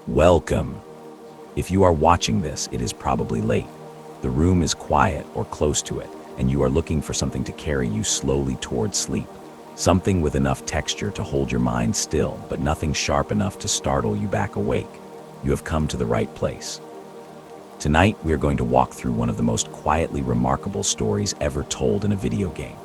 Welcome. If you are watching this, it is probably late. The room is quiet or close to it, and you are looking for something to carry you slowly towards sleep. Something with enough texture to hold your mind still, but nothing sharp enough to startle you back awake. You have come to the right place. Tonight, we are going to walk through one of the most quietly remarkable stories ever told in a video game.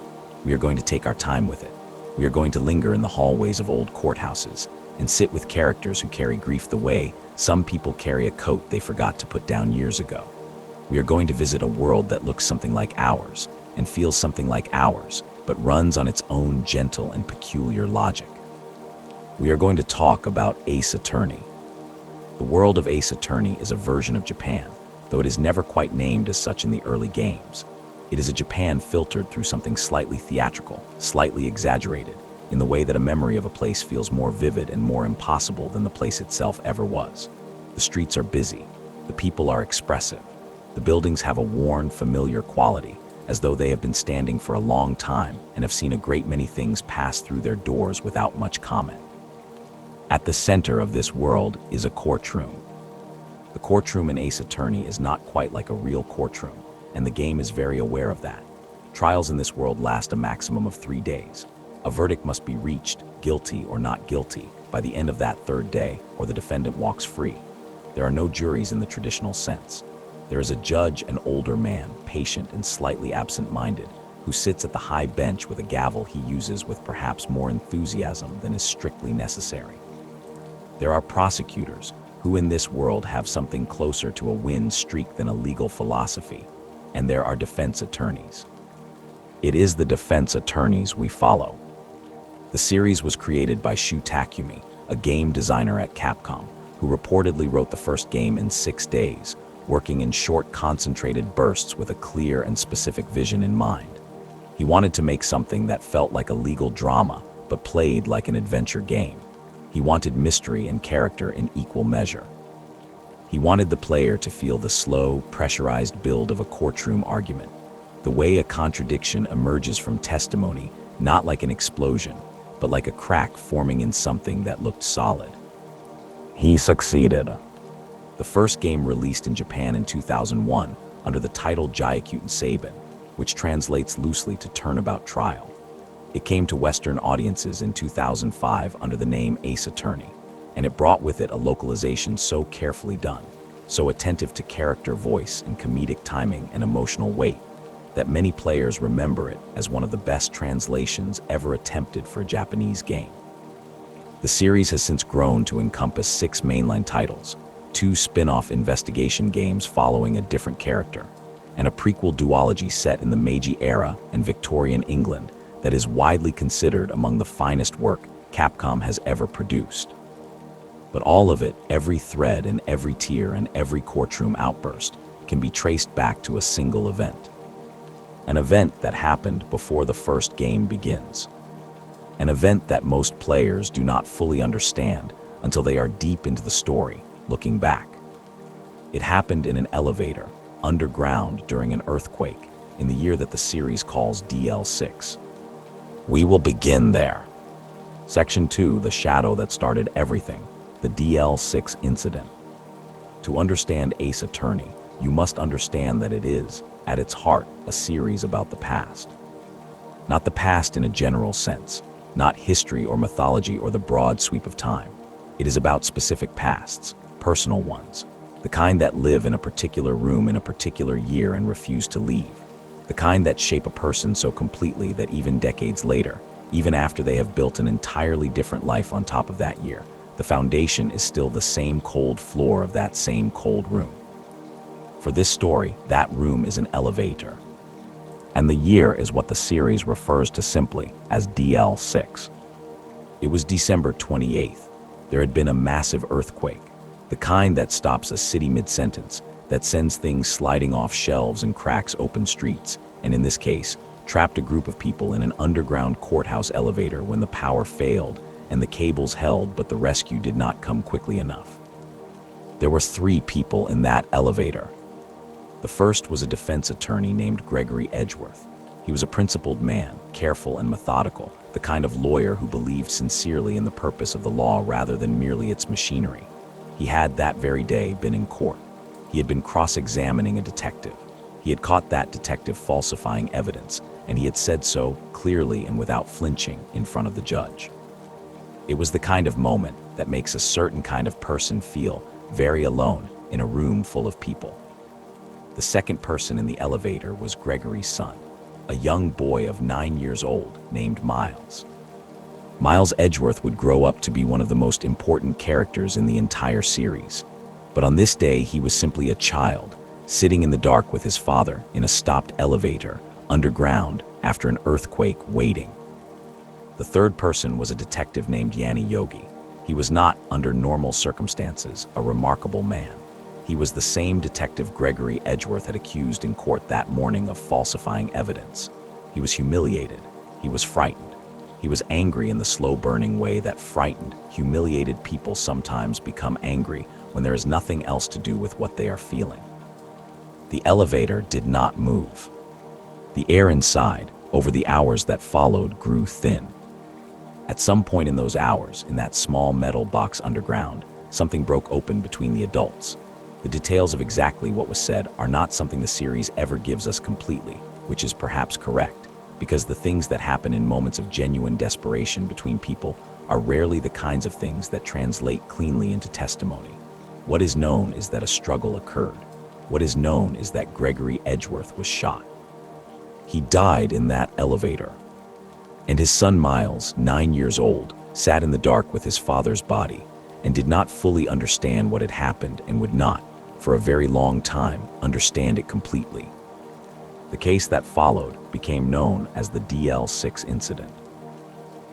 We are going to take our time with it. We are going to linger in the hallways of old courthouses and sit with characters who carry grief the way some people carry a coat they forgot to put down years ago. We are going to visit a world that looks something like ours and feels something like ours, but runs on its own gentle and peculiar logic. We are going to talk about Ace Attorney. The world of Ace Attorney is a version of Japan, though it is never quite named as such in the early games. It is a Japan filtered through something slightly theatrical, slightly exaggerated, in the way that a memory of a place feels more vivid and more impossible than the place itself ever was. The streets are busy. The people are expressive. The buildings have a worn, familiar quality, as though they have been standing for a long time and have seen a great many things pass through their doors without much comment. At the center of this world is a courtroom. The courtroom in Ace Attorney is not quite like a real courtroom, and the game is very aware of that. Trials in this world last a maximum of 3 days. A verdict must be reached, guilty or not guilty, by the end of that third day, or the defendant walks free. There are no juries in the traditional sense. There is a judge, an older man, patient and slightly absent-minded, who sits at the high bench with a gavel he uses with perhaps more enthusiasm than is strictly necessary. There are prosecutors, who in this world have something closer to a win streak than a legal philosophy, and there are defense attorneys. It is the defense attorneys we follow. The series was created by Shu Takumi, a game designer at Capcom, who reportedly wrote the first game in 6 days, working in short, concentrated bursts with a clear and specific vision in mind. He wanted to make something that felt like a legal drama, but played like an adventure game. He wanted mystery and character in equal measure. He wanted the player to feel the slow, pressurized build of a courtroom argument, the way a contradiction emerges from testimony, not like an explosion, but like a crack forming in something that looked solid. He succeeded. The first game released in Japan in 2001 under the title Jaikuten Seiben, which translates loosely to Turnabout Trial. It came to Western audiences in 2005 under the name Ace Attorney, and it brought with it a localization so carefully done, so attentive to character voice and comedic timing and emotional weight, that many players remember it as one of the best translations ever attempted for a Japanese game. The series has since grown to encompass 6 mainline titles, 2 spin-off investigation games following a different character, and a prequel duology set in the Meiji era and Victorian England that is widely considered among the finest work Capcom has ever produced. But all of it, every thread and every tear and every courtroom outburst, can be traced back to a single event. An event that happened before the first game begins. An event that most players do not fully understand until they are deep into the story, looking back. It happened in an elevator, underground during an earthquake, in the year that the series calls DL6. We will begin there. Section 2, the shadow that started everything, the DL6 incident. To understand Ace Attorney, you must understand that it is, at its heart, a series about the past. Not the past in a general sense, not history or mythology or the broad sweep of time. It is about specific pasts, personal ones, the kind that live in a particular room in a particular year and refuse to leave, the kind that shape a person so completely that even decades later, even after they have built an entirely different life on top of that year, the foundation is still the same cold floor of that same cold room. For this story, that room is an elevator. And the year is what the series refers to simply as DL6. It was December 28th. There had been a massive earthquake, the kind that stops a city mid-sentence, that sends things sliding off shelves and cracks open streets, and in this case, trapped a group of people in an underground courthouse elevator when the power failed and the cables held, but the rescue did not come quickly enough. There were 3 people in that elevator. The first was a defense attorney named Gregory Edgeworth. He was a principled man, careful and methodical, the kind of lawyer who believed sincerely in the purpose of the law rather than merely its machinery. He had that very day been in court. He had been cross-examining a detective. He had caught that detective falsifying evidence, and he had said so clearly and without flinching in front of the judge. It was the kind of moment that makes a certain kind of person feel very alone in a room full of people. The second person in the elevator was Gregory's son, a young boy of 9 years old named Miles. Miles Edgeworth would grow up to be one of the most important characters in the entire series. But on this day, he was simply a child, sitting in the dark with his father in a stopped elevator, underground, after an earthquake, waiting. The third person was a detective named Yanni Yogi. He was not, under normal circumstances, a remarkable man. He was the same detective Gregory Edgeworth had accused in court that morning of falsifying evidence. He was humiliated. He was frightened. He was angry in the slow-burning way that frightened, humiliated people sometimes become angry when there is nothing else to do with what they are feeling. The elevator did not move. The air inside, over the hours that followed, grew thin. At some point in those hours, in that small metal box underground, something broke open between the adults. The details of exactly what was said are not something the series ever gives us completely, which is perhaps correct, because the things that happen in moments of genuine desperation between people are rarely the kinds of things that translate cleanly into testimony. What is known is that a struggle occurred. What is known is that Gregory Edgeworth was shot. He died in that elevator. And his son Miles, 9 years old, sat in the dark with his father's body and did not fully understand what had happened and would not, for a very long time, understand it completely. The case that followed became known as the DL6 incident.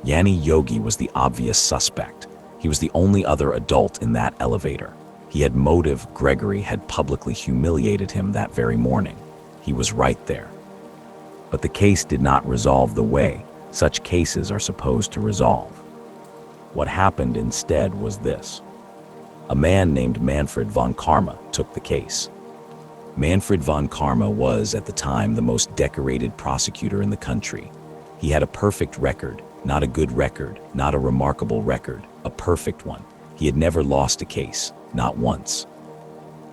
Yanni Yogi was the obvious suspect. He was the only other adult in that elevator. He had motive. Gregory had publicly humiliated him that very morning. He was right there. But the case did not resolve the way such cases are supposed to resolve. What happened instead was this. A man named Manfred von Karma took the case. Manfred von Karma was, at the time, the most decorated prosecutor in the country. He had a perfect record, not a good record, not a remarkable record, a perfect one. He had never lost a case, not once.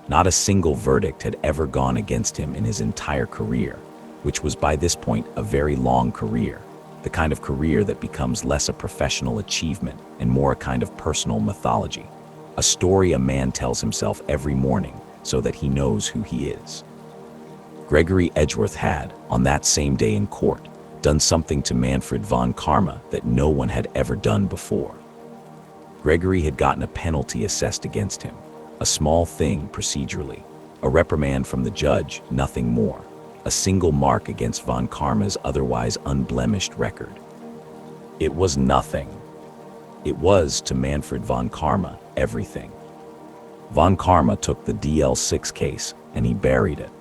Not a single verdict had ever gone against him in his entire career, which was by this point a very long career, the kind of career that becomes less a professional achievement and more a kind of personal mythology, a story a man tells himself every morning so that he knows who he is. Gregory Edgeworth had, on that same day in court, done something to Manfred von Karma that no one had ever done before. Gregory had gotten a penalty assessed against him, a small thing procedurally, a reprimand from the judge, nothing more, a single mark against von Karma's otherwise unblemished record. It was nothing. It was, to Manfred von Karma, everything. Von Karma took the DL6 case and he buried it.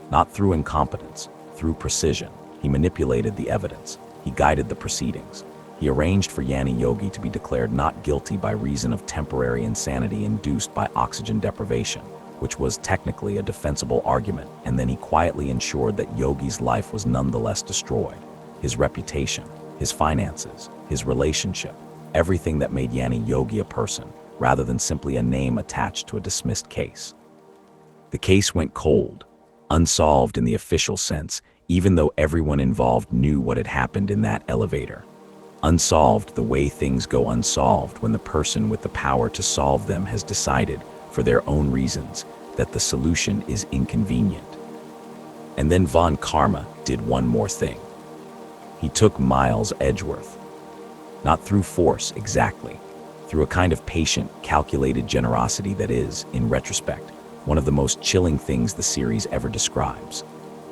Not through incompetence, through precision. He manipulated the evidence. He guided the proceedings. He arranged for Yanni Yogi to be declared not guilty by reason of temporary insanity induced by oxygen deprivation, which was technically a defensible argument, and then he quietly ensured that Yogi's life was nonetheless destroyed. His reputation, his finances, his relationship, everything that made Yanni Yogi a person, rather than simply a name attached to a dismissed case. The case went cold, unsolved in the official sense, even though everyone involved knew what had happened in that elevator. Unsolved the way things go unsolved when the person with the power to solve them has decided, for their own reasons, that the solution is inconvenient. And then von Karma did one more thing. He took Miles Edgeworth. Not through force exactly, through a kind of patient, calculated generosity that is, in retrospect, one of the most chilling things the series ever describes.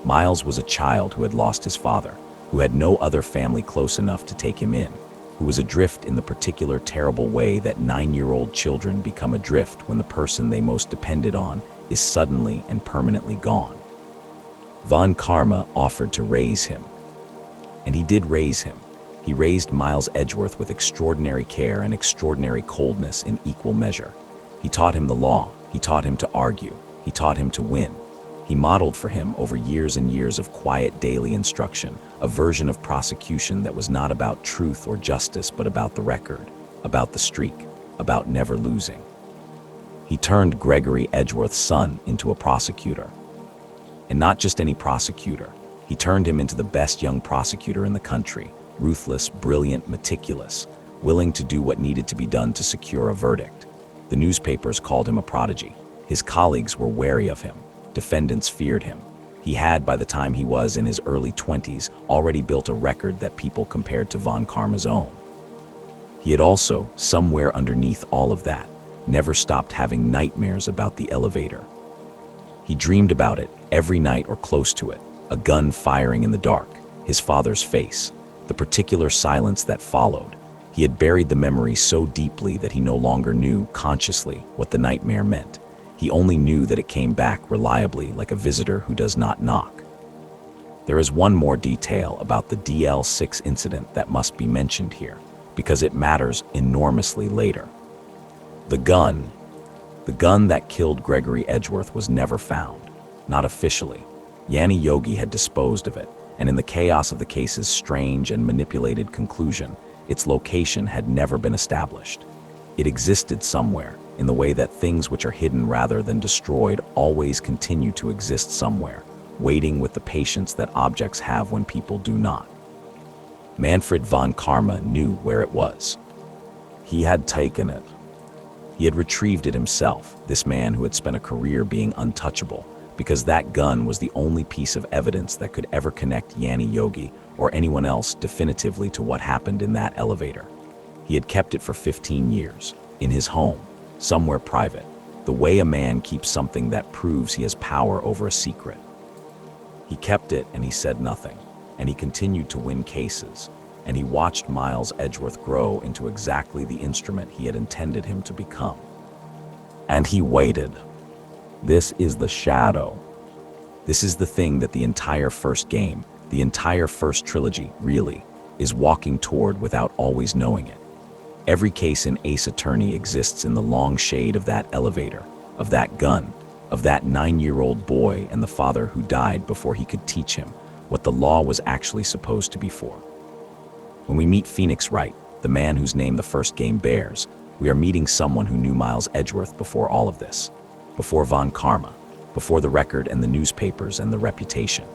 Miles was a child who had lost his father, who had no other family close enough to take him in, who was adrift in the particular terrible way that 9-year-old children become adrift when the person they most depended on is suddenly and permanently gone. Von Karma offered to raise him. And he did raise him. He raised Miles Edgeworth with extraordinary care and extraordinary coldness in equal measure. He taught him the law. He taught him to argue. He taught him to win. He modeled for him over years and years of quiet daily instruction, a version of prosecution that was not about truth or justice but about the record, about the streak, about never losing. He turned Gregory Edgeworth's son into a prosecutor. And not just any prosecutor. He turned him into the best young prosecutor in the country, ruthless, brilliant, meticulous, willing to do what needed to be done to secure a verdict. The newspapers called him a prodigy. His colleagues were wary of him. Defendants feared him. He had, by the time he was in his early 20s, already built a record that people compared to von Karma's own. He had also, somewhere underneath all of that, never stopped having nightmares about the elevator. He dreamed about it every night or close to it, a gun firing in the dark, his father's face, the particular silence that followed. He had buried the memory so deeply that he no longer knew, consciously, what the nightmare meant. He only knew that it came back reliably, like a visitor who does not knock. There is one more detail about the DL6 incident that must be mentioned here, because it matters enormously later. The gun that killed Gregory Edgeworth was never found, not officially. Yanni Yogi had disposed of it, and in the chaos of the case's strange and manipulated conclusion, its location had never been established. It existed somewhere, in the way that things which are hidden rather than destroyed always continue to exist somewhere, waiting with the patience that objects have when people do not. Manfred von Karma knew where it was. He had taken it. He had retrieved it himself, this man who had spent a career being untouchable, because that gun was the only piece of evidence that could ever connect Yanni Yogi or anyone else definitively to what happened in that elevator. He had kept it for 15 years, in his home, somewhere private, the way a man keeps something that proves he has power over a secret. He kept it and he said nothing, and he continued to win cases, and he watched Miles Edgeworth grow into exactly the instrument he had intended him to become. And he waited. This is the shadow. This is the thing that the entire first game, the entire first trilogy, really, is walking toward without always knowing it. Every case in Ace Attorney exists in the long shade of that elevator, of that gun, of that 9-year-old boy and the father who died before he could teach him what the law was actually supposed to be for. When we meet Phoenix Wright, the man whose name the first game bears, we are meeting someone who knew Miles Edgeworth before all of this, before von Karma, before the record and the newspapers and the reputation.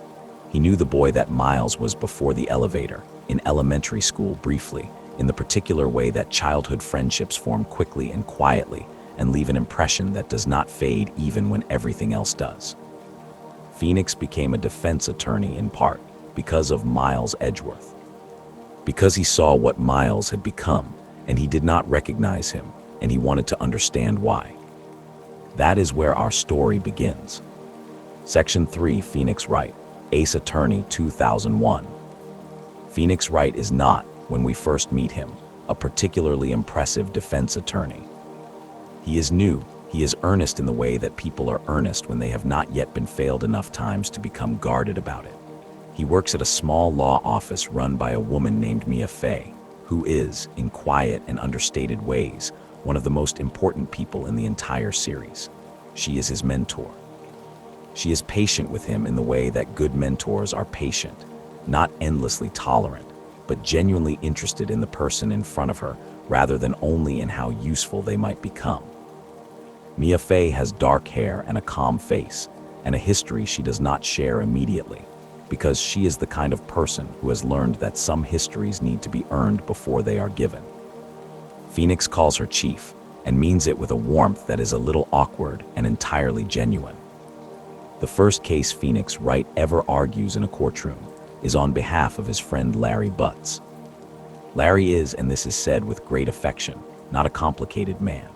He knew the boy that Miles was before the elevator, in elementary school briefly, in the particular way that childhood friendships form quickly and quietly and leave an impression that does not fade even when everything else does. Phoenix became a defense attorney in part because of Miles Edgeworth. Because he saw what Miles had become, and he did not recognize him, and he wanted to understand why. That is where our story begins. Section 3, Phoenix Wright, Ace Attorney 2001. Phoenix Wright is not, when we first meet him, a particularly impressive defense attorney. He is new, he is earnest in the way that people are earnest when they have not yet been failed enough times to become guarded about it. He works at a small law office run by a woman named Mia Fey, who is, in quiet and understated ways, one of the most important people in the entire series. She is his mentor. She is patient with him in the way that good mentors are patient, not endlessly tolerant, but genuinely interested in the person in front of her rather than only in how useful they might become. Mia Fey has dark hair and a calm face, and a history she does not share immediately, because she is the kind of person who has learned that some histories need to be earned before they are given. Phoenix calls her chief, and means it with a warmth that is a little awkward and entirely genuine. The first case Phoenix Wright ever argues in a courtroom is on behalf of his friend Larry Butts. Larry is, and this is said with great affection, not a complicated man.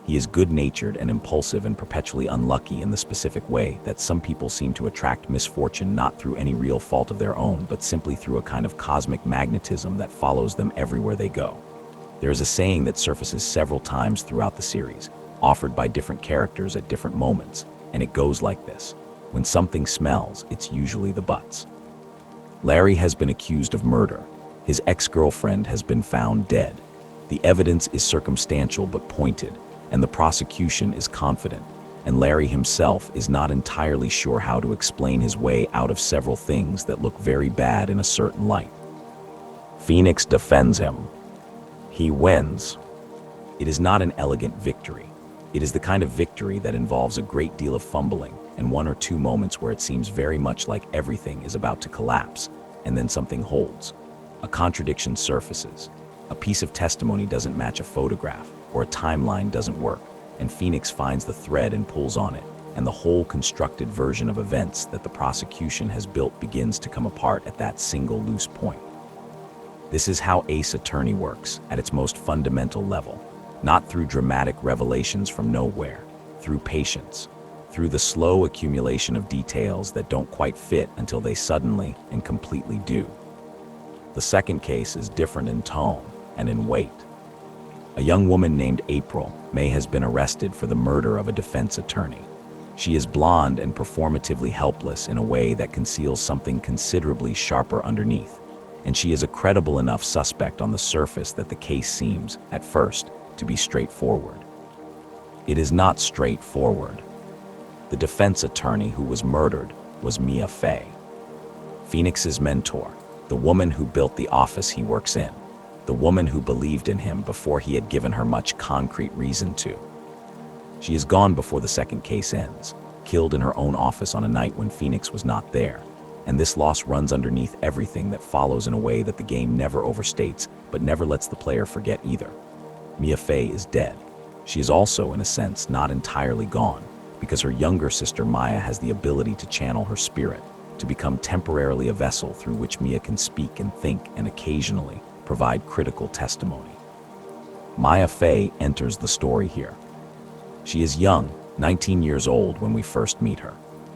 He is good-natured and impulsive and perpetually unlucky in the specific way that some people seem to attract misfortune not through any real fault of their own, but simply through a kind of cosmic magnetism that follows them everywhere they go. There is a saying that surfaces several times throughout the series, offered by different characters at different moments, and it goes like this: when something smells, it's usually the butts. Larry has been accused of murder. His ex-girlfriend has been found dead. The evidence is circumstantial but pointed, and the prosecution is confident, and Larry himself is not entirely sure how to explain his way out of several things that look very bad in a certain light. Phoenix defends him. He wins. It is not an elegant victory. It is the kind of victory that involves a great deal of fumbling and one or two moments where it seems very much like everything is about to collapse, and then something holds. A contradiction surfaces. A piece of testimony doesn't match a photograph, or a timeline doesn't work, and Phoenix finds the thread and pulls on it, and the whole constructed version of events that the prosecution has built begins to come apart at that single loose point. This is how Ace Attorney works, at its most fundamental level. Not through dramatic revelations from nowhere, through patience, through the slow accumulation of details that don't quite fit until they suddenly and completely do. The second case is different in tone and in weight. A young woman named April May has been arrested for the murder of a defense attorney. She is blonde and performatively helpless in a way that conceals something considerably sharper underneath, and she is a credible enough suspect on the surface that the case seems, at first, to be straightforward. It is not straightforward. The defense attorney who was murdered was Mia Fey, Phoenix's mentor, the woman who built the office he works in, the woman who believed in him before he had given her much concrete reason to. She is gone before the second case ends, killed in her own office on a night when Phoenix was not there, and this loss runs underneath everything that follows in a way that the game never overstates, but never lets the player forget either. Mia Fey is dead. She is also, in a sense, not entirely gone, because her younger sister Maya has the ability to channel her spirit, to become temporarily a vessel through which Mia can speak and think and occasionally provide critical testimony. Maya Fey enters the story here. She is young, 19 years old when we first meet her.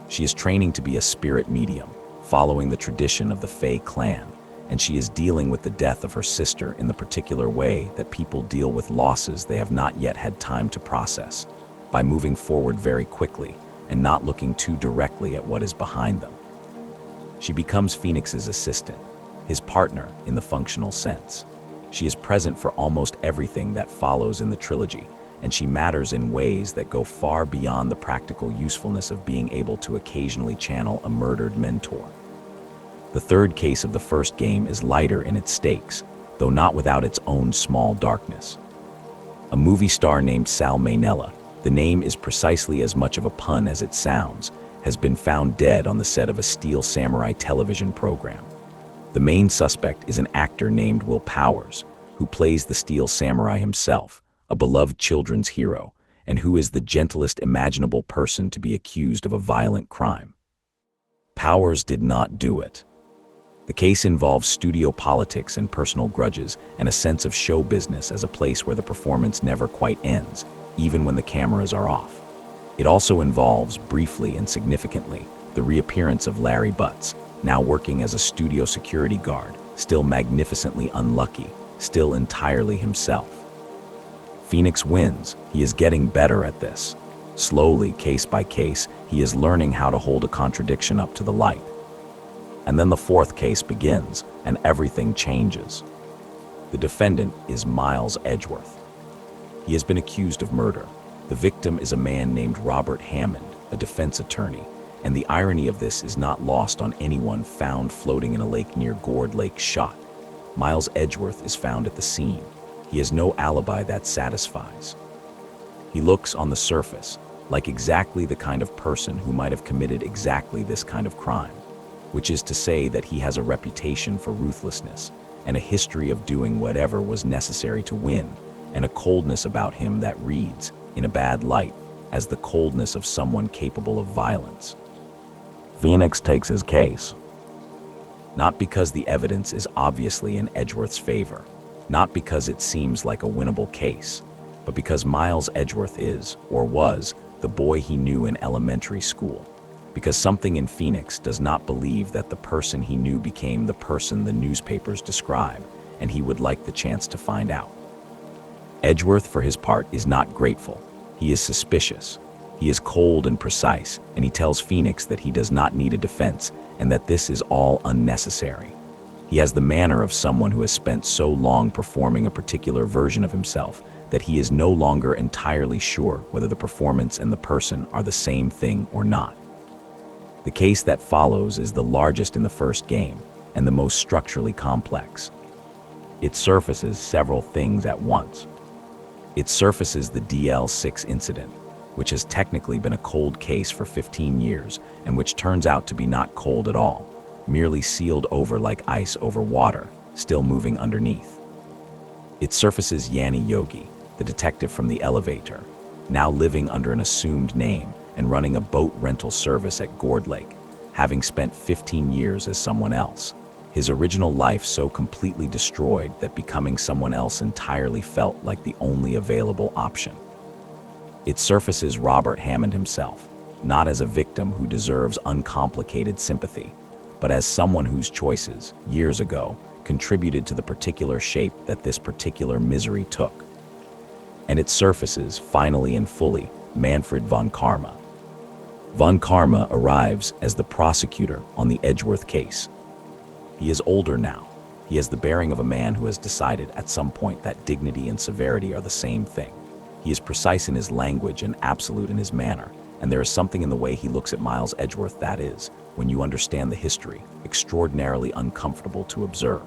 She is training to be a spirit medium, following the tradition of the Fey clan, and she is dealing with the death of her sister in the particular way that people deal with losses they have not yet had time to process, by moving forward very quickly and not looking too directly at what is behind them. She becomes Phoenix's assistant, his partner in the functional sense. She is present for almost everything that follows in the trilogy, and she matters in ways that go far beyond the practical usefulness of being able to occasionally channel a murdered mentor. The third case of the first game is lighter in its stakes, though not without its own small darkness. A movie star named Sal Maynella, the name is precisely as much of a pun as it sounds, has been found dead on the set of a Steel Samurai television program. The main suspect is an actor named Will Powers, who plays the Steel Samurai himself, a beloved children's hero, and who is the gentlest imaginable person to be accused of a violent crime. Powers did not do it. The case involves studio politics and personal grudges and a sense of show business as a place where the performance never quite ends, even when the cameras are off. It also involves, briefly and significantly, the reappearance of Larry Butts, now working as a studio security guard, still magnificently unlucky, still entirely himself. Phoenix wins. He is getting better at this. Slowly, case by case, he is learning how to hold a contradiction up to the light. And then the fourth case begins, and everything changes. The defendant is Miles Edgeworth. He has been accused of murder. The victim is a man named Robert Hammond, a defense attorney, and the irony of this is not lost on anyone found floating in a lake near Gourd Lake shot. Miles Edgeworth is found at the scene. He has no alibi that satisfies. He looks on the surface like exactly the kind of person who might have committed exactly this kind of crime, which is to say that he has a reputation for ruthlessness and a history of doing whatever was necessary to win, and a coldness about him that reads, in a bad light, as the coldness of someone capable of violence. Phoenix takes his case. Not because the evidence is obviously in Edgeworth's favor, not because it seems like a winnable case, but because Miles Edgeworth is, or was, the boy he knew in elementary school. Because something in Phoenix does not believe that the person he knew became the person the newspapers describe, and he would like the chance to find out. Edgeworth, for his part, is not grateful. He is suspicious. He is cold and precise, and he tells Phoenix that he does not need a defense, and that this is all unnecessary. He has the manner of someone who has spent so long performing a particular version of himself that he is no longer entirely sure whether the performance and the person are the same thing or not. The case that follows is the largest in the first game, and the most structurally complex. It surfaces several things at once. It surfaces the DL6 incident, which has technically been a cold case for 15 years and which turns out to be not cold at all, merely sealed over like ice over water, still moving underneath. It surfaces Yanni Yogi, the detective from the elevator, now living under an assumed name and running a boat rental service at Gourd Lake, having spent 15 years as someone else. His original life so completely destroyed that becoming someone else entirely felt like the only available option. It surfaces Robert Hammond himself, not as a victim who deserves uncomplicated sympathy, but as someone whose choices, years ago, contributed to the particular shape that this particular misery took. And it surfaces, finally and fully, Manfred von Karma. Von Karma arrives as the prosecutor on the Edgeworth case. He is older now. He has the bearing of a man who has decided at some point that dignity and severity are the same thing. He is precise in his language and absolute in his manner, and there is something in the way he looks at Miles Edgeworth that is, when you understand the history, extraordinarily uncomfortable to observe.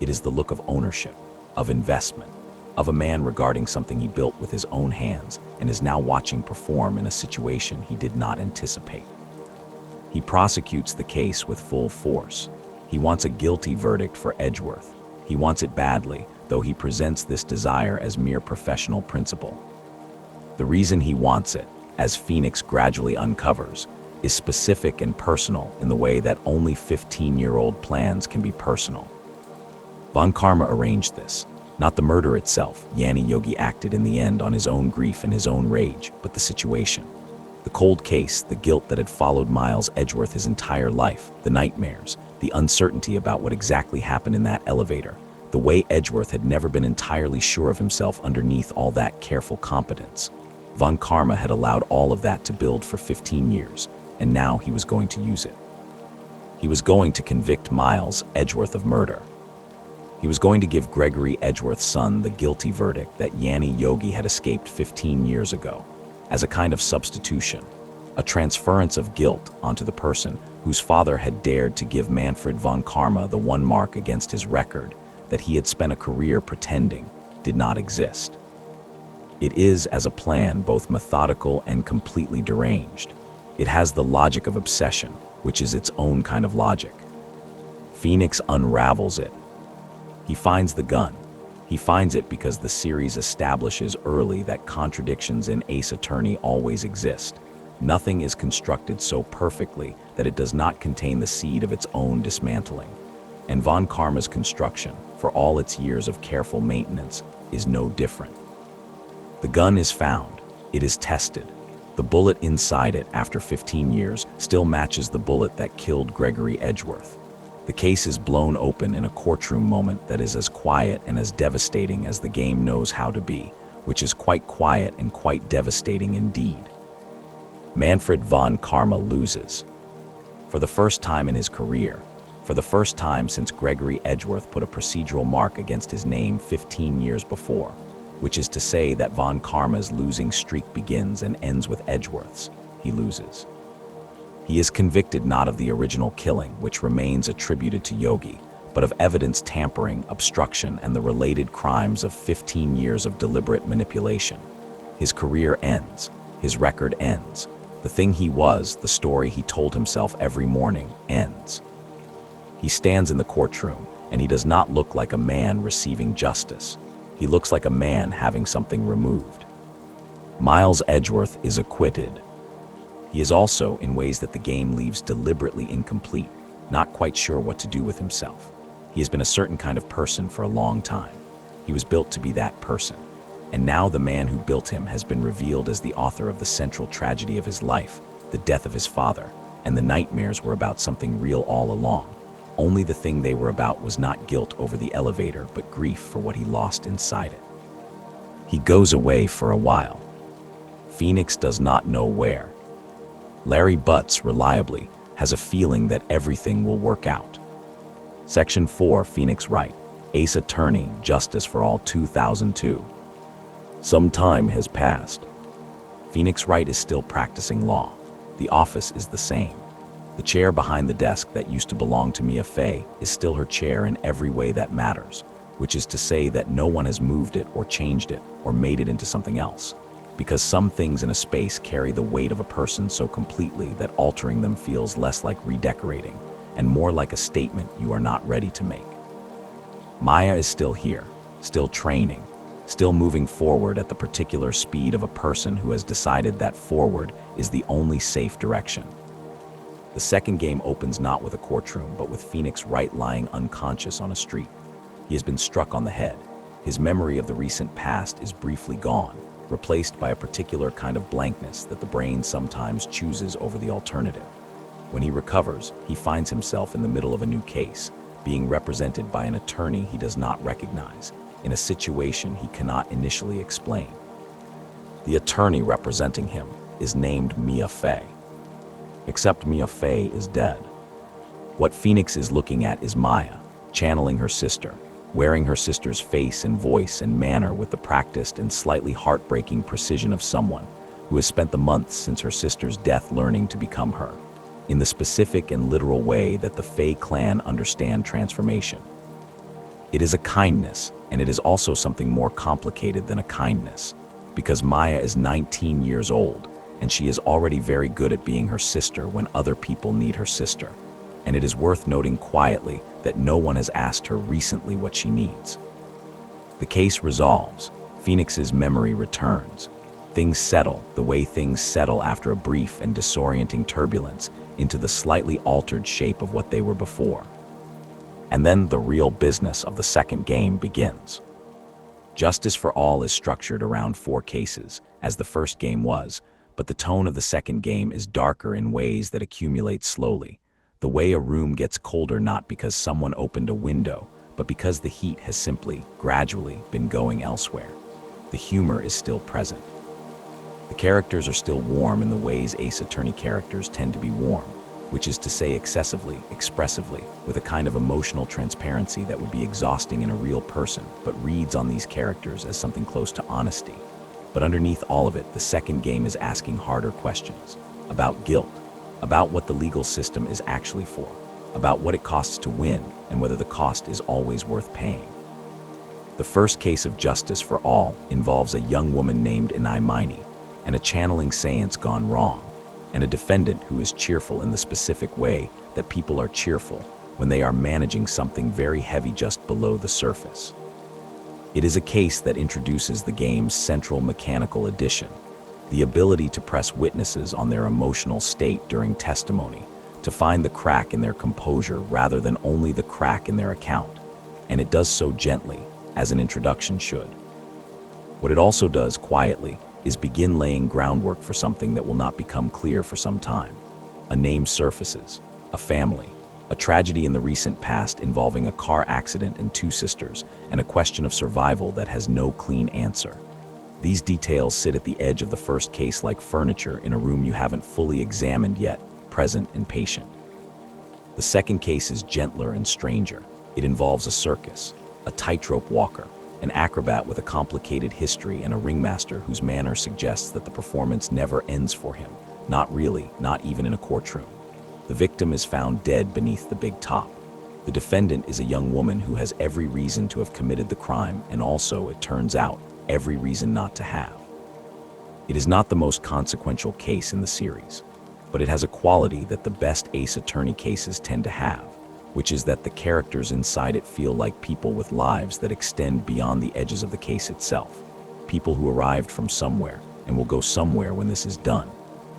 It is the look of ownership, of investment, of a man regarding something he built with his own hands and is now watching perform in a situation he did not anticipate. He prosecutes the case with full force. He wants a guilty verdict for Edgeworth. He wants it badly, though he presents this desire as mere professional principle. The reason he wants it, as Phoenix gradually uncovers, is specific and personal in the way that only 15-year-old plans can be personal. Von Karma arranged this. Not the murder itself. Yanni Yogi acted in the end on his own grief and his own rage, but the situation. The cold case, the guilt that had followed Miles Edgeworth his entire life, the nightmares, the uncertainty about what exactly happened in that elevator, the way Edgeworth had never been entirely sure of himself underneath all that careful competence. Von Karma had allowed all of that to build for 15 years, and now he was going to use it. He was going to convict Miles Edgeworth of murder. He was going to give Gregory Edgeworth's son the guilty verdict that Yanni Yogi had escaped 15 years ago, as a kind of substitution, a transference of guilt onto the person whose father had dared to give Manfred von Karma the one mark against his record that he had spent a career pretending did not exist. It is, as a plan, both methodical and completely deranged. It has the logic of obsession, which is its own kind of logic. Phoenix unravels it. He finds the gun. He finds it because the series establishes early that contradictions in Ace Attorney always exist. Nothing is constructed so perfectly that it does not contain the seed of its own dismantling. And von Karma's construction, for all its years of careful maintenance, is no different. The gun is found. It is tested. The bullet inside it, after 15 years, still matches the bullet that killed Gregory Edgeworth. The case is blown open in a courtroom moment that is as quiet and as devastating as the game knows how to be, which is quite quiet and quite devastating indeed. Manfred von Karma loses. For the first time in his career, for the first time since Gregory Edgeworth put a procedural mark against his name 15 years before, which is to say that von Karma's losing streak begins and ends with Edgeworth's, he loses. He is convicted not of the original killing, which remains attributed to Yogi, but of evidence tampering, obstruction, and the related crimes of 15 years of deliberate manipulation. His career ends. His record ends. The thing he was, the story he told himself every morning, ends. He stands in the courtroom, and he does not look like a man receiving justice. He looks like a man having something removed. Miles Edgeworth is acquitted. He is also, in ways that the game leaves deliberately incomplete, not quite sure what to do with himself. He has been a certain kind of person for a long time. He was built to be that person. And now the man who built him has been revealed as the author of the central tragedy of his life, the death of his father, and the nightmares were about something real all along. Only the thing they were about was not guilt over the elevator, but grief for what he lost inside it. He goes away for a while. Phoenix does not know where. Larry Butts, reliably, has a feeling that everything will work out. Section 4, Phoenix Wright, Ace Attorney, Justice for All 2002. Some time has passed. Phoenix Wright is still practicing law. The office is the same. The chair behind the desk that used to belong to Mia Fey is still her chair in every way that matters. which is to say that no one has moved it or changed it or made it into something else, because some things in a space carry the weight of a person so completely that altering them feels less like redecorating and more like a statement you are not ready to make. Maya is still here, still training, still moving forward at the particular speed of a person who has decided that forward is the only safe direction. The second game opens not with a courtroom, but with Phoenix Wright lying unconscious on a street. He has been struck on the head. His memory of the recent past is briefly gone, replaced by a particular kind of blankness that the brain sometimes chooses over the alternative. When he recovers, he finds himself in the middle of a new case, being represented by an attorney he does not recognize, in a situation he cannot initially explain. The attorney representing him is named Mia Fey. Except Mia Fey is dead. What Phoenix is looking at is Maya, channeling her sister, wearing her sister's face and voice and manner with the practiced and slightly heartbreaking precision of someone who has spent the months since her sister's death learning to become her, in the specific and literal way that the Fey clan understand transformation. It is a kindness, and it is also something more complicated than a kindness, because Maya is 19 years old, and she is already very good at being her sister when other people need her sister. And it is worth noting quietly that no one has asked her recently what she needs. The case resolves. Phoenix's memory returns. Things settle the way things settle after a brief and disorienting turbulence into the slightly altered shape of what they were before. And then the real business of the second game begins. Justice for All is structured around 4 cases, as the first game was, but the tone of the second game is darker in ways that accumulate slowly. The way a room gets colder not because someone opened a window, but because the heat has simply, gradually, been going elsewhere. The humor is still present. The characters are still warm in the ways Ace Attorney characters tend to be warm, which is to say excessively, expressively, with a kind of emotional transparency that would be exhausting in a real person, but reads on these characters as something close to honesty. But underneath all of it, the second game is asking harder questions about guilt, about what the legal system is actually for, about what it costs to win, and whether the cost is always worth paying. The first case of Justice for All involves a young woman named Inaimini, and a channeling seance gone wrong, and a defendant who is cheerful in the specific way that people are cheerful when they are managing something very heavy just below the surface. It is a case that introduces the game's central mechanical addition, the ability to press witnesses on their emotional state during testimony, to find the crack in their composure rather than only the crack in their account, and it does so gently, as an introduction should. What it also does quietly is begin laying groundwork for something that will not become clear for some time. A name surfaces, a family, a tragedy in the recent past involving a car accident and 2 sisters, and a question of survival that has no clean answer. These details sit at the edge of the first case like furniture in a room you haven't fully examined yet, present and patient. The second case is gentler and stranger. It involves a circus, a tightrope walker, an acrobat with a complicated history, and a ringmaster whose manner suggests that the performance never ends for him. Not really, not even in a courtroom. The victim is found dead beneath the big top. The defendant is a young woman who has every reason to have committed the crime, and also, it turns out, every reason not to have. It is not the most consequential case in the series, but it has a quality that the best Ace Attorney cases tend to have, which is that the characters inside it feel like people with lives that extend beyond the edges of the case itself. People who arrived from somewhere and will go somewhere when this is done.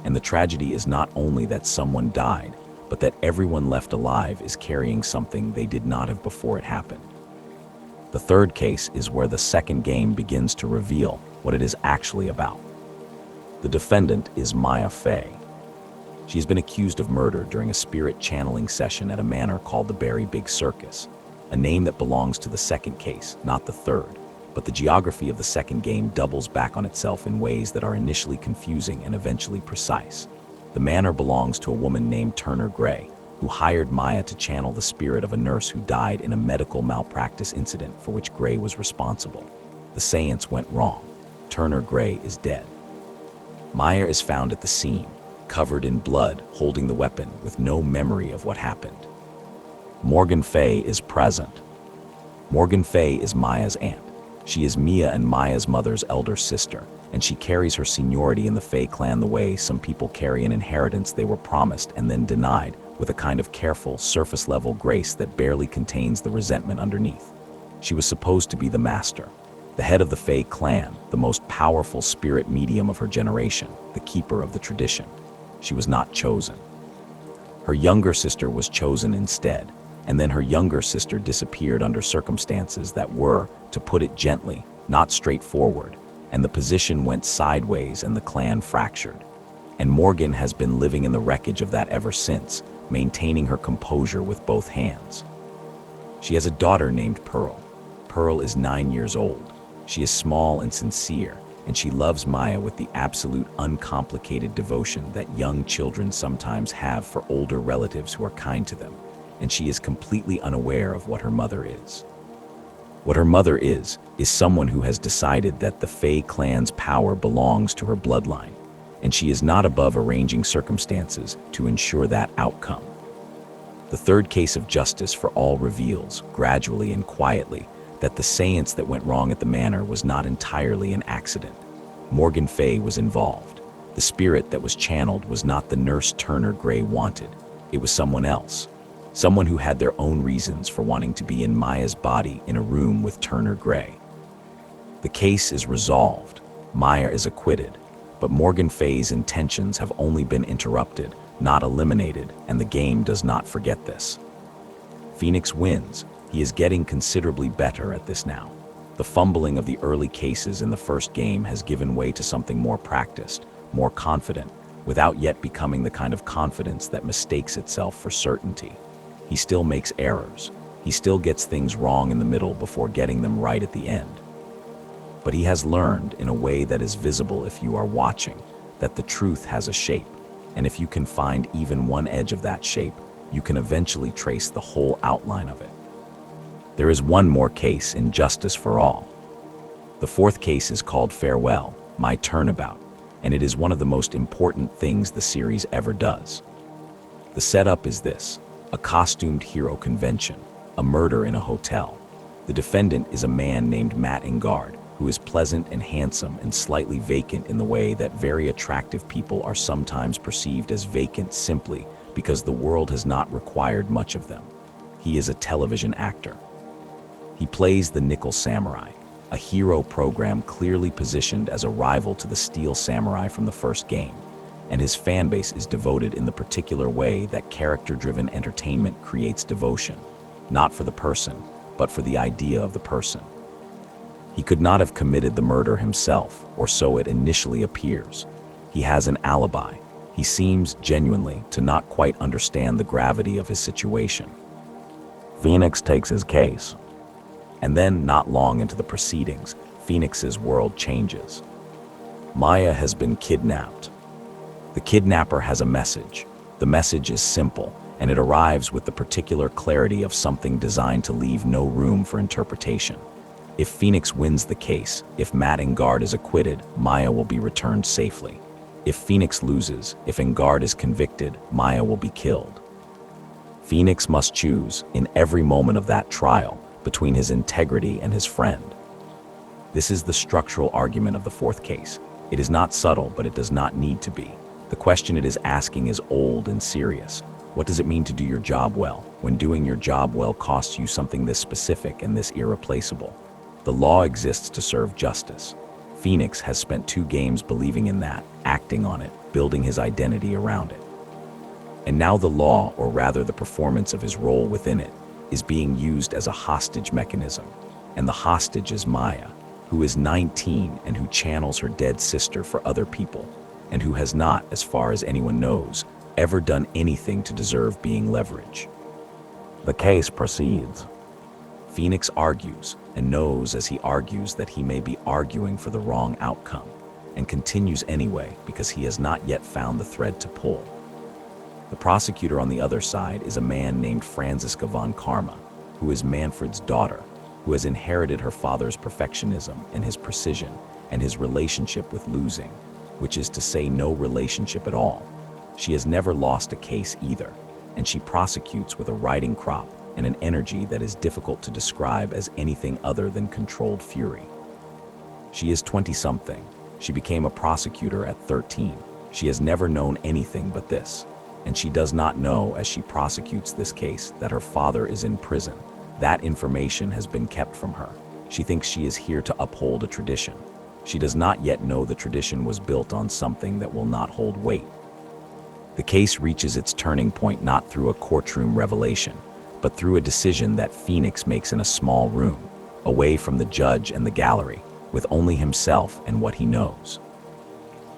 And the tragedy is not only that someone died, but that everyone left alive is carrying something they did not have before it happened. The third case is where the second game begins to reveal what it is actually about. The defendant is Maya Fey. She has been accused of murder during a spirit channeling session at a manor called the Berry Big Circus, a name that belongs to the second case, not the third, but the geography of the second game doubles back on itself in ways that are initially confusing and eventually precise. The manor belongs to a woman named Turner Gray, who hired Maya to channel the spirit of a nurse who died in a medical malpractice incident for which Gray was responsible. The seance went wrong. Turner Gray is dead. Maya is found at the scene, covered in blood, holding the weapon with no memory of what happened. Morgan Fay is present. Morgan Fay is Maya's aunt. She is Mia and Maya's mother's elder sister, and she carries her seniority in the Fay clan the way some people carry an inheritance they were promised and then denied, with a kind of careful, surface-level grace that barely contains the resentment underneath. She was supposed to be the master, the head of the Fay clan, the most powerful spirit medium of her generation, the keeper of the tradition. She was not chosen. Her younger sister was chosen instead, and then her younger sister disappeared under circumstances that were, to put it gently, not straightforward, and the position went sideways and the clan fractured. And Morgan has been living in the wreckage of that ever since, maintaining her composure with both hands. She has a daughter named Pearl. Pearl is 9 years old. She is small and sincere, and she loves Maya with the absolute uncomplicated devotion that young children sometimes have for older relatives who are kind to them, and she is completely unaware of what her mother is. What her mother is someone who has decided that the Fay clan's power belongs to her bloodline, and she is not above arranging circumstances to ensure that outcome. The third case of justice for all reveals, gradually and quietly, that the seance that went wrong at the manor was not entirely an accident. Morgan Fay was involved. The spirit that was channeled was not the nurse Turner Gray wanted. It was someone else. Someone who had their own reasons for wanting to be in Maya's body in a room with Turner Gray. The case is resolved. Maya is acquitted, but Morgan Fay's intentions have only been interrupted, not eliminated, and the game does not forget this. Phoenix wins. He is getting considerably better at this now. The fumbling of the early cases in the first game has given way to something more practiced, more confident, without yet becoming the kind of confidence that mistakes itself for certainty. He still makes errors. He still gets things wrong in the middle before getting them right at the end. But he has learned, in a way that is visible if you are watching, that the truth has a shape, and if you can find even one edge of that shape, you can eventually trace the whole outline of it. There is one more case in Justice for All. The fourth case is called Farewell, My Turnabout, and it is one of the most important things the series ever does. The setup is this: a costumed hero convention, a murder in a hotel. The defendant is a man named Matt Ingard, who is pleasant and handsome and slightly vacant in the way that very attractive people are sometimes perceived as vacant simply because the world has not required much of them. He is a television actor. He plays the Nickel Samurai, a hero program clearly positioned as a rival to the Steel Samurai from the first game, and his fan base is devoted in the particular way that character-driven entertainment creates devotion, not for the person, but for the idea of the person. He could not have committed the murder himself, or so it initially appears. He has an alibi. He seems genuinely to not quite understand the gravity of his situation. Phoenix takes his case. And then, not long into the proceedings, Phoenix's world changes. Maya has been kidnapped. The kidnapper has a message. The message is simple, and it arrives with the particular clarity of something designed to leave no room for interpretation. If Phoenix wins the case, if Matt Ingard is acquitted, Maya will be returned safely. If Phoenix loses, if Ingard is convicted, Maya will be killed. Phoenix must choose, in every moment of that trial, between his integrity and his friend. This is the structural argument of the fourth case. It is not subtle, but it does not need to be. The question it is asking is old and serious. What does it mean to do your job well, when doing your job well costs you something this specific and this irreplaceable? The law exists to serve justice. Phoenix has spent 2 games believing in that, acting on it, building his identity around it. And now the law, or rather the performance of his role within it, is being used as a hostage mechanism. And the hostage is Maya, who is 19 and who channels her dead sister for other people, and who has not, as far as anyone knows, ever done anything to deserve being leverage. The case proceeds. Phoenix argues, and knows as he argues that he may be arguing for the wrong outcome, and continues anyway because he has not yet found the thread to pull. The prosecutor on the other side is a man named Franziska von Karma, who is Manfred's daughter, who has inherited her father's perfectionism and his precision and his relationship with losing, which is to say no relationship at all. She has never lost a case either, and she prosecutes with a riding crop, and an energy that is difficult to describe as anything other than controlled fury. She is 20-something. She became a prosecutor at 13. She has never known anything but this. And she does not know, as she prosecutes this case, that her father is in prison. That information has been kept from her. She thinks she is here to uphold a tradition. She does not yet know the tradition was built on something that will not hold weight. The case reaches its turning point not through a courtroom revelation, but through a decision that Phoenix makes in a small room, away from the judge and the gallery, with only himself and what he knows.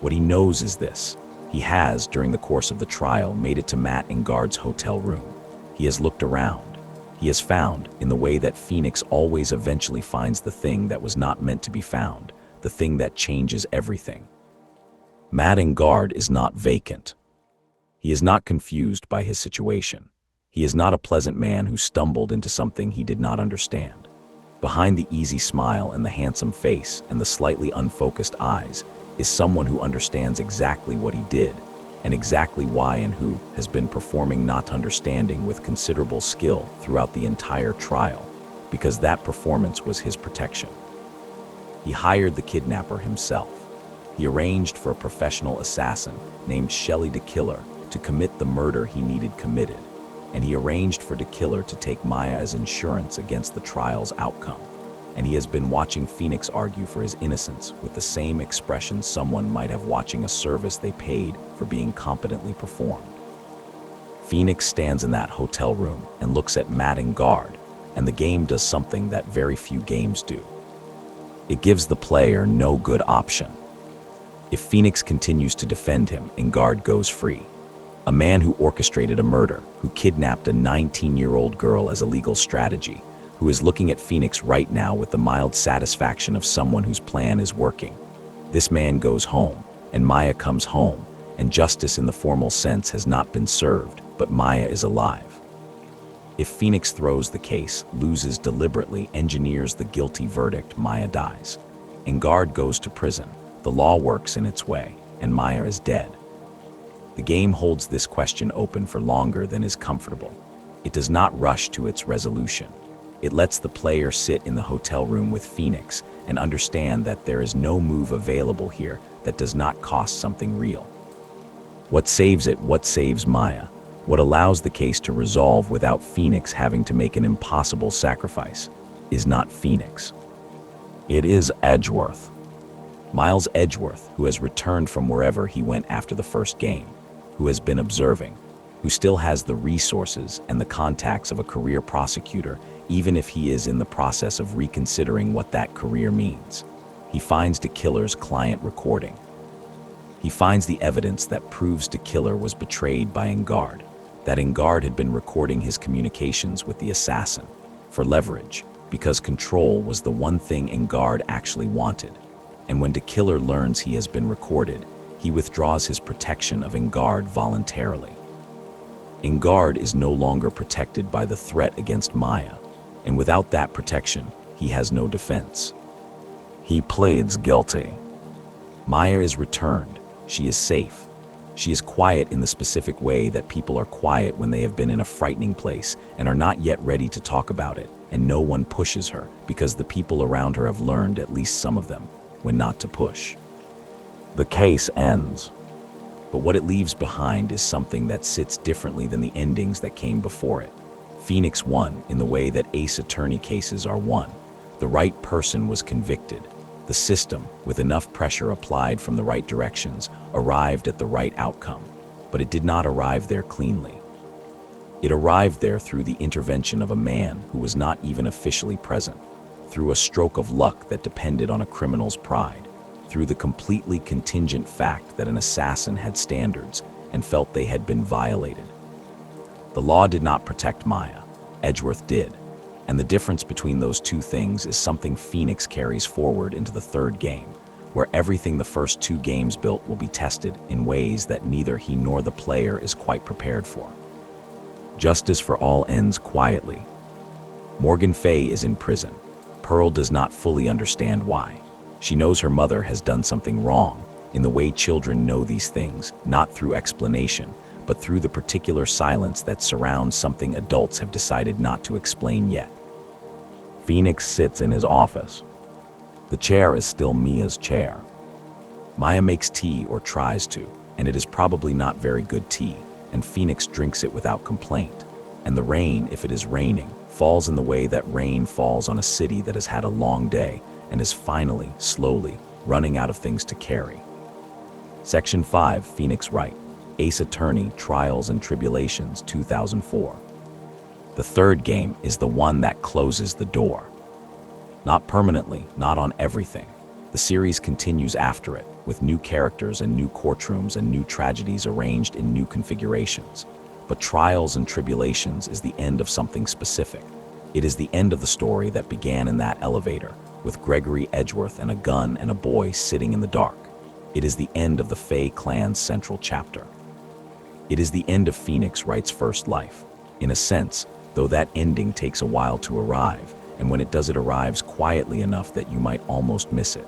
What he knows is this: he has, during the course of the trial, made it to Matt Engard's hotel room. He has looked around. He has found, in the way that Phoenix always eventually finds the thing that was not meant to be found, the thing that changes everything. Matt Engard is not vacant. He is not confused by his situation. He is not a pleasant man who stumbled into something he did not understand. Behind the easy smile and the handsome face and the slightly unfocused eyes is someone who understands exactly what he did and exactly why, and who has been performing not understanding with considerable skill throughout the entire trial, because that performance was his protection. He hired the kidnapper himself. He arranged for a professional assassin named Shelley DeKiller to commit the murder he needed committed, and he arranged for DeKiller to take Maya as insurance against the trial's outcome. And he has been watching Phoenix argue for his innocence with the same expression someone might have watching a service they paid for being competently performed. Phoenix stands in that hotel room and looks at Matt Engard, and the game does something that very few games do. It gives the player no good option. If Phoenix continues to defend him, Engard goes free. A man who orchestrated a murder, who kidnapped a 19-year-old girl as a legal strategy, who is looking at Phoenix right now with the mild satisfaction of someone whose plan is working. This man goes home, and Maya comes home, and justice in the formal sense has not been served, but Maya is alive. If Phoenix throws the case, loses deliberately, engineers the guilty verdict, Maya dies. Engard goes to prison. The law works in its way, and Maya is dead. The game holds this question open for longer than is comfortable. It does not rush to its resolution. It lets the player sit in the hotel room with Phoenix and understand that there is no move available here that does not cost something real. What saves it, what saves Maya, what allows the case to resolve without Phoenix having to make an impossible sacrifice, is not Phoenix. It is Edgeworth. Miles Edgeworth, who has returned from wherever he went after the first game, who has been observing, who still has the resources and the contacts of a career prosecutor, even if he is in the process of reconsidering what that career means. He finds DeKiller's client recording. He finds the evidence that proves DeKiller was betrayed by Engard, that Engard had been recording his communications with the assassin for leverage, because control was the one thing Engard actually wanted. And when DeKiller learns he has been recorded, he withdraws his protection of Engard voluntarily. Engard is no longer protected by the threat against Maya, and without that protection, he has no defense. He pleads guilty. Maya is returned. She is safe. She is quiet in the specific way that people are quiet when they have been in a frightening place and are not yet ready to talk about it, and no one pushes her because the people around her have learned, at least some of them, when not to push. The case ends. But what it leaves behind is something that sits differently than the endings that came before it. Phoenix won in the way that Ace Attorney cases are won. The right person was convicted. The system, with enough pressure applied from the right directions, arrived at the right outcome. But it did not arrive there cleanly. It arrived there through the intervention of a man who was not even officially present, through a stroke of luck that depended on a criminal's pride, through the completely contingent fact that an assassin had standards and felt they had been violated. The law did not protect Maya. Edgeworth did. And the difference between those two things is something Phoenix carries forward into the third game, where everything the first two games built will be tested in ways that neither he nor the player is quite prepared for. Justice for all ends quietly. Morgan Fay is in prison. Pearl does not fully understand why. She knows her mother has done something wrong, in the way children know these things, not through explanation, but through the particular silence that surrounds something adults have decided not to explain yet. Phoenix sits in his office. The chair is still Mia's chair. Maya makes tea, or tries to, and it is probably not very good tea, and Phoenix drinks it without complaint. And the rain, if it is raining, falls in the way that rain falls on a city that has had a long day and is finally, slowly, running out of things to carry. Section 5, Phoenix Wright, Ace Attorney, Trials and Tribulations, 2004. The third game is the one that closes the door. Not permanently, not on everything. The series continues after it, with new characters and new courtrooms and new tragedies arranged in new configurations. But Trials and Tribulations is the end of something specific. It is the end of the story that began in that elevator, with Gregory Edgeworth and a gun and a boy sitting in the dark. It is the end of the Fae clan's central chapter. It is the end of Phoenix Wright's first life. In a sense, though that ending takes a while to arrive, and when it does, it arrives quietly enough that you might almost miss it.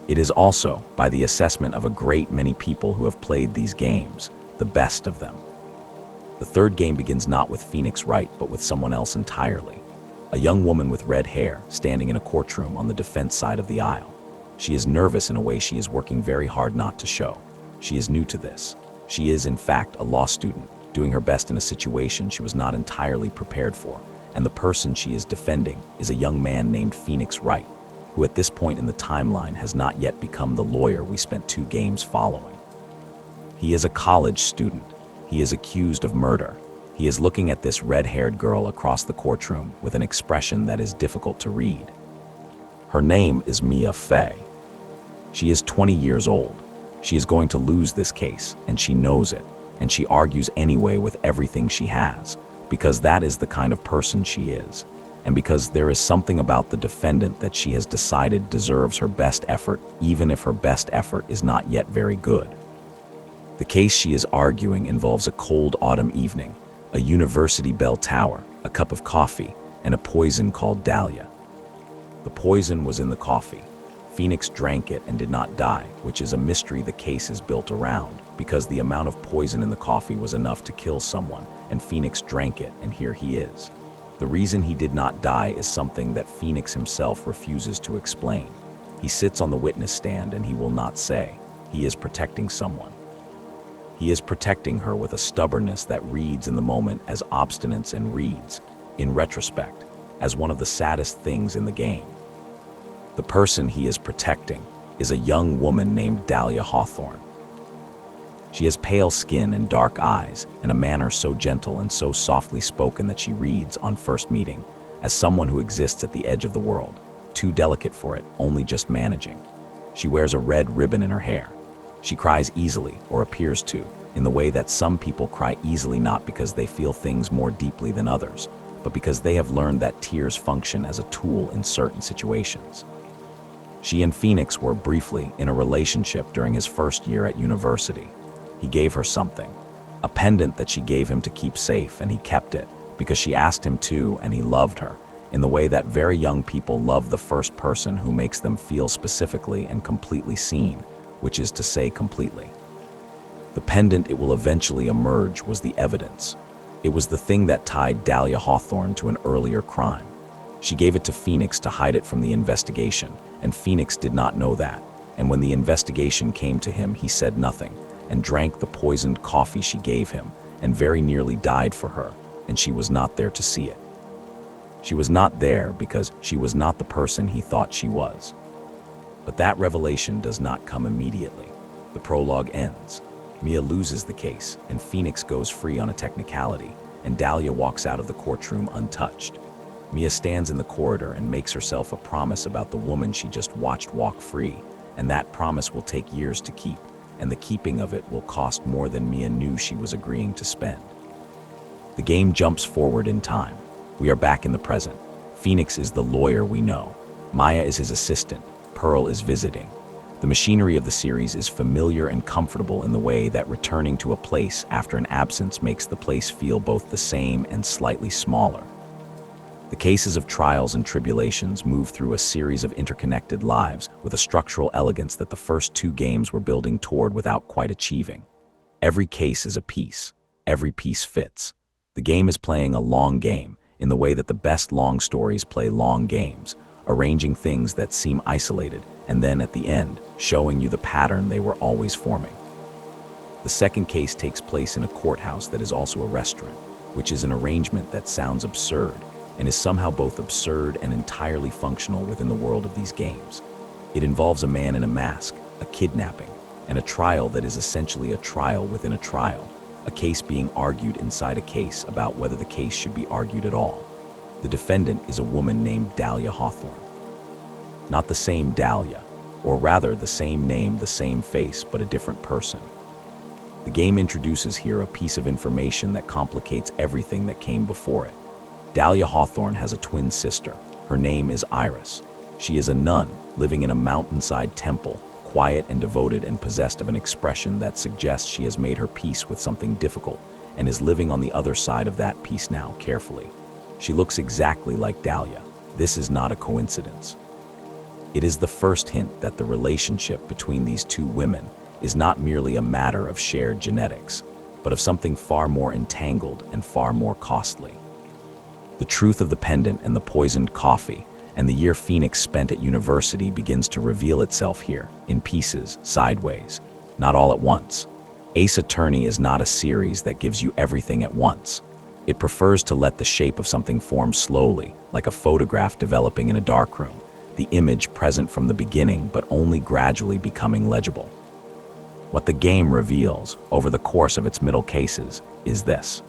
It is also, by the assessment of a great many people who have played these games, the best of them. The third game begins not with Phoenix Wright, but with someone else entirely. A young woman with red hair, standing in a courtroom on the defense side of the aisle. She is nervous in a way she is working very hard not to show. She is new to this. She is, in fact, a law student, doing her best in a situation she was not entirely prepared for, and the person she is defending is a young man named Phoenix Wright, who at this point in the timeline has not yet become the lawyer we spent 2 games following. He is a college student. He is accused of murder. He is looking at this red-haired girl across the courtroom with an expression that is difficult to read. Her name is Mia Fey. She is 20 years old. She is going to lose this case, and she knows it, and she argues anyway with everything she has, because that is the kind of person she is, and because there is something about the defendant that she has decided deserves her best effort, even if her best effort is not yet very good. The case she is arguing involves a cold autumn evening, a university bell tower, a cup of coffee, and a poison called Dahlia. The poison was in the coffee. Phoenix drank it and did not die, which is a mystery the case is built around, because the amount of poison in the coffee was enough to kill someone, and Phoenix drank it, and here he is. The reason he did not die is something that Phoenix himself refuses to explain. He sits on the witness stand and he will not say. He is protecting someone. He is protecting her with a stubbornness that reads in the moment as obstinance and reads, in retrospect, as one of the saddest things in the game. The person he is protecting is a young woman named Dahlia Hawthorne. She has pale skin and dark eyes, and a manner so gentle and so softly spoken that she reads, on first meeting, as someone who exists at the edge of the world, too delicate for it, only just managing. She wears a red ribbon in her hair. She cries easily, or appears to, in the way that some people cry easily, not because they feel things more deeply than others, but because they have learned that tears function as a tool in certain situations. She and Phoenix were briefly in a relationship during his first year at university. He gave her something, a pendant that she gave him to keep safe, and he kept it because she asked him to, and he loved her in the way that very young people love the first person who makes them feel specifically and completely seen, which is to say completely. The pendant, it will eventually emerge, was the evidence. It was the thing that tied Dahlia Hawthorne to an earlier crime. She gave it to Phoenix to hide it from the investigation, and Phoenix did not know that. And when the investigation came to him, he said nothing, and drank the poisoned coffee she gave him, and very nearly died for her, and she was not there to see it. She was not there because she was not the person he thought she was. But that revelation does not come immediately. The prologue ends. Mia loses the case, and Phoenix goes free on a technicality, and Dahlia walks out of the courtroom untouched. Mia stands in the corridor and makes herself a promise about the woman she just watched walk free, and that promise will take years to keep, and the keeping of it will cost more than Mia knew she was agreeing to spend. The game jumps forward in time. We are back in the present. Phoenix is the lawyer we know. Maya is his assistant. Pearl is visiting. The machinery of the series is familiar and comfortable in the way that returning to a place after an absence makes the place feel both the same and slightly smaller. The cases of Trials and Tribulations move through a series of interconnected lives with a structural elegance that the first 2 games were building toward without quite achieving. Every case is a piece. Every piece fits. The game is playing a long game in the way that the best long stories play long games, arranging things that seem isolated and then at the end showing you the pattern they were always forming. The second case takes place in a courthouse that is also a restaurant, which is an arrangement that sounds absurd and is somehow both absurd and entirely functional within the world of these games. It involves a man in a mask, a kidnapping, and a trial that is essentially a trial within a trial, a case being argued inside a case about whether the case should be argued at all. The defendant is a woman named Dahlia Hawthorne. Not the same Dahlia, or rather the same name, the same face, but a different person. The game introduces here a piece of information that complicates everything that came before it. Dahlia Hawthorne has a twin sister. Her name is Iris. She is a nun living in a mountainside temple, quiet and devoted and possessed of an expression that suggests she has made her peace with something difficult and is living on the other side of that peace now carefully. She looks exactly like Dahlia. This is not a coincidence. It is the first hint that the relationship between these two women is not merely a matter of shared genetics, but of something far more entangled and far more costly. The truth of the pendant and the poisoned coffee and the year Phoenix spent at university begins to reveal itself here, in pieces, sideways, not all at once. Ace Attorney is not a series that gives you everything at once. It prefers to let the shape of something form slowly, like a photograph developing in a darkroom, the image present from the beginning but only gradually becoming legible. What the game reveals, over the course of its middle cases, is this.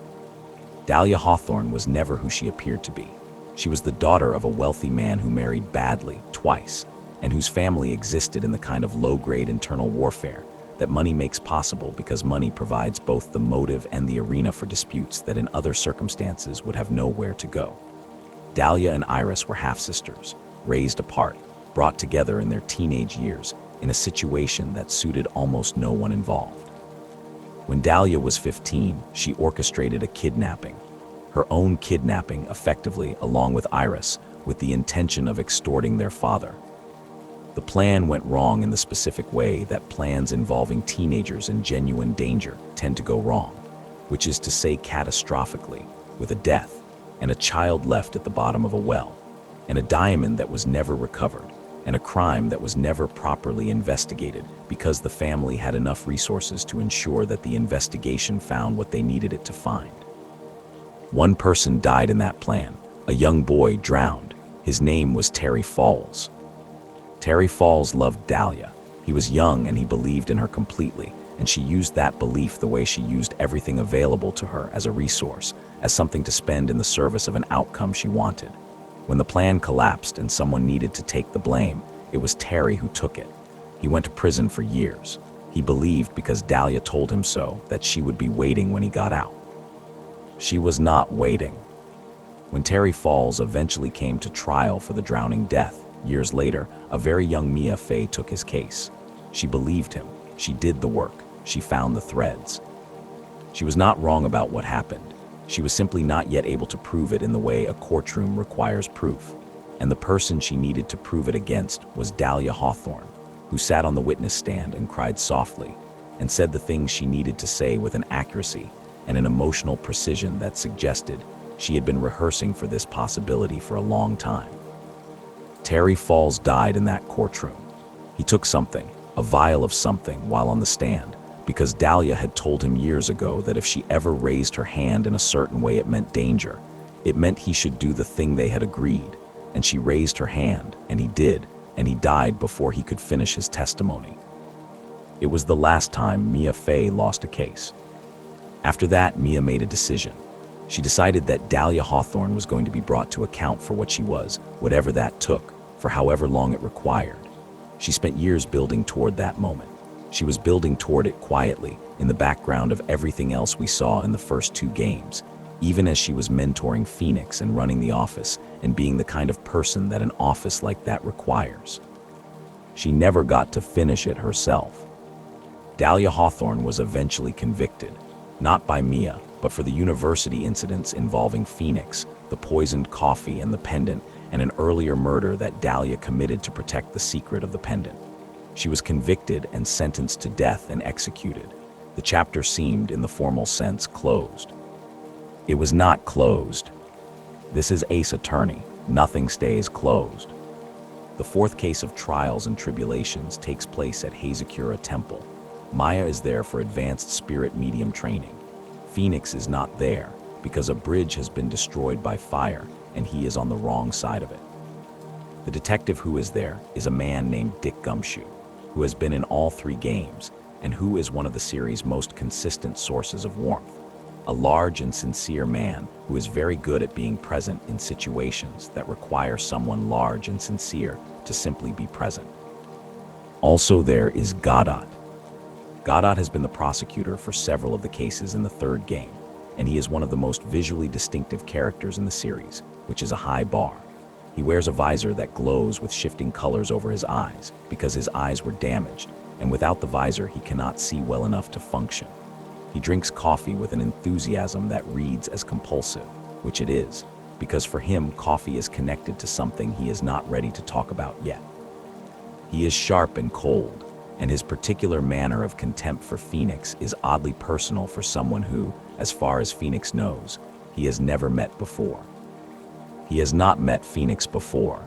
Dahlia Hawthorne was never who she appeared to be. She was the daughter of a wealthy man who married badly, twice, and whose family existed in the kind of low-grade internal warfare that money makes possible because money provides both the motive and the arena for disputes that in other circumstances would have nowhere to go. Dahlia and Iris were half-sisters, raised apart, brought together in their teenage years in a situation that suited almost no one involved. When Dahlia was 15, she orchestrated a kidnapping, her own kidnapping effectively along with Iris, with the intention of extorting their father. The plan went wrong in the specific way that plans involving teenagers in genuine danger tend to go wrong, which is to say catastrophically, with a death, and a child left at the bottom of a well, and a diamond that was never recovered, and a crime that was never properly investigated because the family had enough resources to ensure that the investigation found what they needed it to find. One person died in that plan. A young boy drowned. His name was Terry Falls. Terry Falls loved Dahlia. He was young and he believed in her completely, and she used that belief the way she used everything available to her as a resource, as something to spend in the service of an outcome she wanted. When the plan collapsed and someone needed to take the blame, it was Terry who took it. He went to prison for years. He believed, because Dahlia told him so, that she would be waiting when he got out. She was not waiting. When Terry Falls eventually came to trial for the drowning death, years later, a very young Mia Fey took his case. She believed him. She did the work. She found the threads. She was not wrong about what happened. She was simply not yet able to prove it in the way a courtroom requires proof. And the person she needed to prove it against was Dahlia Hawthorne, who sat on the witness stand and cried softly, and said the things she needed to say with an accuracy and an emotional precision that suggested she had been rehearsing for this possibility for a long time. Terry Falls died in that courtroom. He took something, a vial of something, while on the stand, because Dahlia had told him years ago that if she ever raised her hand in a certain way it meant danger. It meant he should do the thing they had agreed, and she raised her hand, and he did, and he died before he could finish his testimony. It was the last time Mia Fey lost a case. After that, Mia made a decision. She decided that Dahlia Hawthorne was going to be brought to account for what she was, whatever that took, for however long it required. She spent years building toward that moment. She was building toward it quietly, in the background of everything else we saw in the first two games, even as she was mentoring Phoenix and running the office and being the kind of person that an office like that requires. She never got to finish it herself. Dahlia Hawthorne was eventually convicted, not by Mia, but for the university incidents involving Phoenix, the poisoned coffee and the pendant, and an earlier murder that Dahlia committed to protect the secret of the pendant. She was convicted and sentenced to death and executed. The chapter seemed, in the formal sense, closed. It was not closed. This is Ace Attorney. Nothing stays closed. The fourth case of Trials and Tribulations takes place at Hazakura Temple. Maya is there for advanced spirit medium training. Phoenix is not there because a bridge has been destroyed by fire and he is on the wrong side of it. The detective who is there is a man named Dick Gumshoe, who has been in all 3 games and who is one of the series' most consistent sources of warmth. A large and sincere man who is very good at being present in situations that require someone large and sincere to simply be present. Also there is Godot. Godot has been the prosecutor for several of the cases in the 3rd game, and he is one of the most visually distinctive characters in the series, which is a high bar. He wears a visor that glows with shifting colors over his eyes because his eyes were damaged, and without the visor he cannot see well enough to function. He drinks coffee with an enthusiasm that reads as compulsive, which it is, because for him coffee is connected to something he is not ready to talk about yet. He is sharp and cold, and his particular manner of contempt for Phoenix is oddly personal for someone who, as far as Phoenix knows, he has never met before. He has not met Phoenix before.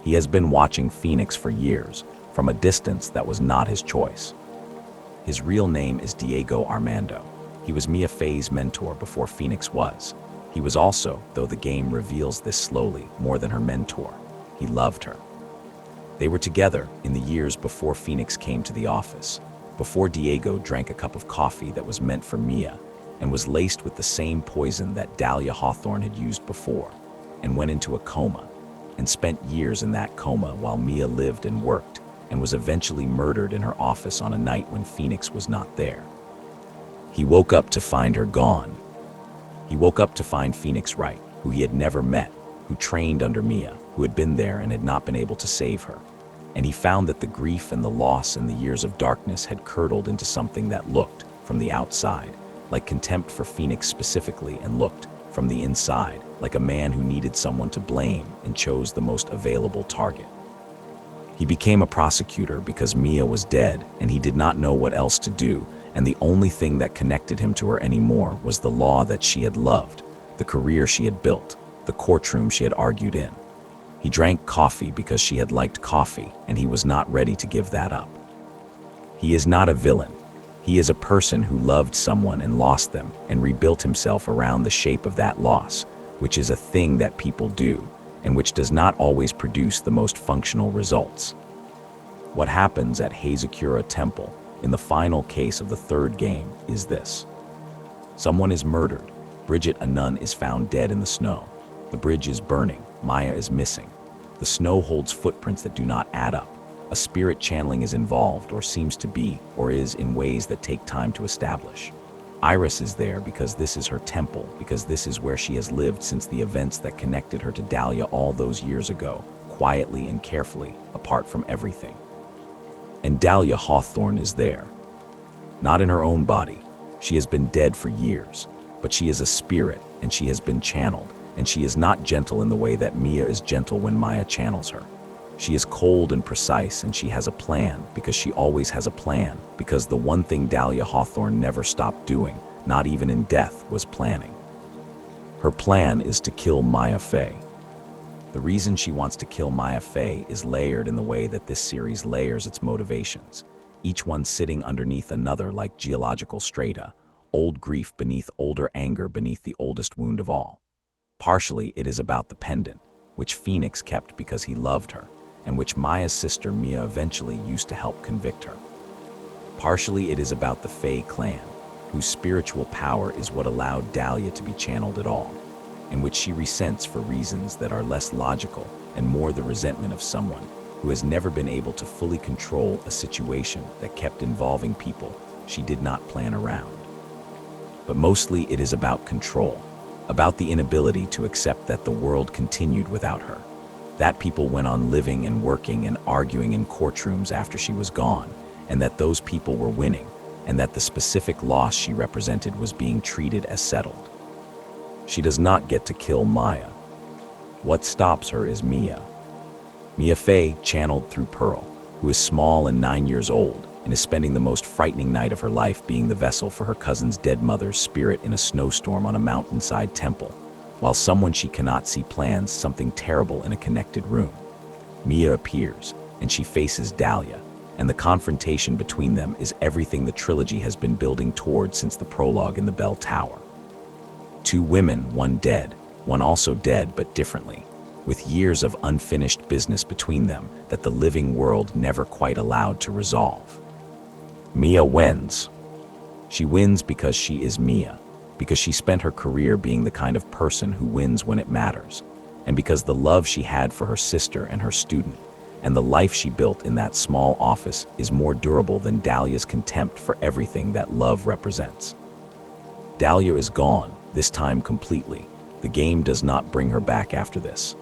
He has been watching Phoenix for years, from a distance that was not his choice. His real name is Diego Armando. He was Mia Fey's mentor before Phoenix was. He was also, though the game reveals this slowly, more than her mentor. He loved her. They were together in the years before Phoenix came to the office, before Diego drank a cup of coffee that was meant for Mia and was laced with the same poison that Dahlia Hawthorne had used before, and went into a coma, and spent years in that coma while Mia lived and worked, and was eventually murdered in her office on a night when Phoenix was not there. He woke up to find her gone. He woke up to find Phoenix Wright, who he had never met, who trained under Mia, who had been there and had not been able to save her. And he found that the grief and the loss and the years of darkness had curdled into something that looked, from the outside, like contempt for Phoenix specifically, and looked, from the inside, like a man who needed someone to blame and chose the most available target. He became a prosecutor because Mia was dead and he did not know what else to do, and the only thing that connected him to her anymore was the law that she had loved, the career she had built, the courtroom she had argued in. He drank coffee because she had liked coffee, and he was not ready to give that up. He is not a villain. He is a person who loved someone and lost them and rebuilt himself around the shape of that loss, which is a thing that people do, and which does not always produce the most functional results. What happens at Hazakura Temple in the final case of the 3rd game is this. Someone is murdered. Bridget, a nun, is found dead in the snow. The bridge is burning. Maya is missing. The snow holds footprints that do not add up. A spirit channeling is involved, or seems to be, or is, in ways that take time to establish. Iris is there because this is her temple, because this is where she has lived since the events that connected her to Dahlia all those years ago, quietly and carefully, apart from everything. And Dahlia Hawthorne is there. Not in her own body. She has been dead for years, but she is a spirit, and she has been channeled, and she is not gentle in the way that Mia is gentle when Maya channels her. She is cold and precise, and she has a plan, because she always has a plan, because the one thing Dahlia Hawthorne never stopped doing, not even in death, was planning. Her plan is to kill Maya Fey. The reason she wants to kill Maya Fey is layered in the way that this series layers its motivations, each one sitting underneath another like geological strata, old grief beneath older anger beneath the oldest wound of all. Partially it is about the pendant, which Phoenix kept because he loved her, and which Maya's sister Mia eventually used to help convict her. Partially it is about the Fey clan, whose spiritual power is what allowed Dahlia to be channeled at all, and which she resents for reasons that are less logical and more the resentment of someone who has never been able to fully control a situation that kept involving people she did not plan around. But mostly it is about control, about the inability to accept that the world continued without her, that people went on living and working and arguing in courtrooms after she was gone, and that those people were winning, and that the specific loss she represented was being treated as settled. She does not get to kill Maya. What stops her is Mia. Mia Fey, channeled through Pearl, who is small and 9 years old, and is spending the most frightening night of her life being the vessel for her cousin's dead mother's spirit in a snowstorm on a mountainside temple, while someone she cannot see plans something terrible in a connected room. Mia appears, and she faces Dahlia, and the confrontation between them is everything the trilogy has been building toward since the prologue in the Bell Tower. Two women, one dead, one also dead but differently, with years of unfinished business between them that the living world never quite allowed to resolve. Mia wins. She wins because she is Mia, because she spent her career being the kind of person who wins when it matters, and because the love she had for her sister and her student, and the life she built in that small office is more durable than Dahlia's contempt for everything that love represents. Dahlia is gone, this time completely. The game does not bring her back after this.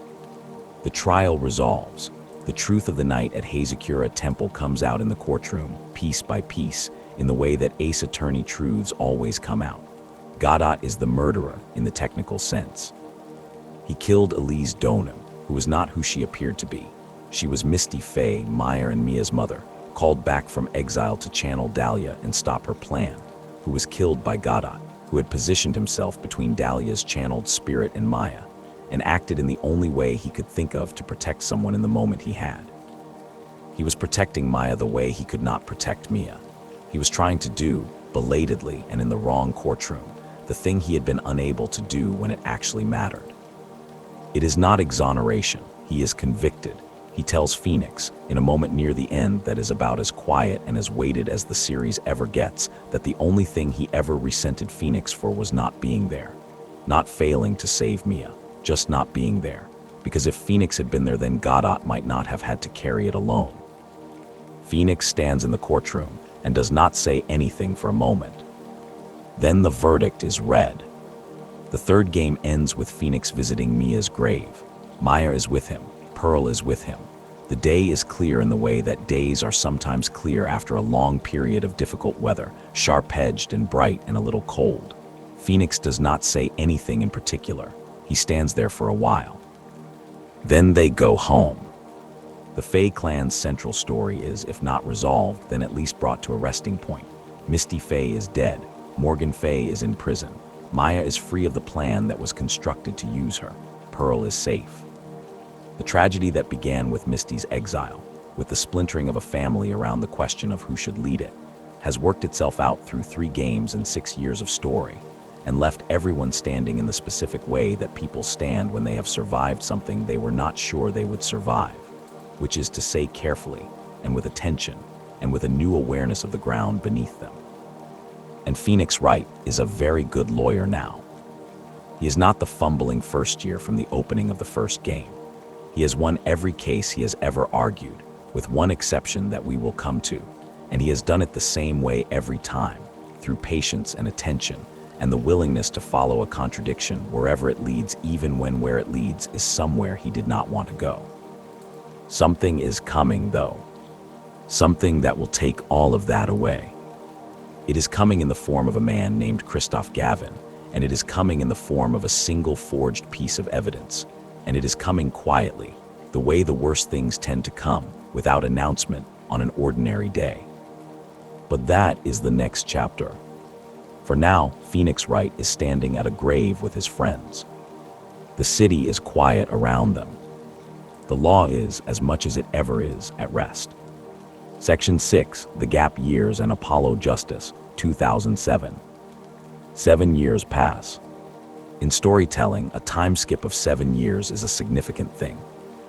The trial resolves. The truth of the night at Hazakura Temple comes out in the courtroom, piece by piece, in the way that Ace Attorney truths always come out. Godot is the murderer in the technical sense. He killed Elise Donham, who was not who she appeared to be. She was Misty Faye, Maya and Mia's mother, called back from exile to channel Dahlia and stop her plan, who was killed by Godot, who had positioned himself between Dahlia's channeled spirit and Maya, and acted in the only way he could think of to protect someone in the moment he had. He was protecting Maya the way he could not protect Mia. He was trying to do, belatedly and in the wrong courtroom, the thing he had been unable to do when it actually mattered. It is not exoneration, he is convicted. He tells Phoenix, in a moment near the end that is about as quiet and as weighted as the series ever gets, that the only thing he ever resented Phoenix for was not being there. Not failing to save Mia, just not being there. Because if Phoenix had been there, then Godot might not have had to carry it alone. Phoenix stands in the courtroom and does not say anything for a moment. Then the verdict is read. The third game ends with Phoenix visiting Mia's grave. Maya is with him. Pearl is with him. The day is clear in the way that days are sometimes clear after a long period of difficult weather, sharp-edged and bright and a little cold. Phoenix does not say anything in particular. He stands there for a while. Then they go home. The Fae clan's central story is, if not resolved, then at least brought to a resting point. Misty Fae is dead. Morgan Fae is in prison. Maya is free of the plan that was constructed to use her. Pearl is safe. The tragedy that began with Misty's exile, with the splintering of a family around the question of who should lead it, has worked itself out through 3 games and 6 years of story, and left everyone standing in the specific way that people stand when they have survived something they were not sure they would survive, which is to say carefully, and with attention, and with a new awareness of the ground beneath them. And Phoenix Wright is a very good lawyer now. He is not the fumbling first year from the opening of the first game. He has won every case he has ever argued, with one exception that we will come to, and he has done it the same way every time, through patience and attention, and the willingness to follow a contradiction wherever it leads, even when where it leads is somewhere he did not want to go. Something is coming, though. Something that will take all of that away. It is coming in the form of a man named Christoph Gavin, and it is coming in the form of a single forged piece of evidence. And it is coming quietly, the way the worst things tend to come, without announcement, on an ordinary day. But that is the next chapter. For now, Phoenix Wright is standing at a grave with his friends. The city is quiet around them. The law is, as much as it ever is, at rest. Section 6, The Gap Years and Apollo Justice, 2007. 7 years pass. In storytelling, a time skip of 7 years is a significant thing.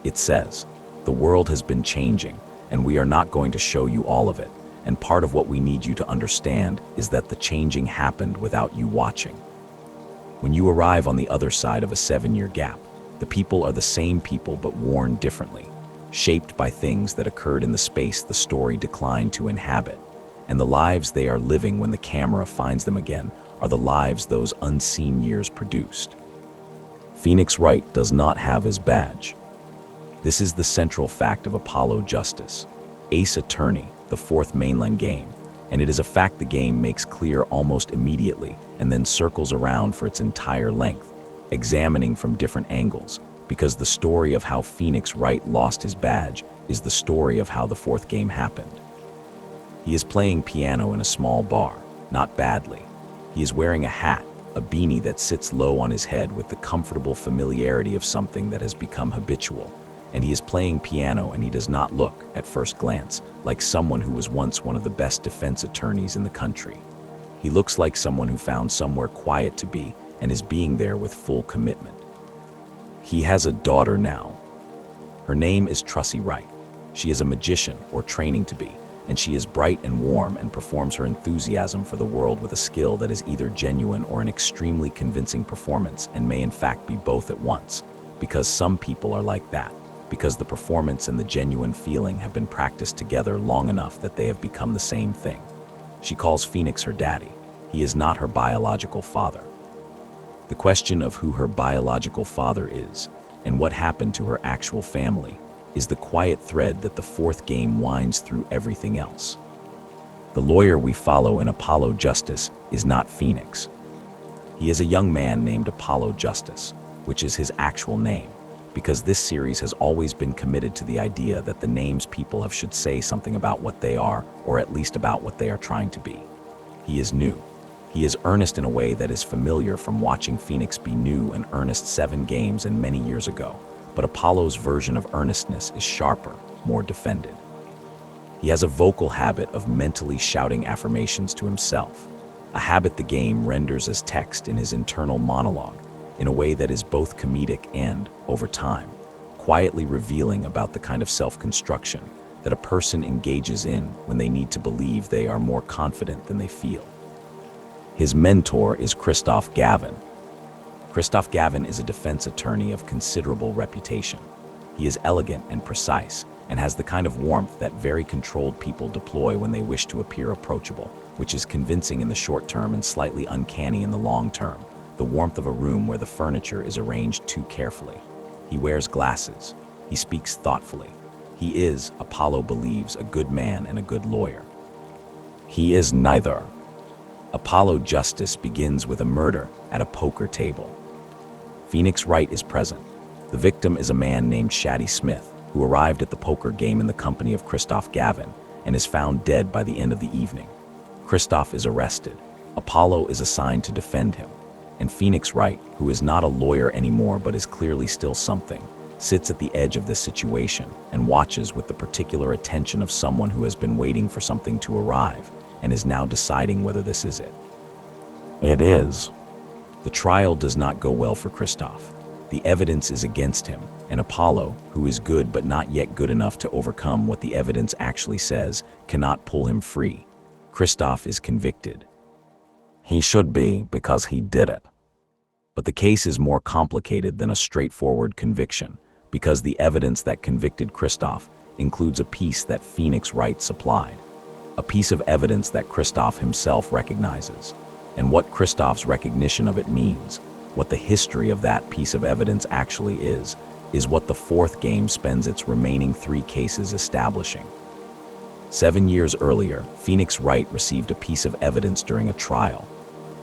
It says, the world has been changing, and we are not going to show you all of it, and part of what we need you to understand is that the changing happened without you watching. When you arrive on the other side of a 7-year gap, the people are the same people but worn differently, shaped by things that occurred in the space the story declined to inhabit, and the lives they are living when the camera finds them again are the lives those unseen years produced. Phoenix Wright does not have his badge. This is the central fact of Apollo Justice, Ace Attorney, the 4th mainline game, and it is a fact the game makes clear almost immediately and then circles around for its entire length, examining from different angles, because the story of how Phoenix Wright lost his badge is the story of how the 4th game happened. He is playing piano in a small bar, not badly. He is wearing a hat, a beanie that sits low on his head with the comfortable familiarity of something that has become habitual. And he is playing piano, and he does not look, at first glance, like someone who was once one of the best defense attorneys in the country. He looks like someone who found somewhere quiet to be and is being there with full commitment. He has a daughter now. Her name is Wright. She is a magician, or training to be, and she is bright and warm and performs her enthusiasm for the world with a skill that is either genuine or an extremely convincing performance, and may in fact be both at once, because some people are like that, because the performance and the genuine feeling have been practiced together long enough that they have become the same thing. She calls Phoenix her daddy. He is not her biological father. The question of who her biological father is, and what happened to her actual family, is the quiet thread that the fourth game winds through everything else. The lawyer we follow in Apollo Justice is not Phoenix. He is a young man named Apollo Justice, which is his actual name, because this series has always been committed to the idea that the names people have should say something about what they are, or at least about what they are trying to be. He is new. He is earnest in a way that is familiar from watching Phoenix be new and earnest 7 games and many years ago. But Apollo's version of earnestness is sharper, more defended. He has a vocal habit of mentally shouting affirmations to himself, a habit the game renders as text in his internal monologue, in a way that is both comedic and, over time, quietly revealing about the kind of self-construction that a person engages in when they need to believe they are more confident than they feel. His mentor is Christoph Gavin. Christoph Gavin is a defense attorney of considerable reputation. He is elegant and precise, and has the kind of warmth that very controlled people deploy when they wish to appear approachable, which is convincing in the short term and slightly uncanny in the long term, the warmth of a room where the furniture is arranged too carefully. He wears glasses. He speaks thoughtfully. He is, Apollo believes, a good man and a good lawyer. He is neither. Apollo Justice begins with a murder at a poker table. Phoenix Wright is present. The victim is a man named Shaddy Smith, who arrived at the poker game in the company of Christoph Gavin and is found dead by the end of the evening. Christoph is arrested. Apollo is assigned to defend him. And Phoenix Wright, who is not a lawyer anymore but is clearly still something, sits at the edge of this situation and watches with the particular attention of someone who has been waiting for something to arrive and is now deciding whether this is it. It is. The trial does not go well for Christoph. The evidence is against him, and Apollo, who is good but not yet good enough to overcome what the evidence actually says, cannot pull him free. Christoph is convicted. He should be, because he did it. But the case is more complicated than a straightforward conviction, because the evidence that convicted Christoph includes a piece that Phoenix Wright supplied, a piece of evidence that Christoph himself recognizes. And what Christoph's recognition of it means, what the history of that piece of evidence actually is what the fourth game spends its remaining 3 cases establishing. 7 years earlier, Phoenix Wright received a piece of evidence during a trial.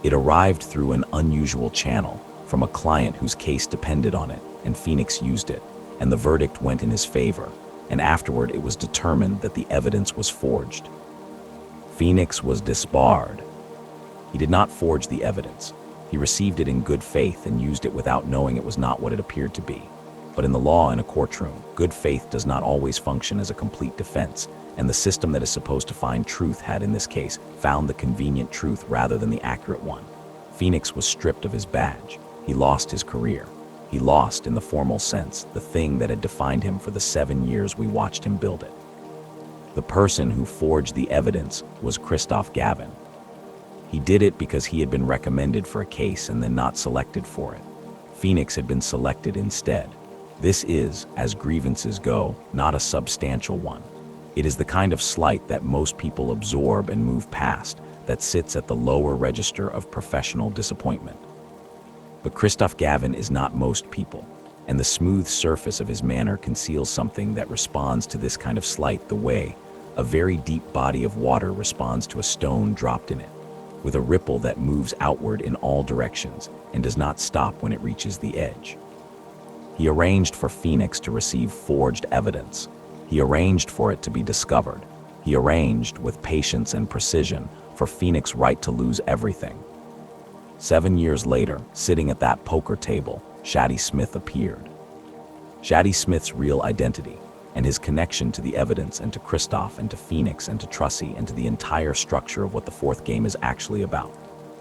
It arrived through an unusual channel, from a client whose case depended on it, and Phoenix used it, and the verdict went in his favor, and afterward it was determined that the evidence was forged. Phoenix was disbarred. He did not forge the evidence. He received it in good faith and used it without knowing it was not what it appeared to be. But in the law in a courtroom, good faith does not always function as a complete defense, and the system that is supposed to find truth had in this case found the convenient truth rather than the accurate one. Phoenix was stripped of his badge. He lost his career. He lost, in the formal sense, the thing that had defined him for the 7 years we watched him build it. The person who forged the evidence was Christoph Gavin. He did it because he had been recommended for a case and then not selected for it. Phoenix had been selected instead. This is, as grievances go, not a substantial one. It is the kind of slight that most people absorb and move past, that sits at the lower register of professional disappointment. But Christoph Gavin is not most people, and the smooth surface of his manner conceals something that responds to this kind of slight the way a very deep body of water responds to a stone dropped in it, with a ripple that moves outward in all directions and does not stop when it reaches the edge. He arranged for Phoenix to receive forged evidence. He arranged for it to be discovered. He arranged, with patience and precision, for Phoenix Wright to lose everything. 7 years later, sitting at that poker table, Shady Smith appeared. Shady Smith's real identity, and his connection to the evidence and to Kristoff and to Phoenix and to Trussie and to the entire structure of what the fourth game is actually about,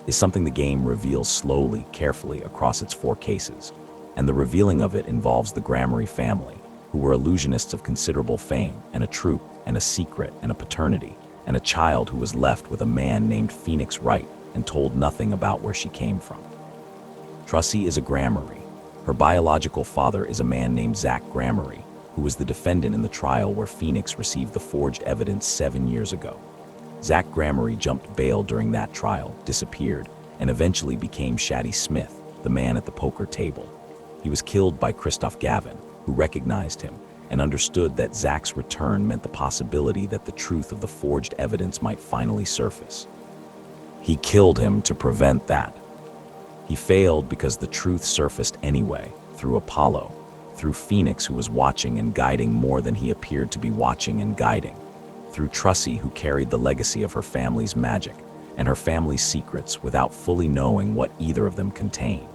is something the game reveals slowly, carefully across its 4 cases. And the revealing of it involves the Gramarye family, who were illusionists of considerable fame, and a troupe, and a secret, and a paternity, and a child who was left with a man named Phoenix Wright and told nothing about where she came from. Trussie is a Gramarye. Her biological father is a man named Zach Gramarye, who was the defendant in the trial where Phoenix received the forged evidence 7 years ago. Zach Gramarye jumped bail during that trial, disappeared, and eventually became Shady Smith, the man at the poker table. He was killed by Kristoff Gavin, who recognized him and understood that Zach's return meant the possibility that the truth of the forged evidence might finally surface. He killed him to prevent that. He failed because the truth surfaced anyway, through Apollo, through Phoenix, who was watching and guiding more than he appeared to be watching and guiding, through Trussie, who carried the legacy of her family's magic and her family's secrets without fully knowing what either of them contained.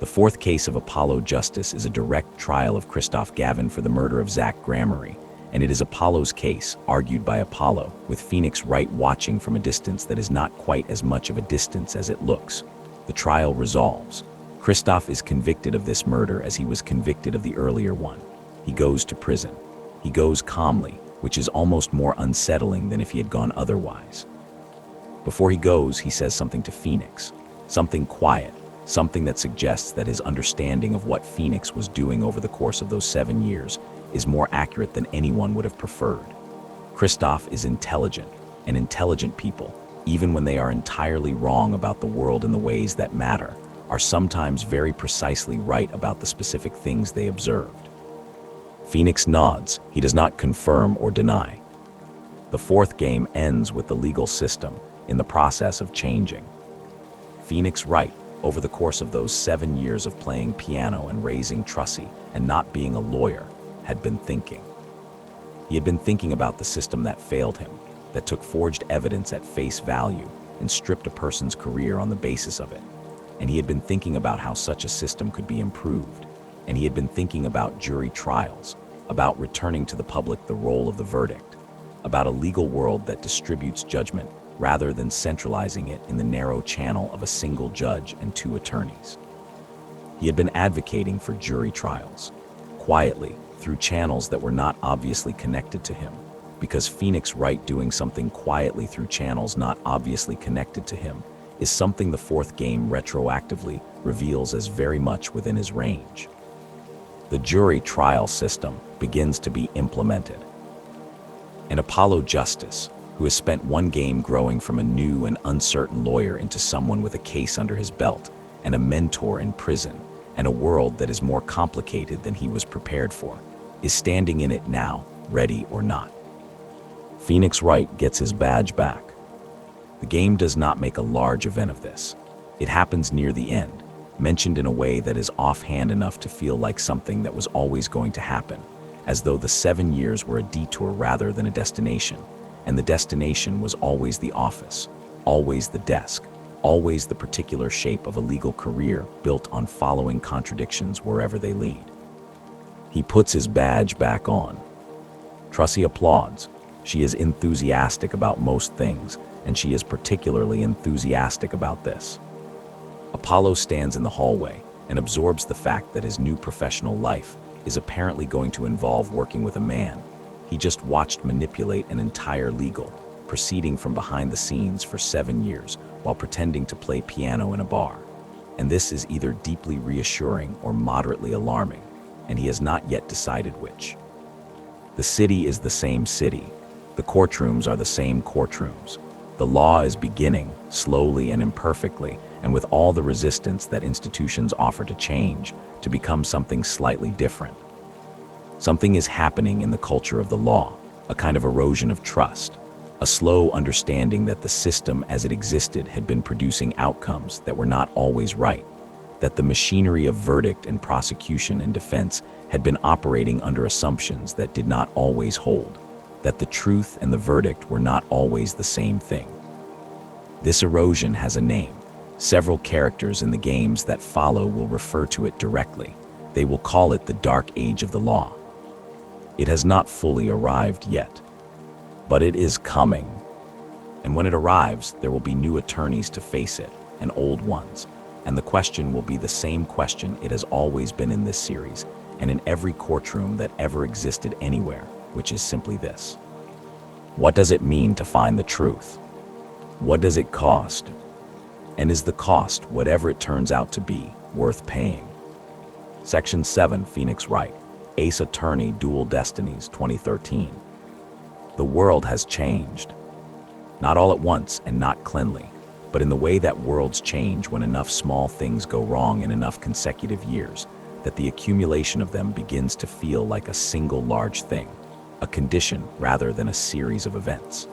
The fourth case of Apollo Justice is a direct trial of Kristoff Gavin for the murder of Zach Gramarye, and it is Apollo's case, argued by Apollo, with Phoenix Wright watching from a distance that is not quite as much of a distance as it looks. The trial resolves. Kristoff is convicted of this murder as he was convicted of the earlier one. He goes to prison. He goes calmly, which is almost more unsettling than if he had gone otherwise. Before he goes, he says something to Phoenix, something quiet, something that suggests that his understanding of what Phoenix was doing over the course of those 7 years is more accurate than anyone would have preferred. Kristoff is intelligent, and intelligent people, even when they are entirely wrong about the world in the ways that matter, are sometimes very precisely right about the specific things they observed. Phoenix nods. He does not confirm or deny. The fourth game ends with the legal system in the process of changing. Phoenix Wright, over the course of those 7 years of playing piano and raising Trussie and not being a lawyer, had been thinking. He had been thinking about the system that failed him, that took forged evidence at face value and stripped a person's career on the basis of it. And he had been thinking about how such a system could be improved. And he had been thinking about jury trials, about returning to the public the role of the verdict, about a legal world that distributes judgment rather than centralizing it in the narrow channel of a single judge and 2 attorneys. He had been advocating for jury trials, quietly, through channels that were not obviously connected to him, because Phoenix Wright doing something quietly through channels not obviously connected to him is something the fourth game retroactively reveals as very much within his range. The jury trial system begins to be implemented. And Apollo Justice, who has spent 1 game growing from a new and uncertain lawyer into someone with a case under his belt and a mentor in prison and a world that is more complicated than he was prepared for, is standing in it now, ready or not. Phoenix Wright gets his badge back. The game does not make a large event of this. It happens near the end, mentioned in a way that is offhand enough to feel like something that was always going to happen, as though the 7 years were a detour rather than a destination, and the destination was always the office, always the desk, always the particular shape of a legal career built on following contradictions wherever they lead. He puts his badge back on. Trussie applauds. She is enthusiastic about most things, and she is particularly enthusiastic about this. Apollo stands in the hallway and absorbs the fact that his new professional life is apparently going to involve working with a man he just watched manipulate an entire legal proceeding from behind the scenes for 7 years while pretending to play piano in a bar. And this is either deeply reassuring or moderately alarming, and he has not yet decided which. The city is the same city. The courtrooms are the same courtrooms. The law is beginning, slowly and imperfectly, and with all the resistance that institutions offer to change, to become something slightly different. Something is happening in the culture of the law, a kind of erosion of trust, a slow understanding that the system as it existed had been producing outcomes that were not always right, that the machinery of verdict and prosecution and defense had been operating under assumptions that did not always hold, that the truth and the verdict were not always the same thing. This erosion has a name. Several characters in the games that follow will refer to it directly. They will call it the Dark Age of the Law. It has not fully arrived yet, but it is coming. And when it arrives, there will be new attorneys to face it, and old ones. And the question will be the same question it has always been in this series, and in every courtroom that ever existed anywhere, which is simply this. What does it mean to find the truth? What does it cost? And is the cost, whatever it turns out to be, worth paying? Section 7, Phoenix Wright, Ace Attorney Dual Destinies, 2013. The world has changed. Not all at once and not cleanly, but in the way that worlds change when enough small things go wrong in enough consecutive years, that the accumulation of them begins to feel like a single large thing, a condition rather than a series of events.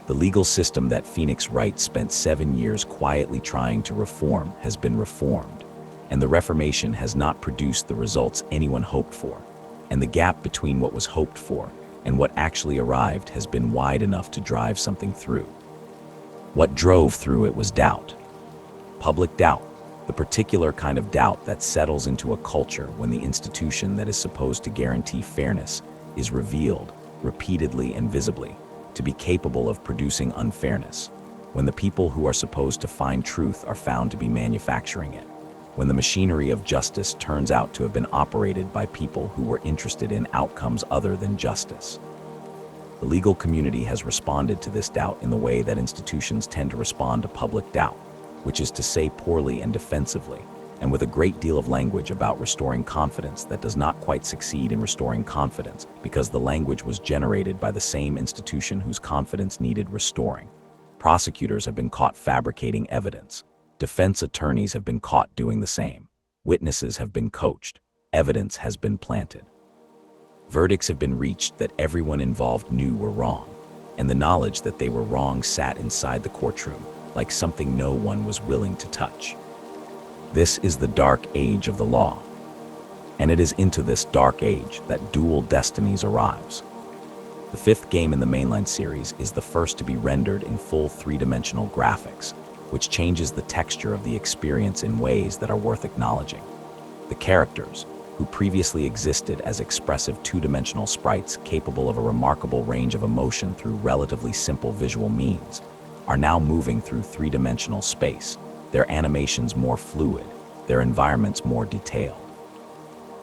The legal system that Phoenix Wright spent 7 years quietly trying to reform has been reformed, and the reformation has not produced the results anyone hoped for, and the gap between what was hoped for and what actually arrived has been wide enough to drive something through. What drove through it was doubt. Public doubt, the particular kind of doubt that settles into a culture when the institution that is supposed to guarantee fairness is revealed repeatedly and visibly to be capable of producing unfairness, when the people who are supposed to find truth are found to be manufacturing it, when the machinery of justice turns out to have been operated by people who were interested in outcomes other than justice. The legal community has responded to this doubt in the way that institutions tend to respond to public doubt, which is to say poorly and defensively, and with a great deal of language about restoring confidence that does not quite succeed in restoring confidence because the language was generated by the same institution whose confidence needed restoring. Prosecutors have been caught fabricating evidence. Defense attorneys have been caught doing the same. Witnesses have been coached. Evidence has been planted. Verdicts have been reached that everyone involved knew were wrong, and the knowledge that they were wrong sat inside the courtroom like something no one was willing to touch. This is the dark age of the law, and it is into this dark age that Dual Destinies arrives. The 5th game in the mainline series is the first to be rendered in full 3-dimensional graphics, which changes the texture of the experience in ways that are worth acknowledging. The characters, who previously existed as expressive 2-dimensional sprites capable of a remarkable range of emotion through relatively simple visual means, are now moving through 3-dimensional space, their animations more fluid, their environments more detailed.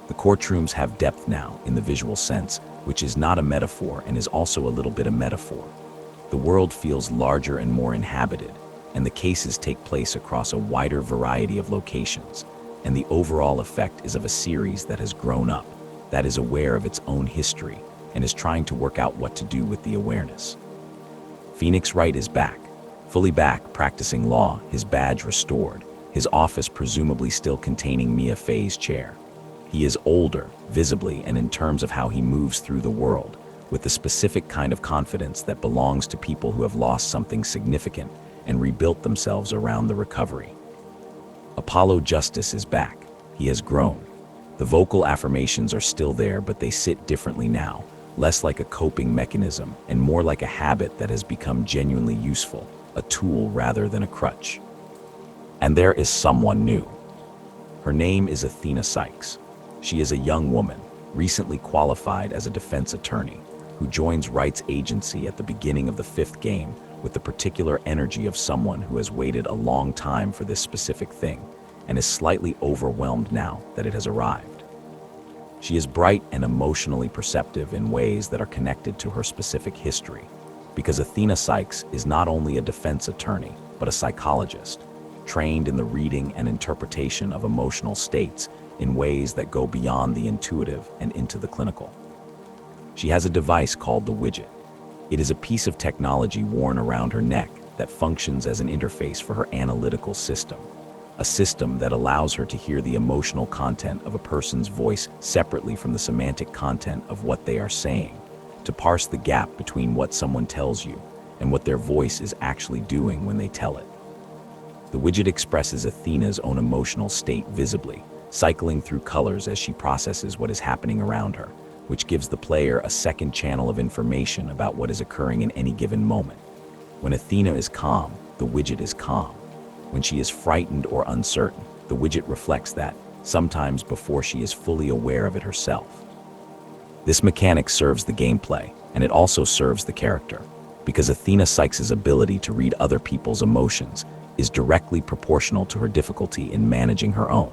The courtrooms have depth now in the visual sense, which is not a metaphor and is also a little bit a metaphor. The world feels larger and more inhabited, and the cases take place across a wider variety of locations, and the overall effect is of a series that has grown up, that is aware of its own history, and is trying to work out what to do with the awareness. Phoenix Wright is back, fully back, practicing law, his badge restored, his office presumably still containing Mia Fey's chair. He is older, visibly and in terms of how he moves through the world, with the specific kind of confidence that belongs to people who have lost something significant and rebuilt themselves around the recovery. Apollo Justice is back. He has grown. The vocal affirmations are still there, but they sit differently now, less like a coping mechanism and more like a habit that has become genuinely useful, a tool rather than a crutch. And there is someone new. Her name is Athena Sykes. She is a young woman, recently qualified as a defense attorney, who joins Wright's agency at the beginning of the 5th game with the particular energy of someone who has waited a long time for this specific thing and is slightly overwhelmed now that it has arrived. She is bright and emotionally perceptive in ways that are connected to her specific history, because Athena Sykes is not only a defense attorney, but a psychologist, trained in the reading and interpretation of emotional states in ways that go beyond the intuitive and into the clinical. She has a device called the widget. It is a piece of technology worn around her neck that functions as an interface for her analytical system, a system that allows her to hear the emotional content of a person's voice separately from the semantic content of what they are saying, to parse the gap between what someone tells you and what their voice is actually doing when they tell it. The widget expresses Athena's own emotional state visibly, cycling through colors as she processes what is happening around her, which gives the player a second channel of information about what is occurring in any given moment. When Athena is calm, the widget is calm. When she is frightened or uncertain, the widget reflects that, sometimes before she is fully aware of it herself. This mechanic serves the gameplay, and it also serves the character, because Athena Sykes' ability to read other people's emotions is directly proportional to her difficulty in managing her own.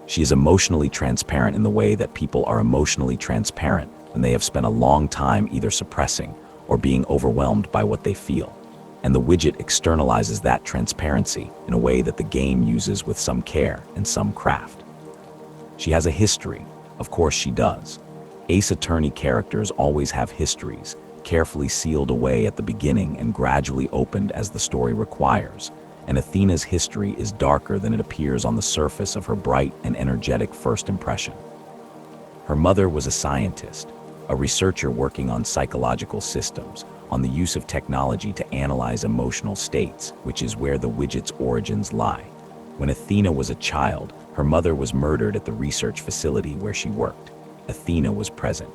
She is emotionally transparent in the way that people are emotionally transparent when they have spent a long time either suppressing or being overwhelmed by what they feel. And the widget externalizes that transparency in a way that the game uses with some care and some craft. She has a history. Of course she does. Ace Attorney characters always have histories, carefully sealed away at the beginning and gradually opened as the story requires. And Athena's history is darker than it appears on the surface of her bright and energetic first impression. Her mother was a scientist, a researcher working on psychological systems, on the use of technology to analyze emotional states, which is where the widget's origins lie. When Athena was a child, her mother was murdered at the research facility where she worked. Athena was present.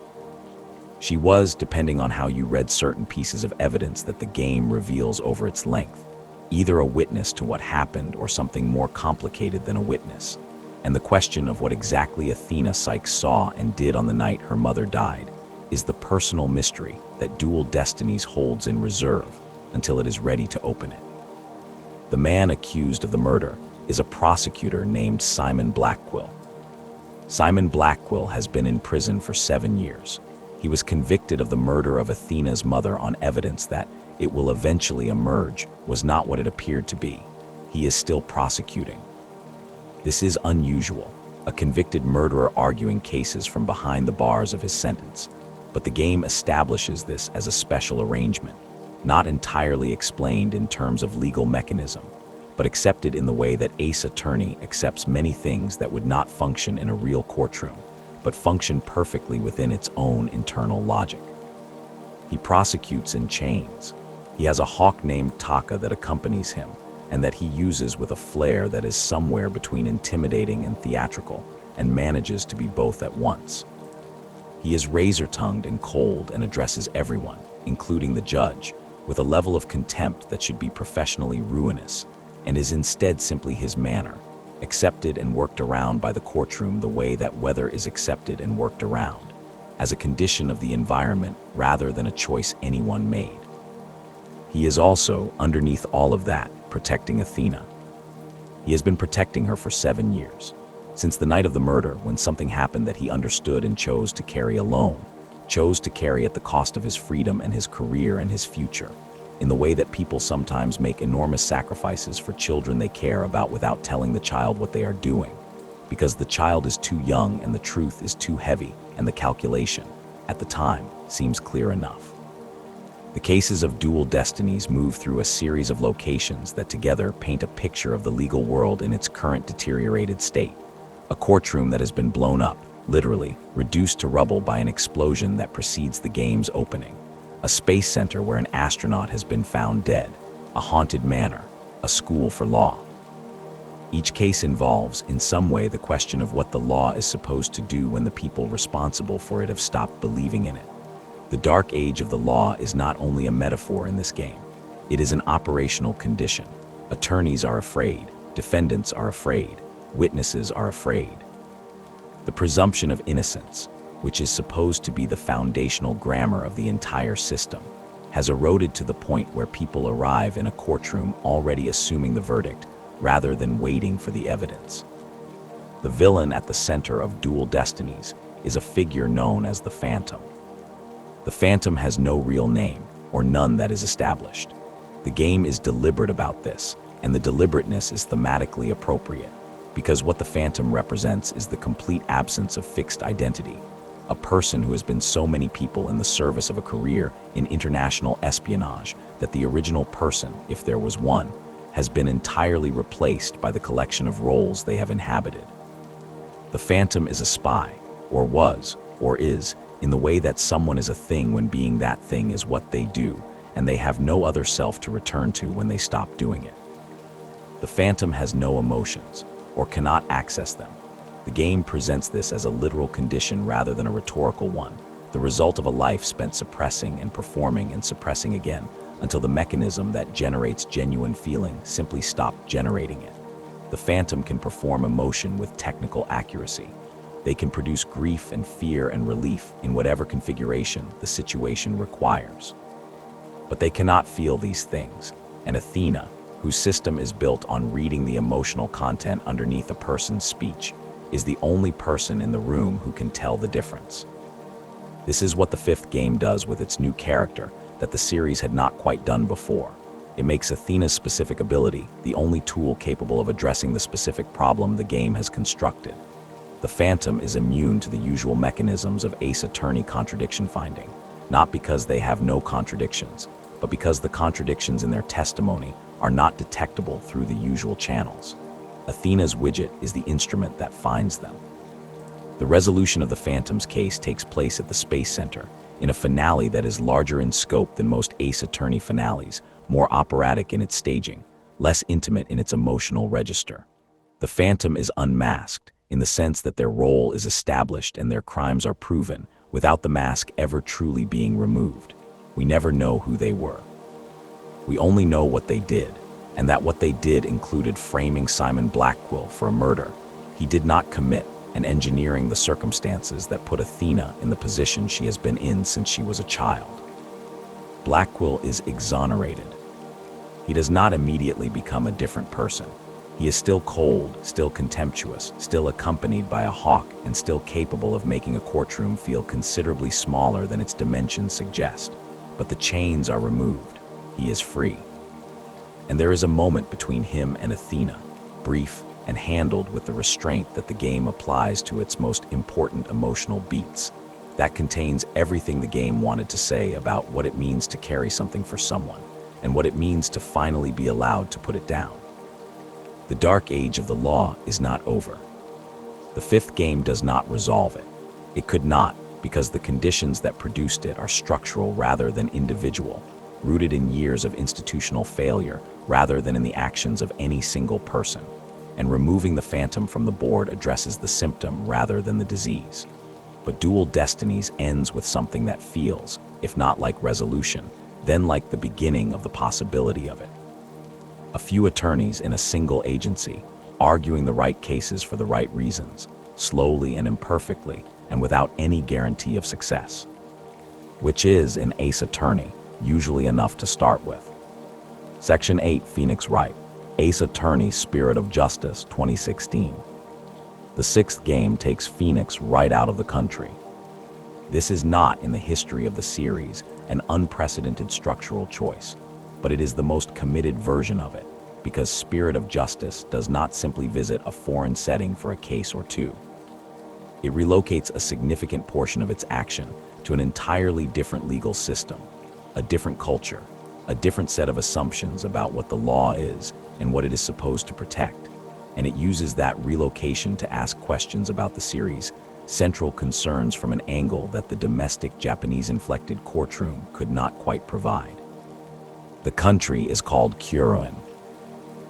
She was, depending on how you read certain pieces of evidence that the game reveals over its length, either a witness to what happened or something more complicated than a witness. And the question of what exactly Athena Sykes saw and did on the night her mother died is the personal mystery that Dual Destinies holds in reserve until it is ready to open it. The man accused of the murder is a prosecutor named Simon Blackwell. Simon Blackwell has been in prison for 7 years. He was convicted of the murder of Athena's mother on evidence that, it will eventually emerge, was not what it appeared to be. He is still prosecuting. This is unusual, a convicted murderer arguing cases from behind the bars of his sentence. But the game establishes this as a special arrangement, not entirely explained in terms of legal mechanism, but accepted in the way that Ace Attorney accepts many things that would not function in a real courtroom, but function perfectly within its own internal logic. He prosecutes in chains. He has a hawk named Taka that accompanies him, and that he uses with a flair that is somewhere between intimidating and theatrical, and manages to be both at once. He is razor-tongued and cold and addresses everyone, including the judge, with a level of contempt that should be professionally ruinous, and is instead simply his manner, accepted and worked around by the courtroom the way that weather is accepted and worked around, as a condition of the environment rather than a choice anyone made. He is also, underneath all of that, protecting Athena. He has been protecting her for 7 years, since the night of the murder, when something happened that he understood and chose to carry alone, chose to carry at the cost of his freedom and his career and his future, in the way that people sometimes make enormous sacrifices for children they care about without telling the child what they are doing, because the child is too young and the truth is too heavy, and the calculation, at the time, seems clear enough. The cases of Dual Destinies move through a series of locations that together paint a picture of the legal world in its current deteriorated state. A courtroom that has been blown up, literally, reduced to rubble by an explosion that precedes the game's opening. A space center where an astronaut has been found dead. A haunted manor. A school for law. Each case involves, in some way, the question of what the law is supposed to do when the people responsible for it have stopped believing in it. The dark age of the law is not only a metaphor in this game. It is an operational condition. Attorneys are afraid. Defendants are afraid. Witnesses are afraid. The presumption of innocence, which is supposed to be the foundational grammar of the entire system, has eroded to the point where people arrive in a courtroom already assuming the verdict, rather than waiting for the evidence. The villain at the center of Dual Destinies is a figure known as the Phantom. The Phantom has no real name, or none that is established. The game is deliberate about this, and the deliberateness is thematically appropriate, because what the Phantom represents is the complete absence of fixed identity. A person who has been so many people in the service of a career in international espionage that the original person, if there was one, has been entirely replaced by the collection of roles they have inhabited. The Phantom is a spy, or was, or is, in the way that someone is a thing when being that thing is what they do, and they have no other self to return to when they stop doing it. The Phantom has no emotions, or cannot access them. The game presents this as a literal condition rather than a rhetorical one, the result of a life spent suppressing and performing and suppressing again, until the mechanism that generates genuine feeling simply stopped generating it. The phantom can perform emotion with technical accuracy. They can produce grief and fear and relief in whatever configuration the situation requires. But they cannot feel these things, and Athena, whose system is built on reading the emotional content underneath a person's speech, is the only person in the room who can tell the difference. This is what the fifth game does with its new character that the series had not quite done before. It makes Athena's specific ability the only tool capable of addressing the specific problem the game has constructed. The Phantom is immune to the usual mechanisms of Ace Attorney contradiction finding, not because they have no contradictions, but because the contradictions in their testimony are not detectable through the usual channels. Athena's widget is the instrument that finds them. The resolution of the Phantom's case takes place at the Space Center, in a finale that is larger in scope than most Ace Attorney finales, more operatic in its staging, less intimate in its emotional register. The Phantom is unmasked, in the sense that their role is established and their crimes are proven, without the mask ever truly being removed. We never know who they were. We only know what they did, and that what they did included framing Simon Blackquill for a murder he did not commit, and engineering the circumstances that put Athena in the position she has been in since she was a child. Blackquill is exonerated. He does not immediately become a different person. He is still cold, still contemptuous, still accompanied by a hawk, and still capable of making a courtroom feel considerably smaller than its dimensions suggest. But the chains are removed. He is free. And there is a moment between him and Athena, brief and handled with the restraint that the game applies to its most important emotional beats, that contains everything the game wanted to say about what it means to carry something for someone, and what it means to finally be allowed to put it down. The dark age of the law is not over. The fifth game does not resolve it. It could not, because the conditions that produced it are structural rather than individual, rooted in years of institutional failure rather than in the actions of any single person. And removing the Phantom from the board addresses the symptom rather than the disease. But Dual Destinies ends with something that feels, if not like resolution, then like the beginning of the possibility of it. A few attorneys in a single agency, arguing the right cases for the right reasons, slowly and imperfectly, and without any guarantee of success. Which is, in Ace Attorney, usually enough to start with. Section 8, Phoenix Wright, Ace Attorney Spirit of Justice, 2016. The sixth game takes Phoenix right out of the country. This is not, in the history of the series, an unprecedented structural choice, but it is the most committed version of it, because Spirit of Justice does not simply visit a foreign setting for a case or two. It relocates a significant portion of its action to an entirely different legal system, a different culture, a different set of assumptions about what the law is and what it is supposed to protect, and it uses that relocation to ask questions about the series' central concerns from an angle that the domestic Japanese-inflected courtroom could not quite provide. The country is called Kuroin.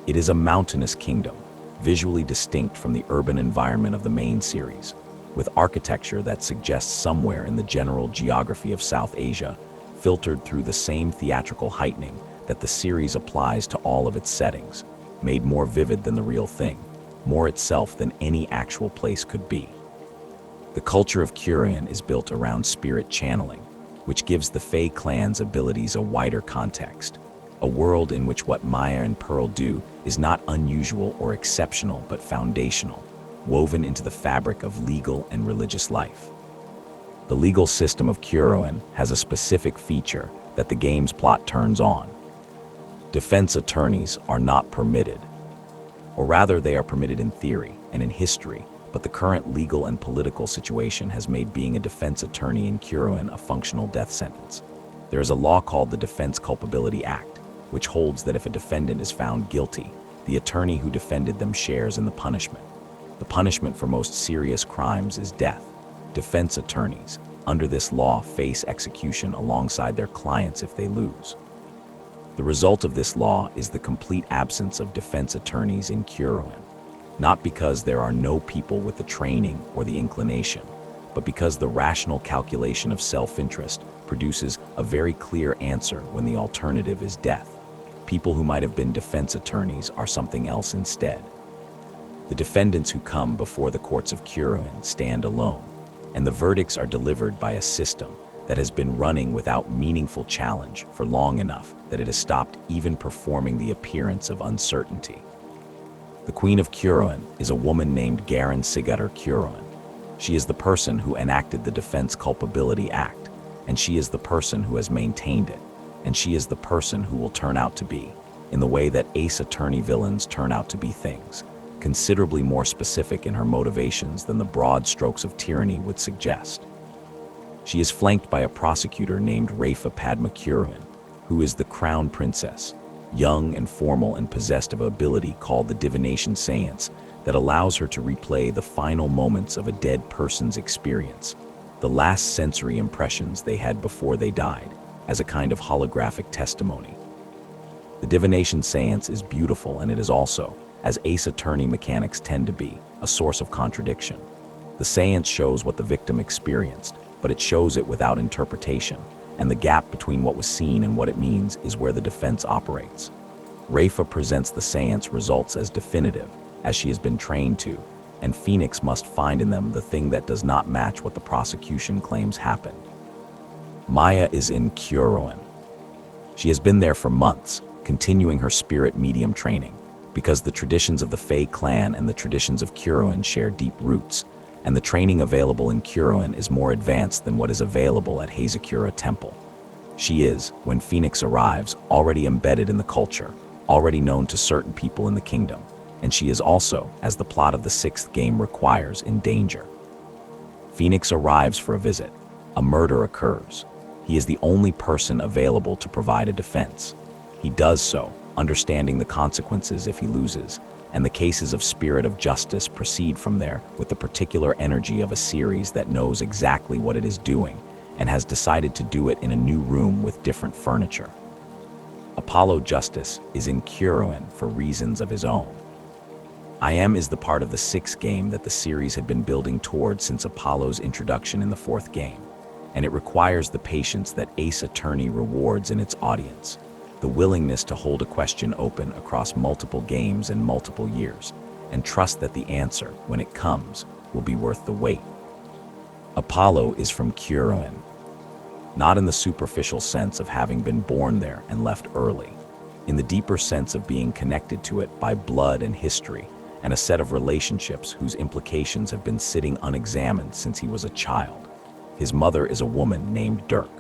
It is a mountainous kingdom, visually distinct from the urban environment of the main series, with architecture that suggests somewhere in the general geography of South Asia, filtered through the same theatrical heightening that the series applies to all of its settings, made more vivid than the real thing, more itself than any actual place could be. The culture of Kuroin is built around spirit channeling, which gives the Fae clan's abilities a wider context, a world in which what Maya and Pearl do is not unusual or exceptional but foundational, woven into the fabric of legal and religious life. The legal system of Kuroin has a specific feature that the game's plot turns on. Defense attorneys are not permitted. Or rather, they are permitted in theory and in history, but the current legal and political situation has made being a defense attorney in Kuroin a functional death sentence. There is a law called the Defense Culpability Act, which holds that if a defendant is found guilty, the attorney who defended them shares in the punishment. The punishment for most serious crimes is death. Defense attorneys, under this law, face execution alongside their clients if they lose. The result of this law is the complete absence of defense attorneys in Kuroin. not because there are no people with the training or the inclination, but because the rational calculation of self-interest produces a very clear answer when the alternative is death. People who might have been defense attorneys are something else instead. The defendants who come before the courts of Curuin stand alone, and the verdicts are delivered by a system that has been running without meaningful challenge for long enough that it has stopped even performing the appearance of uncertainty. The Queen of Curuin is a woman named Garin Sigatter Curuin. She is the person who enacted the Defense Culpability Act, and she is the person who has maintained it, and she is the person who will turn out to be, in the way that Ace Attorney villains turn out to be things, considerably more specific in her motivations than the broad strokes of tyranny would suggest. She is flanked by a prosecutor named Rafa Padma Curuin, who is the Crown Princess, young and formal and possessed of an ability called the divination seance that allows her to replay the final moments of a dead person's experience, the last sensory impressions they had before they died, as a kind of holographic testimony. The divination seance is beautiful, and it is also, as Ace Attorney mechanics tend to be, a source of contradiction. The seance shows what the victim experienced, but it shows it without interpretation, and the gap between what was seen and what it means is where the defense operates. Rafa presents the seance results as definitive, as she has been trained to, and Phoenix must find in them the thing that does not match what the prosecution claims happened. Maya is in Curuin. She has been there for months, continuing her spirit medium training, because the traditions of the Fae clan and the traditions of Curuin share deep roots, and the training available in Curuin is more advanced than what is available at Hazakura Temple. She is, when Phoenix arrives, already embedded in the culture, already known to certain people in the kingdom, and she is also, as the plot of the sixth game requires, in danger. Phoenix arrives for a visit. A murder occurs. He is the only person available to provide a defense. He does so, understanding the consequences if he loses, and the cases of spirit of justice proceed from there with the particular energy of a series that knows exactly what it is doing and has decided to do it in a new room with different furniture. Apollo Justice is in Curuin for reasons of his own. I Am is the part of the sixth game that the series had been building toward since Apollo's introduction in the fourth game, and it requires the patience that Ace Attorney rewards in its audience, the willingness to hold a question open across multiple games and multiple years, and trust that the answer, when it comes, will be worth the wait. Apollo is from Curuin, not in the superficial sense of having been born there and left early, in the deeper sense of being connected to it by blood and history, and a set of relationships whose implications have been sitting unexamined since he was a child. His mother is a woman named Dirk.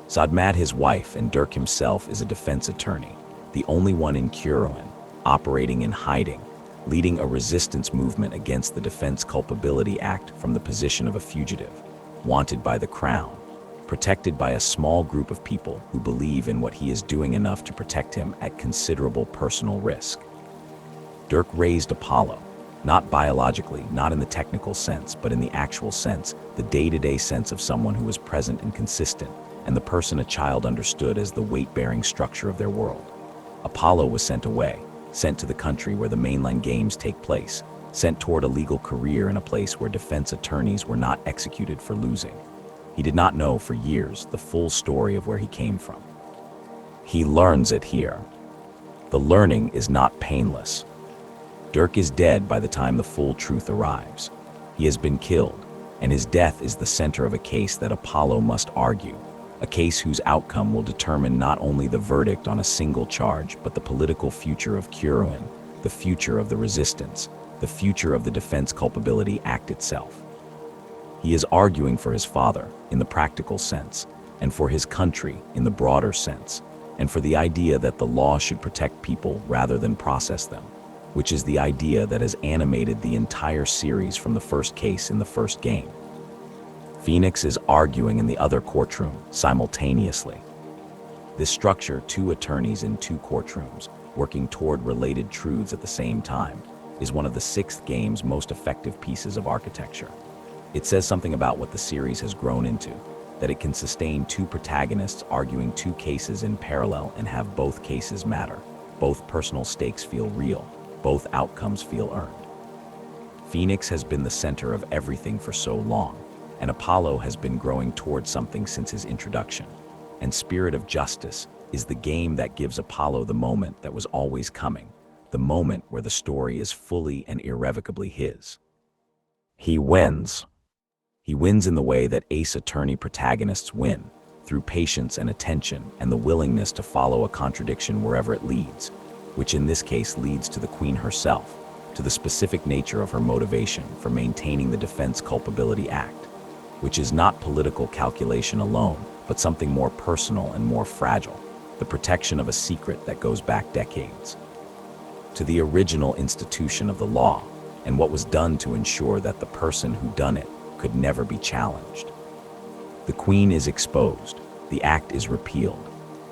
Sadmad, his wife, and Dirk himself is a defense attorney, the only one in Curuin, operating in hiding, leading a resistance movement against the Defense Culpability Act from the position of a fugitive, wanted by the Crown, protected by a small group of people who believe in what he is doing enough to protect him at considerable personal risk. Dirk raised Apollo, not biologically, not in the technical sense, but in the actual sense, the day-to-day sense of someone who was present and consistent, and the person a child understood as the weight-bearing structure of their world. Apollo was sent away, sent to the country where the mainline games take place, sent toward a legal career in a place where defense attorneys were not executed for losing. He did not know for years the full story of where he came from. He learns it here. The learning is not painless. Dirk is dead by the time the full truth arrives. He has been killed, and his death is the center of a case that Apollo must argue, a case whose outcome will determine not only the verdict on a single charge, but the political future of Curuin, the future of the resistance, the future of the Defense Culpability Act itself. He is arguing for his father, in the practical sense, and for his country, in the broader sense, and for the idea that the law should protect people rather than process them, which is the idea that has animated the entire series from the first case in the first game. Phoenix is arguing in the other courtroom simultaneously. This structure, two attorneys in two courtrooms, working toward related truths at the same time, is one of the sixth game's most effective pieces of architecture. It says something about what the series has grown into, that it can sustain two protagonists arguing two cases in parallel and have both cases matter, both personal stakes feel real, both outcomes feel earned. Phoenix has been the center of everything for so long, and Apollo has been growing towards something since his introduction. And Spirit of Justice is the game that gives Apollo the moment that was always coming, the moment where the story is fully and irrevocably his. He wins. He wins in the way that Ace Attorney protagonists win, through patience and attention and the willingness to follow a contradiction wherever it leads, which in this case leads to the Queen herself, to the specific nature of her motivation for maintaining the Defense Culpability Act, which is not political calculation alone, but something more personal and more fragile, the protection of a secret that goes back decades, to the original institution of the law and what was done to ensure that the person who done it could never be challenged. The Queen is exposed, the act is repealed.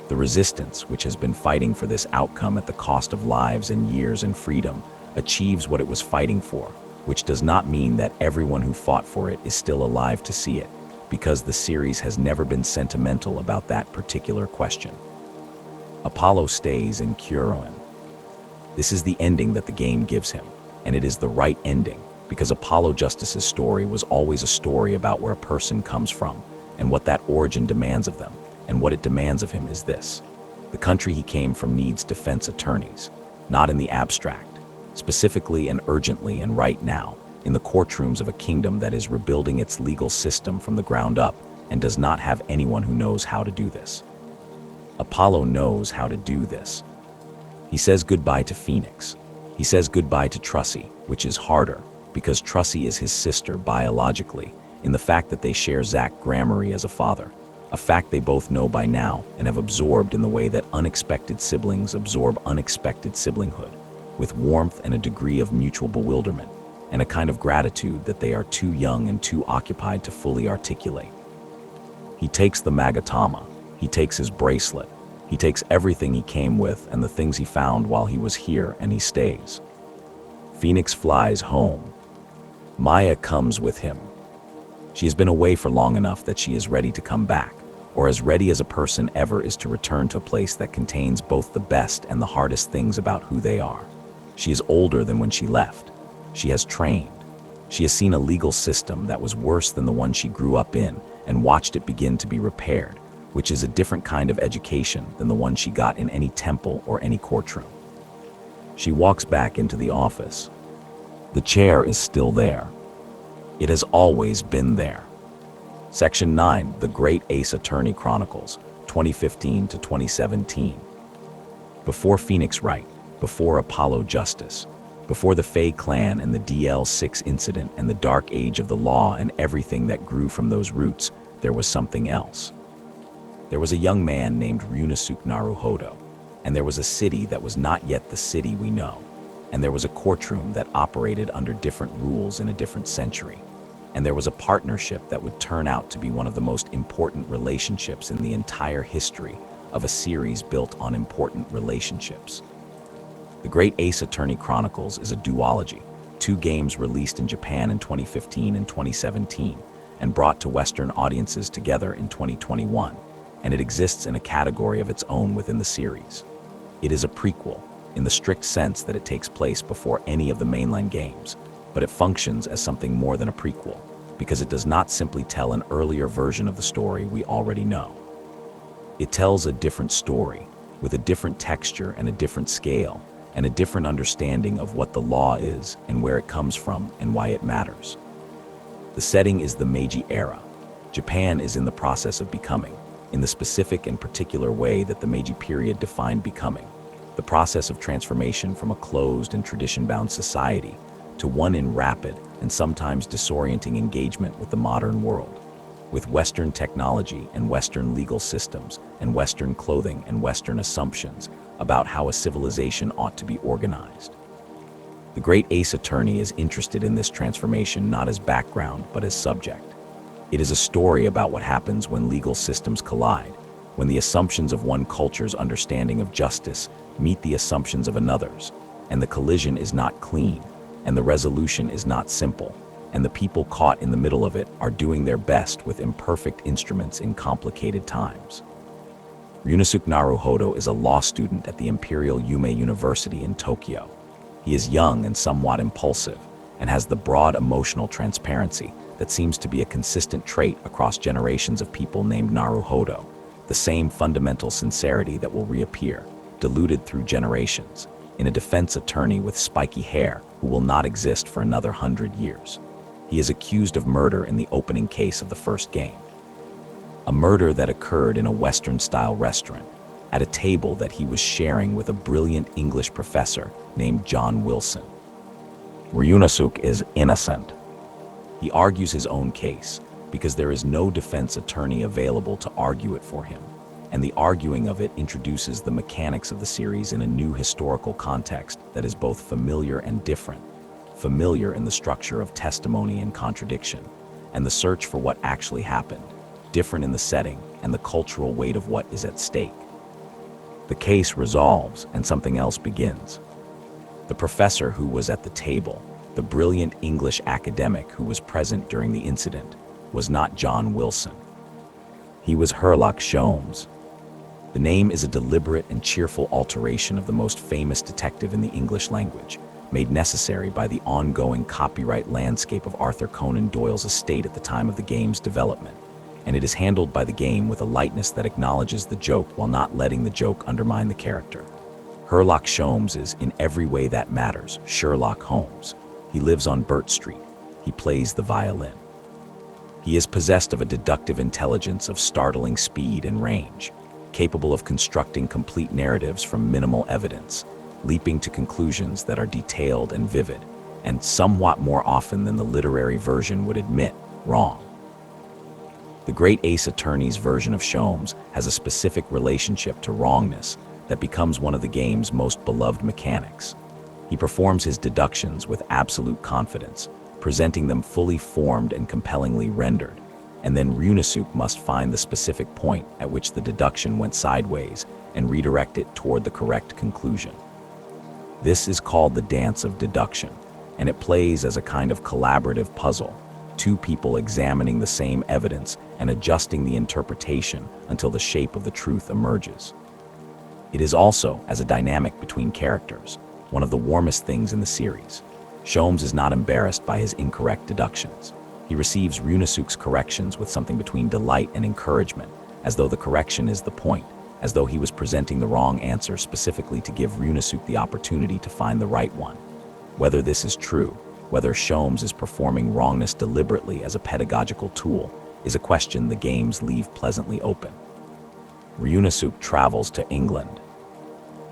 The resistance, which has been fighting for this outcome at the cost of lives and years and freedom, achieves what it was fighting for, which does not mean that everyone who fought for it is still alive to see it, because the series has never been sentimental about that particular question. Apollo stays in Curon. This is the ending that the game gives him, and it is the right ending, because Apollo Justice's story was always a story about where a person comes from, and what that origin demands of them, and what it demands of him is this. The country he came from needs defense attorneys, not in the abstract, specifically and urgently and right now, in the courtrooms of a kingdom that is rebuilding its legal system from the ground up and does not have anyone who knows how to do this. Apollo knows how to do this. He says goodbye to Phoenix. He says goodbye to Trussie, which is harder, because Trussie is his sister biologically, in the fact that they share Zach Gramarye as a father, a fact they both know by now and have absorbed in the way that unexpected siblings absorb unexpected siblinghood, with warmth and a degree of mutual bewilderment, and a kind of gratitude that they are too young and too occupied to fully articulate. He takes the Magatama, he takes his bracelet, he takes everything he came with and the things he found while he was here, and he stays. Phoenix flies home. Maya comes with him. She has been away for long enough that she is ready to come back, or as ready as a person ever is to return to a place that contains both the best and the hardest things about who they are. She is older than when she left. She has trained. She has seen a legal system that was worse than the one she grew up in and watched it begin to be repaired, which is a different kind of education than the one she got in any temple or any courtroom. She walks back into the office. The chair is still there. It has always been there. Section 9, The Great Ace Attorney Chronicles, 2015 to 2017. Before Phoenix Wright, before Apollo Justice, before the Fae clan and the DL6 incident and the dark age of the law and everything that grew from those roots, there was something else. There was a young man named Ryunosuke Naruhodo, and there was a city that was not yet the city we know, and there was a courtroom that operated under different rules in a different century, and there was a partnership that would turn out to be one of the most important relationships in the entire history of a series built on important relationships. The Great Ace Attorney Chronicles is a duology, 2 games released in Japan in 2015 and 2017, and brought to Western audiences together in 2021, and it exists in a category of its own within the series. It is a prequel, in the strict sense that it takes place before any of the mainline games, but it functions as something more than a prequel, because it does not simply tell an earlier version of the story we already know. It tells a different story, with a different texture and a different scale, and a different understanding of what the law is and where it comes from and why it matters. The setting is the Meiji era. Japan is in the process of becoming, in the specific and particular way that the Meiji period defined becoming, the process of transformation from a closed and tradition-bound society to one in rapid and sometimes disorienting engagement with the modern world, with Western technology and Western legal systems and Western clothing and Western assumptions about how a civilization ought to be organized. The Great Ace Attorney is interested in this transformation not as background but as subject. It is a story about what happens when legal systems collide, when the assumptions of one culture's understanding of justice meet the assumptions of another's, and the collision is not clean, and the resolution is not simple, and the people caught in the middle of it are doing their best with imperfect instruments in complicated times. Ryunosuke Naruhodo is a law student at the Imperial Yume University in Tokyo. He is young and somewhat impulsive, and has the broad emotional transparency that seems to be a consistent trait across generations of people named Naruhodo, the same fundamental sincerity that will reappear, diluted through generations, in a defense attorney with spiky hair who will not exist for another 100 years. He is accused of murder in the opening case of the first game. A murder that occurred in a Western-style restaurant, at a table that he was sharing with a brilliant English professor named John Wilson. Ryunosuke is innocent. He argues his own case because there is no defense attorney available to argue it for him, and the arguing of it introduces the mechanics of the series in a new historical context that is both familiar and different. Familiar in the structure of testimony and contradiction, and the search for what actually happened, different in the setting and the cultural weight of what is at stake. The case resolves and something else begins. The professor who was at the table, the brilliant English academic who was present during the incident, was not John Wilson. He was Sherlock Sholmes. The name is a deliberate and cheerful alteration of the most famous detective in the English language, made necessary by the ongoing copyright landscape of Arthur Conan Doyle's estate at the time of the game's development, and it is handled by the game with a lightness that acknowledges the joke while not letting the joke undermine the character. Sherlock Sholmes is, in every way that matters, Sherlock Holmes. He lives on Burt Street. He plays the violin. He is possessed of a deductive intelligence of startling speed and range, capable of constructing complete narratives from minimal evidence, leaping to conclusions that are detailed and vivid, and somewhat more often than the literary version would admit, wrong. The Great Ace Attorney's version of Sholmes has a specific relationship to wrongness that becomes one of the game's most beloved mechanics. He performs his deductions with absolute confidence, presenting them fully formed and compellingly rendered, and then Ryunosuke must find the specific point at which the deduction went sideways and redirect it toward the correct conclusion. This is called the dance of deduction, and it plays as a kind of collaborative puzzle, two people examining the same evidence and adjusting the interpretation until the shape of the truth emerges. It is also as a dynamic between characters, one of the warmest things in the series. Sholmes is not embarrassed by his incorrect deductions. He receives Ryunosuke's corrections with something between delight and encouragement, as though the correction is the point, as though he was presenting the wrong answer specifically to give Ryunosuke the opportunity to find the right one. Whether this is true, whether Sholmes is performing wrongness deliberately as a pedagogical tool, is a question the games leave pleasantly open. Ryunosuke travels to England.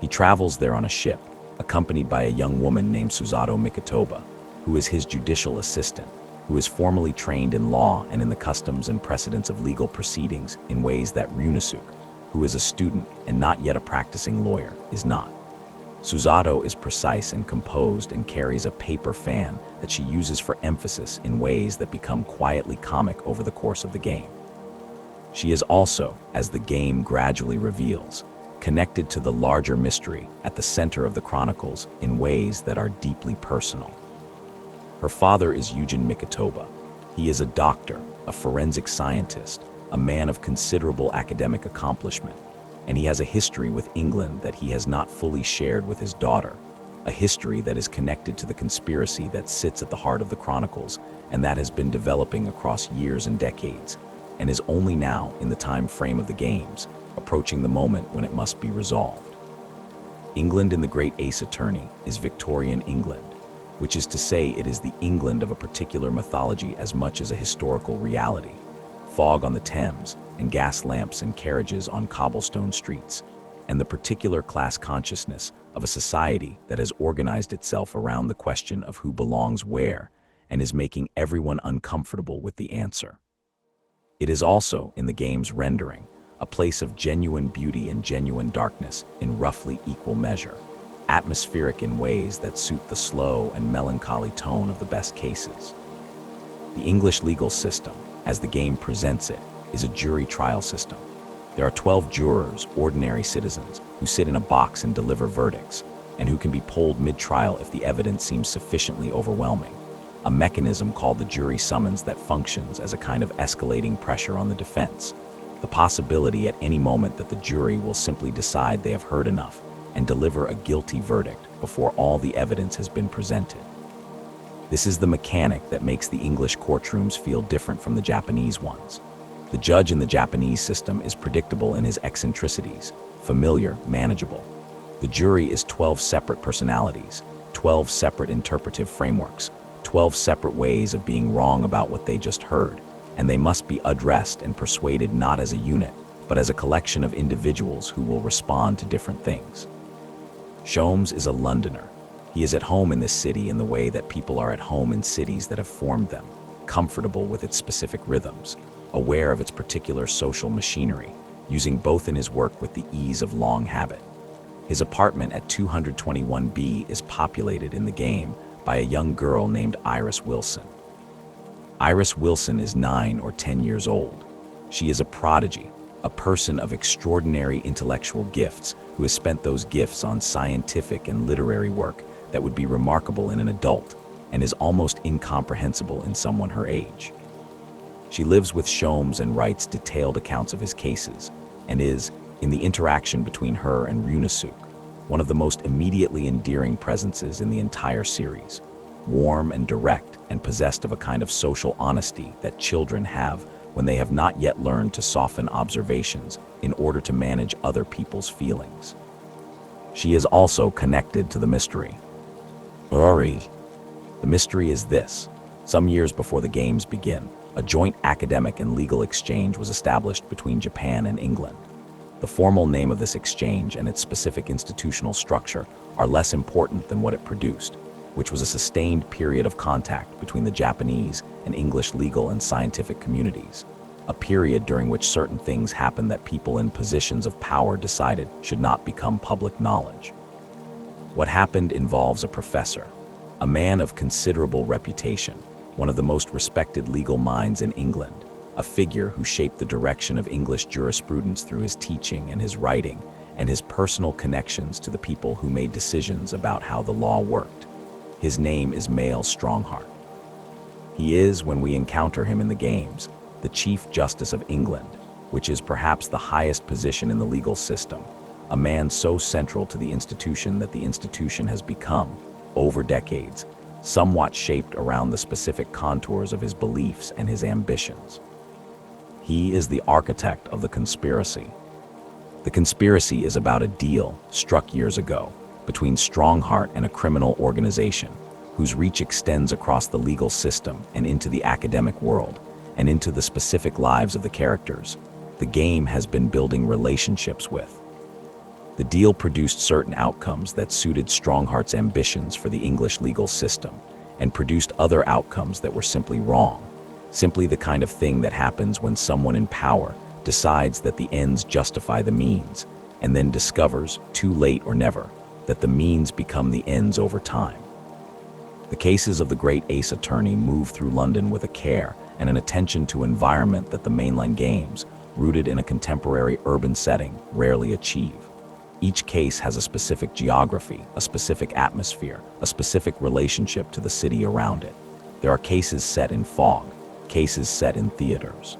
He travels there on a ship, accompanied by a young woman named Suzato Mikotoba, who is his judicial assistant, who is formally trained in law and in the customs and precedents of legal proceedings in ways that Ryunosuke, who is a student and not yet a practicing lawyer, is not. Suzato is precise and composed and carries a paper fan that she uses for emphasis in ways that become quietly comic over the course of the game. She is also, as the game gradually reveals, connected to the larger mystery at the center of the Chronicles in ways that are deeply personal. Her father is Eugen Mikotoba. He is a doctor, a forensic scientist, a man of considerable academic accomplishment, and he has a history with England that he has not fully shared with his daughter, a history that is connected to the conspiracy that sits at the heart of the Chronicles and that has been developing across years and decades, and is only now, in the time frame of the games, approaching the moment when it must be resolved. England in the Great Ace Attorney is Victorian England, which is to say it is the England of a particular mythology as much as a historical reality. Fog on the Thames, and gas lamps and carriages on cobblestone streets, and the particular class consciousness of a society that has organized itself around the question of who belongs where and is making everyone uncomfortable with the answer. It is also, in the game's rendering, a place of genuine beauty and genuine darkness in roughly equal measure, atmospheric in ways that suit the slow and melancholy tone of the best cases. The English legal system, as the game presents it, is a jury trial system. There are 12 jurors, ordinary citizens, who sit in a box and deliver verdicts, and who can be polled mid-trial if the evidence seems sufficiently overwhelming, a mechanism called the jury summons that functions as a kind of escalating pressure on the defense, the possibility at any moment that the jury will simply decide they have heard enough and deliver a guilty verdict before all the evidence has been presented. This is the mechanic that makes the English courtrooms feel different from the Japanese ones. The judge in the Japanese system is predictable in his eccentricities, familiar, manageable. The jury is 12 separate personalities, 12 separate interpretive frameworks, 12 separate ways of being wrong about what they just heard, and they must be addressed and persuaded not as a unit, but as a collection of individuals who will respond to different things. Sholmes is a Londoner. He is at home in this city in the way that people are at home in cities that have formed them, comfortable with its specific rhythms, aware of its particular social machinery, using both in his work with the ease of long habit. His apartment at 221B is populated in the game by a young girl named Iris Wilson. Iris Wilson is 9 or 10 years old. She is a prodigy, a person of extraordinary intellectual gifts who has spent those gifts on scientific and literary work that would be remarkable in an adult and is almost incomprehensible in someone her age. She lives with Sholmes and writes detailed accounts of his cases, and is, in the interaction between her and Ryunosuke, one of the most immediately endearing presences in the entire series, warm and direct and possessed of a kind of social honesty that children have when they have not yet learned to soften observations in order to manage other people's feelings. She is also connected to the mystery. The mystery is this. Some years before the games begin, a joint academic and legal exchange was established between Japan and England. The formal name of this exchange and its specific institutional structure are less important than what it produced, which was a sustained period of contact between the Japanese and English legal and scientific communities, a period during which certain things happened that people in positions of power decided should not become public knowledge. What happened involves a professor, a man of considerable reputation, one of the most respected legal minds in England, a figure who shaped the direction of English jurisprudence through his teaching and his writing and his personal connections to the people who made decisions about how the law worked. His name is Male Strongheart. He is, when we encounter him in the games, the Chief Justice of England, which is perhaps the highest position in the legal system, a man so central to the institution that the institution has become, over decades, somewhat shaped around the specific contours of his beliefs and his ambitions. He is the architect of the conspiracy. The conspiracy is about a deal struck years ago between Strongheart and a criminal organization whose reach extends across the legal system and into the academic world and into the specific lives of the characters the game has been building relationships with. The deal produced certain outcomes that suited Strongheart's ambitions for the English legal system and produced other outcomes that were simply wrong, simply the kind of thing that happens when someone in power decides that the ends justify the means and then discovers, too late or never, that the means become the ends over time. The cases of the Great Ace Attorney move through London with a care and an attention to environment that the mainline games, rooted in a contemporary urban setting, rarely achieve. Each case has a specific geography, a specific atmosphere, a specific relationship to the city around it. There are cases set in fog, cases set in theaters,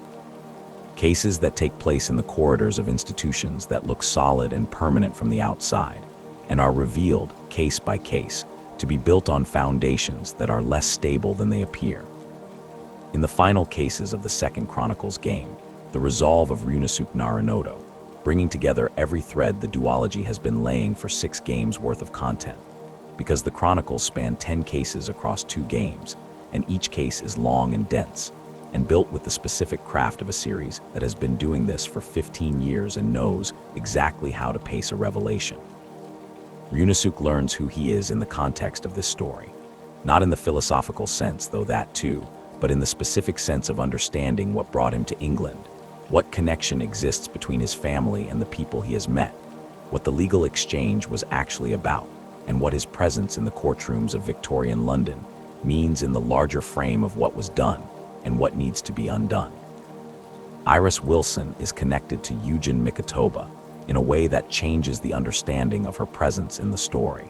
cases that take place in the corridors of institutions that look solid and permanent from the outside, and are revealed, case by case, to be built on foundations that are less stable than they appear. In the final cases of the second Chronicles game, the resolve of Ryunosuke Narunodo, bringing together every thread the duology has been laying for 6 games worth of content, because the Chronicles span 10 cases across 2 games, and each case is long and dense, and built with the specific craft of a series that has been doing this for 15 years and knows exactly how to pace a revelation. Ryunosuke learns who he is in the context of this story, not in the philosophical sense, though that too, but in the specific sense of understanding what brought him to England, what connection exists between his family and the people he has met, what the legal exchange was actually about, and what his presence in the courtrooms of Victorian London means in the larger frame of what was done and what needs to be undone. Iris Wilson is connected to Eugen Mikotoba in a way that changes the understanding of her presence in the story.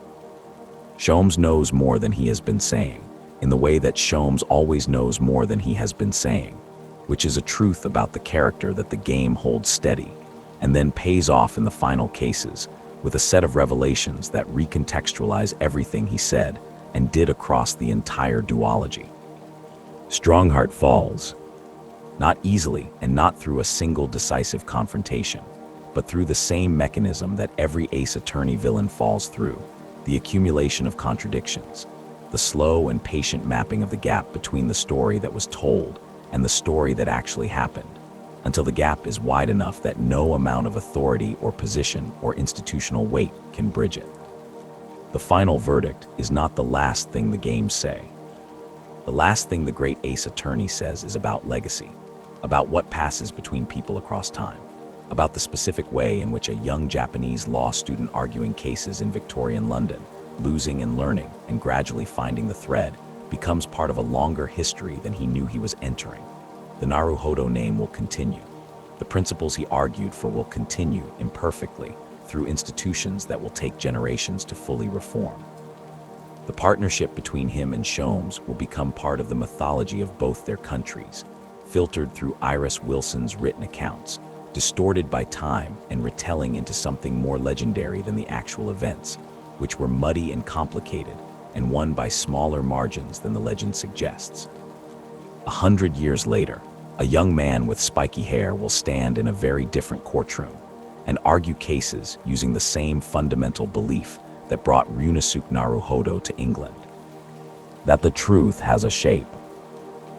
Sholmes knows more than he has been saying, in the way that Sholmes always knows more than he has been saying, which is a truth about the character that the game holds steady, and then pays off in the final cases, with a set of revelations that recontextualize everything he said and did across the entire duology. Strongheart falls, not easily and not through a single decisive confrontation, but through the same mechanism that every Ace Attorney villain falls through, the accumulation of contradictions, the slow and patient mapping of the gap between the story that was told and the story that actually happened, until the gap is wide enough that no amount of authority or position or institutional weight can bridge it. The final verdict is not the last thing the games say. The last thing the Great Ace Attorney says is about legacy, about what passes between people across time, about the specific way in which a young Japanese law student arguing cases in Victorian London, losing and learning and gradually finding the thread, becomes part of a longer history than he knew he was entering. The Naruhodo name will continue. The principles he argued for will continue imperfectly through institutions that will take generations to fully reform. The partnership between him and Sholmes will become part of the mythology of both their countries, filtered through Iris Wilson's written accounts, distorted by time and retelling into something more legendary than the actual events, which were muddy and complicated and won by smaller margins than the legend suggests. 100 years later, a young man with spiky hair will stand in a very different courtroom and argue cases using the same fundamental belief that brought Ryunosuke Naruhodo to England: that the truth has a shape,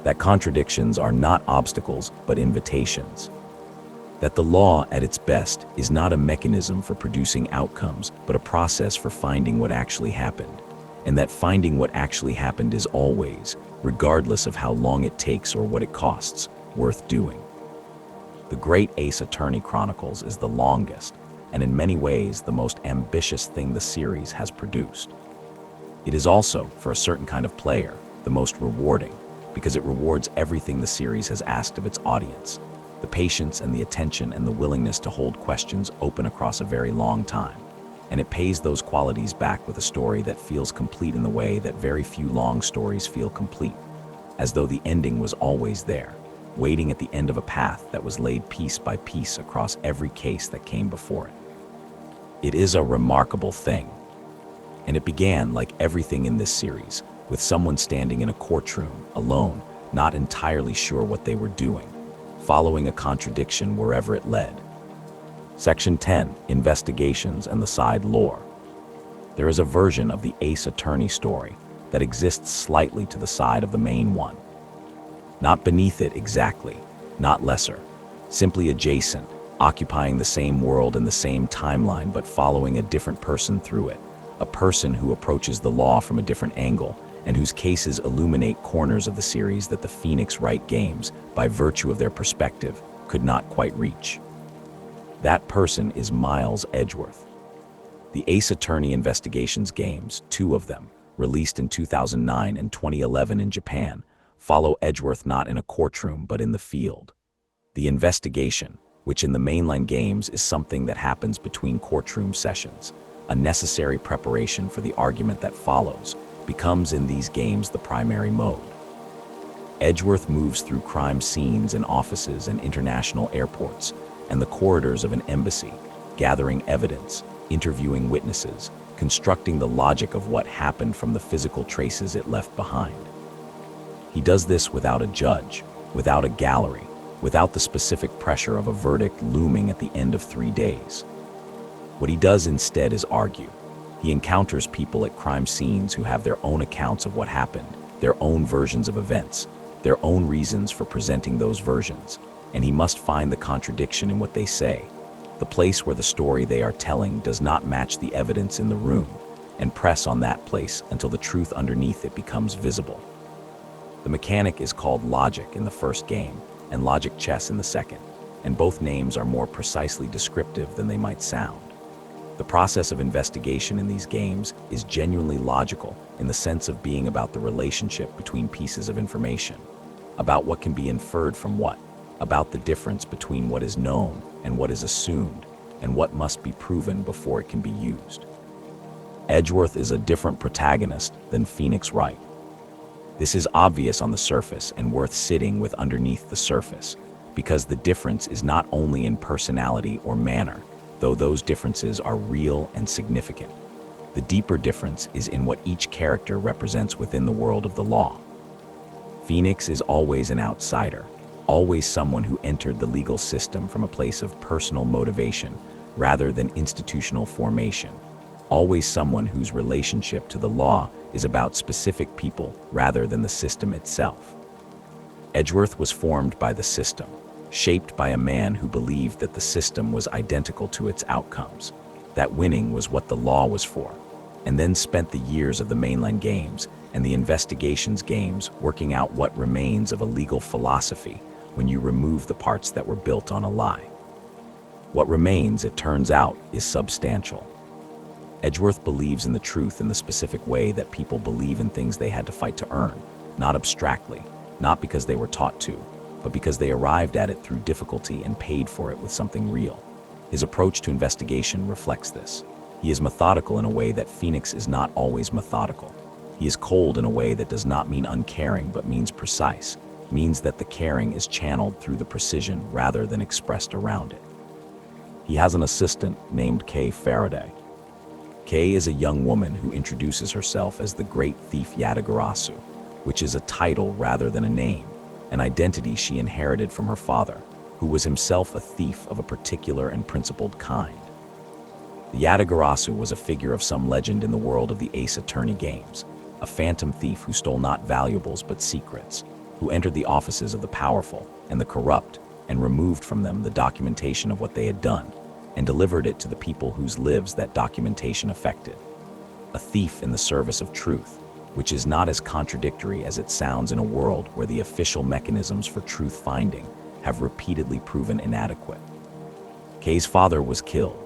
that contradictions are not obstacles but invitations, that the law at its best is not a mechanism for producing outcomes but a process for finding what actually happened, and that finding what actually happened is always, regardless of how long it takes or what it costs, worth doing. The Great Ace Attorney Chronicles is the longest, and in many ways the most ambitious thing the series has produced. It is also, for a certain kind of player, the most rewarding, because it rewards everything the series has asked of its audience: the patience and the attention and the willingness to hold questions open across a very long time. And it pays those qualities back with a story that feels complete in the way that very few long stories feel complete, as though the ending was always there, waiting at the end of a path that was laid piece by piece across every case that came before it. It is a remarkable thing. And it began, like everything in this series, with someone standing in a courtroom, alone, not entirely sure what they were doing, following a contradiction wherever it led. Section 10, Investigations and the Side Lore. There is a version of the Ace Attorney story that exists slightly to the side of the main one. Not beneath it exactly, not lesser, simply adjacent, occupying the same world and the same timeline but following a different person through it, a person who approaches the law from a different angle and whose cases illuminate corners of the series that the Phoenix Wright games, by virtue of their perspective, could not quite reach. That person is Miles Edgeworth. The Ace Attorney Investigations games, 2 of them, released in 2009 and 2011 in Japan, follow Edgeworth not in a courtroom but in the field. The investigation, which in the mainline games is something that happens between courtroom sessions, a necessary preparation for the argument that follows, becomes in these games the primary mode. Edgeworth moves through crime scenes in offices and international airports and the corridors of an embassy, gathering evidence, interviewing witnesses, constructing the logic of what happened from the physical traces it left behind. He does this without a judge, without a gallery, without the specific pressure of a verdict looming at the end of 3 days. What he does instead is argue. He encounters people at crime scenes who have their own accounts of what happened, their own versions of events, their own reasons for presenting those versions, and he must find the contradiction in what they say, the place where the story they are telling does not match the evidence in the room, and press on that place until the truth underneath it becomes visible. The mechanic is called logic in the first game and logic chess in the second, and both names are more precisely descriptive than they might sound. The process of investigation in these games is genuinely logical in the sense of being about the relationship between pieces of information, about what can be inferred from what, about the difference between what is known and what is assumed, and what must be proven before it can be used. Edgeworth is a different protagonist than Phoenix Wright. This is obvious on the surface and worth sitting with underneath the surface, because the difference is not only in personality or manner, though those differences are real and significant. The deeper difference is in what each character represents within the world of the law. Phoenix is always an outsider, always someone who entered the legal system from a place of personal motivation rather than institutional formation, always someone whose relationship to the law is about specific people rather than the system itself. Edgeworth was formed by the system, shaped by a man who believed that the system was identical to its outcomes, that winning was what the law was for, and then spent the years of the mainland games and the investigations games working out what remains of a legal philosophy when you remove the parts that were built on a lie. What remains, it turns out, is substantial. Edgeworth believes in the truth in the specific way that people believe in things they had to fight to earn, not abstractly, not because they were taught to, but because they arrived at it through difficulty and paid for it with something real. His approach to investigation reflects this. He is methodical in a way that Phoenix is not always methodical. He is cold in a way that does not mean uncaring but means precise, means that the caring is channeled through the precision rather than expressed around it. He has an assistant named Kay Faraday. Kay is a young woman who introduces herself as the Great Thief Yadagarasu, which is a title rather than a name, an identity she inherited from her father, who was himself a thief of a particular and principled kind. The Yadagarasu was a figure of some legend in the world of the Ace Attorney games, a phantom thief who stole not valuables but secrets, who entered the offices of the powerful and the corrupt and removed from them the documentation of what they had done, and delivered it to the people whose lives that documentation affected. A thief in the service of truth, which is not as contradictory as it sounds in a world where the official mechanisms for truth-finding have repeatedly proven inadequate. Kay's father was killed.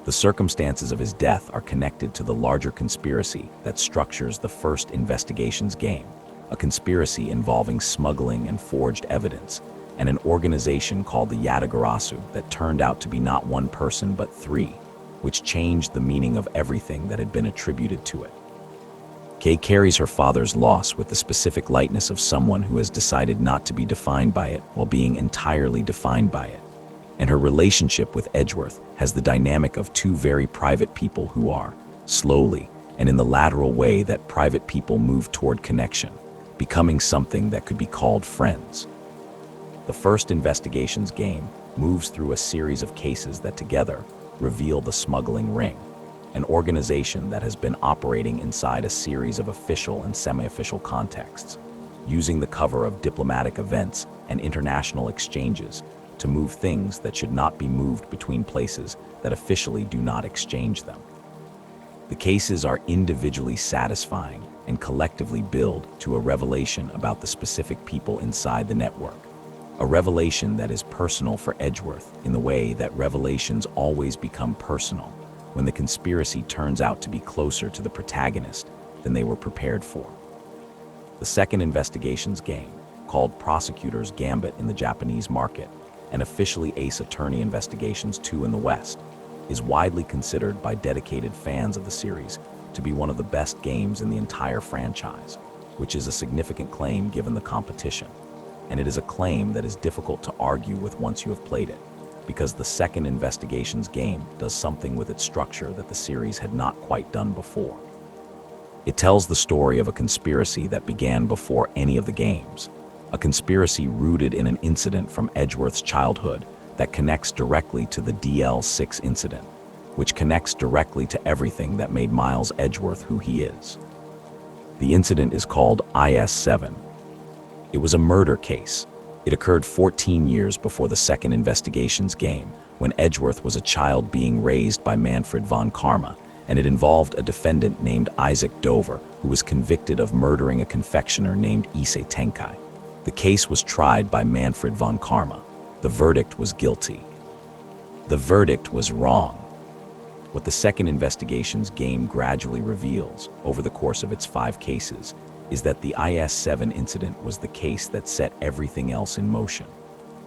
The circumstances of his death are connected to the larger conspiracy that structures the first investigations game, a conspiracy involving smuggling and forged evidence, and an organization called the Yadagarasu that turned out to be not one person but three, which changed the meaning of everything that had been attributed to it. Kay carries her father's loss with the specific lightness of someone who has decided not to be defined by it while being entirely defined by it. And her relationship with Edgeworth has the dynamic of two very private people who are, slowly and in the lateral way that private people move toward connection, becoming something that could be called friends. The first investigations game moves through a series of cases that together reveal the smuggling ring, an organization that has been operating inside a series of official and semi-official contexts, using the cover of diplomatic events and international exchanges to move things that should not be moved between places that officially do not exchange them. The cases are individually satisfying and collectively build to a revelation about the specific people inside the network. A revelation that is personal for Edgeworth in the way that revelations always become personal when the conspiracy turns out to be closer to the protagonist than they were prepared for. The second investigations game, called Prosecutor's Gambit in the Japanese market and officially Ace Attorney Investigations 2 in the West, is widely considered by dedicated fans of the series to be one of the best games in the entire franchise, which is a significant claim given the competition. And it is a claim that is difficult to argue with once you have played it, because the second investigations game does something with its structure that the series had not quite done before. It tells the story of a conspiracy that began before any of the games, a conspiracy rooted in an incident from Edgeworth's childhood that connects directly to the DL6 incident, which connects directly to everything that made Miles Edgeworth who he is. The incident is called IS-7. It was a murder case. It occurred 14 years before the second investigations game, when Edgeworth was a child being raised by Manfred von Karma, and it involved a defendant named Isaac Dover, who was convicted of murdering a confectioner named Issei Tenkai. The case was tried by Manfred von Karma. The verdict was guilty. The verdict was wrong. What the second investigations game gradually reveals, over the course of its 5 cases, is that the IS-7 incident was the case that set everything else in motion.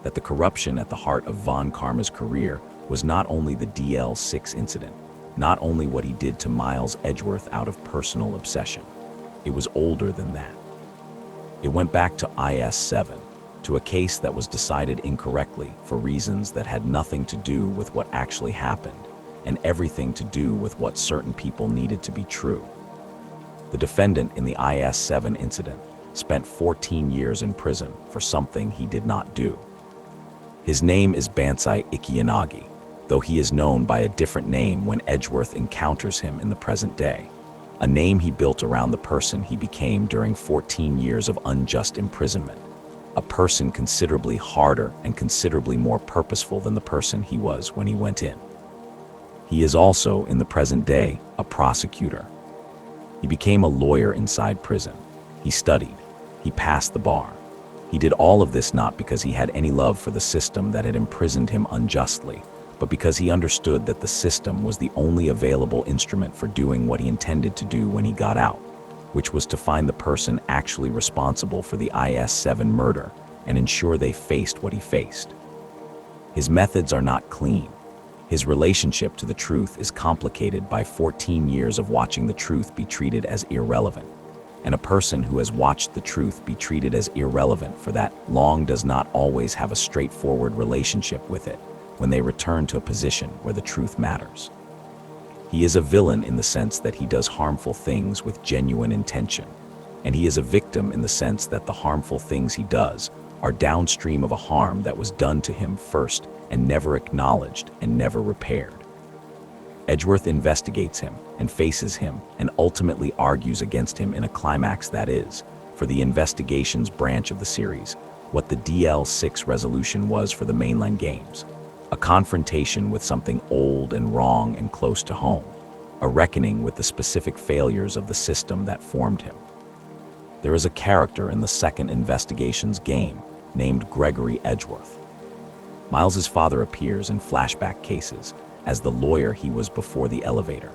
That the corruption at the heart of von Karma's career was not only the DL6 incident, not only what he did to Miles Edgeworth out of personal obsession. It was older than that. It went back to IS-7, to a case that was decided incorrectly for reasons that had nothing to do with what actually happened and everything to do with what certain people needed to be true. The defendant in the IS-7 incident spent 14 years in prison for something he did not do. His name is Bansai Ikiyanagi, though he is known by a different name when Edgeworth encounters him in the present day, a name he built around the person he became during 14 years of unjust imprisonment, a person considerably harder and considerably more purposeful than the person he was when he went in. He is also, in the present day, a prosecutor. He became a lawyer inside prison. He studied. He passed the bar. He did all of this not because he had any love for the system that had imprisoned him unjustly, but because he understood that the system was the only available instrument for doing what he intended to do when he got out, which was to find the person actually responsible for the IS-7 murder and ensure they faced what he faced. His methods are not clean. His relationship to the truth is complicated by 14 years of watching the truth be treated as irrelevant. And a person who has watched the truth be treated as irrelevant for that long does not always have a straightforward relationship with it when they return to a position where the truth matters. He is a villain in the sense that he does harmful things with genuine intention, and he is a victim in the sense that the harmful things he does are downstream of a harm that was done to him first and never acknowledged and never repaired. Edgeworth investigates him and faces him and ultimately argues against him in a climax that is, for the investigations branch of the series, what the DL6 resolution was for the mainline games, a confrontation with something old and wrong and close to home, a reckoning with the specific failures of the system that formed him. There is a character in the second investigations game named Gregory Edgeworth. Miles's father appears in flashback cases as the lawyer he was before the elevator.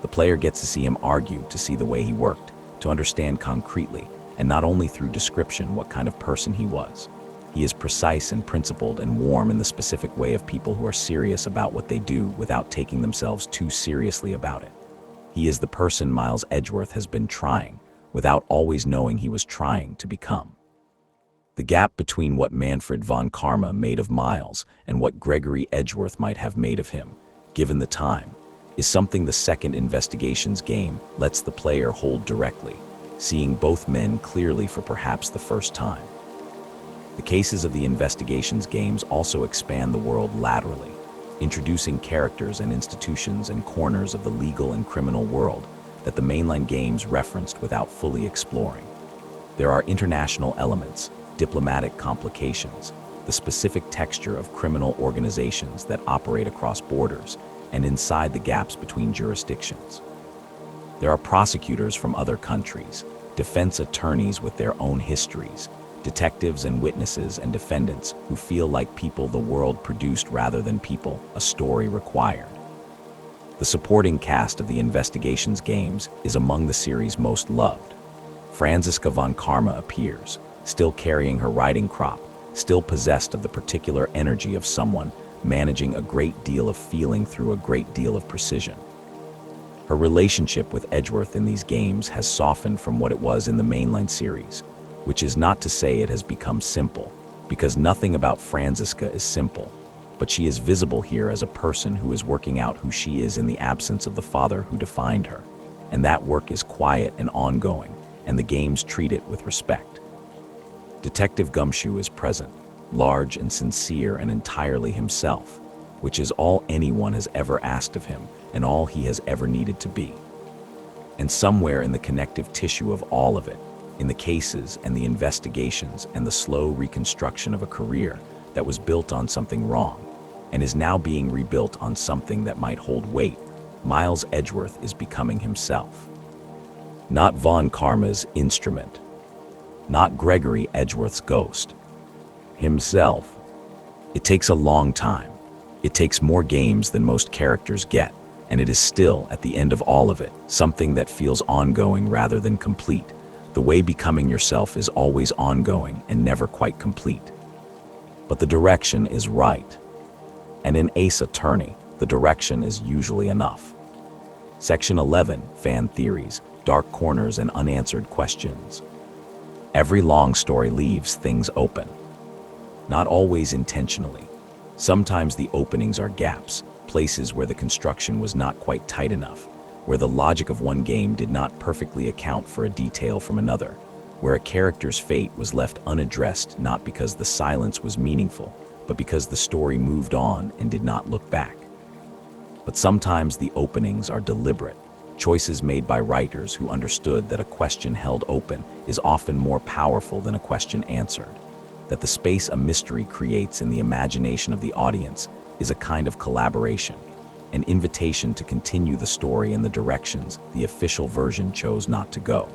The player gets to see him argue, to see the way he worked, to understand concretely, and not only through description, what kind of person he was. He is precise and principled and warm in the specific way of people who are serious about what they do without taking themselves too seriously about it. He is the person Miles Edgeworth has been trying, without always knowing he was trying, to become. The gap between what Manfred von Karma made of Miles and what Gregory Edgeworth might have made of him, given the time, is something the second investigations game lets the player hold directly, seeing both men clearly for perhaps the first time. The cases of the investigations games also expand the world laterally, introducing characters and institutions and corners of the legal and criminal world that the mainline games referenced without fully exploring. There are international elements, diplomatic complications, the specific texture of criminal organizations that operate across borders and inside the gaps between jurisdictions. There are prosecutors from other countries, defense attorneys with their own histories, detectives and witnesses and defendants who feel like people the world produced rather than people a story required. The supporting cast of the investigations games is among the series' most loved. Franziska von Karma appears, still carrying her riding crop, still possessed of the particular energy of someone managing a great deal of feeling through a great deal of precision. Her relationship with Edgeworth in these games has softened from what it was in the mainline series, which is not to say it has become simple, because nothing about Franziska is simple, but she is visible here as a person who is working out who she is in the absence of the father who defined her, and that work is quiet and ongoing, and the games treat it with respect. Detective Gumshoe is present, large and sincere and entirely himself, which is all anyone has ever asked of him and all he has ever needed to be. And somewhere in the connective tissue of all of it, in the cases and the investigations and the slow reconstruction of a career that was built on something wrong and is now being rebuilt on something that might hold weight, Miles Edgeworth is becoming himself. Not von Karma's instrument, not Gregory Edgeworth's ghost. Himself. It takes a long time. It takes more games than most characters get, and it is still, at the end of all of it, something that feels ongoing rather than complete, the way becoming yourself is always ongoing and never quite complete. But the direction is right. And in Ace Attorney, the direction is usually enough. Section 11, Fan Theories, Dark Corners and Unanswered Questions. Every long story leaves things open. not always intentionally. Sometimes the openings are gaps, places where the construction was not quite tight enough, where the logic of one game did not perfectly account for a detail from another, where a character's fate was left unaddressed not because the silence was meaningful, but because the story moved on and did not look back. But sometimes the openings are deliberate, choices made by writers who understood that a question held open is often more powerful than a question answered, that the space a mystery creates in the imagination of the audience is a kind of collaboration, an invitation to continue the story in the directions the official version chose not to go.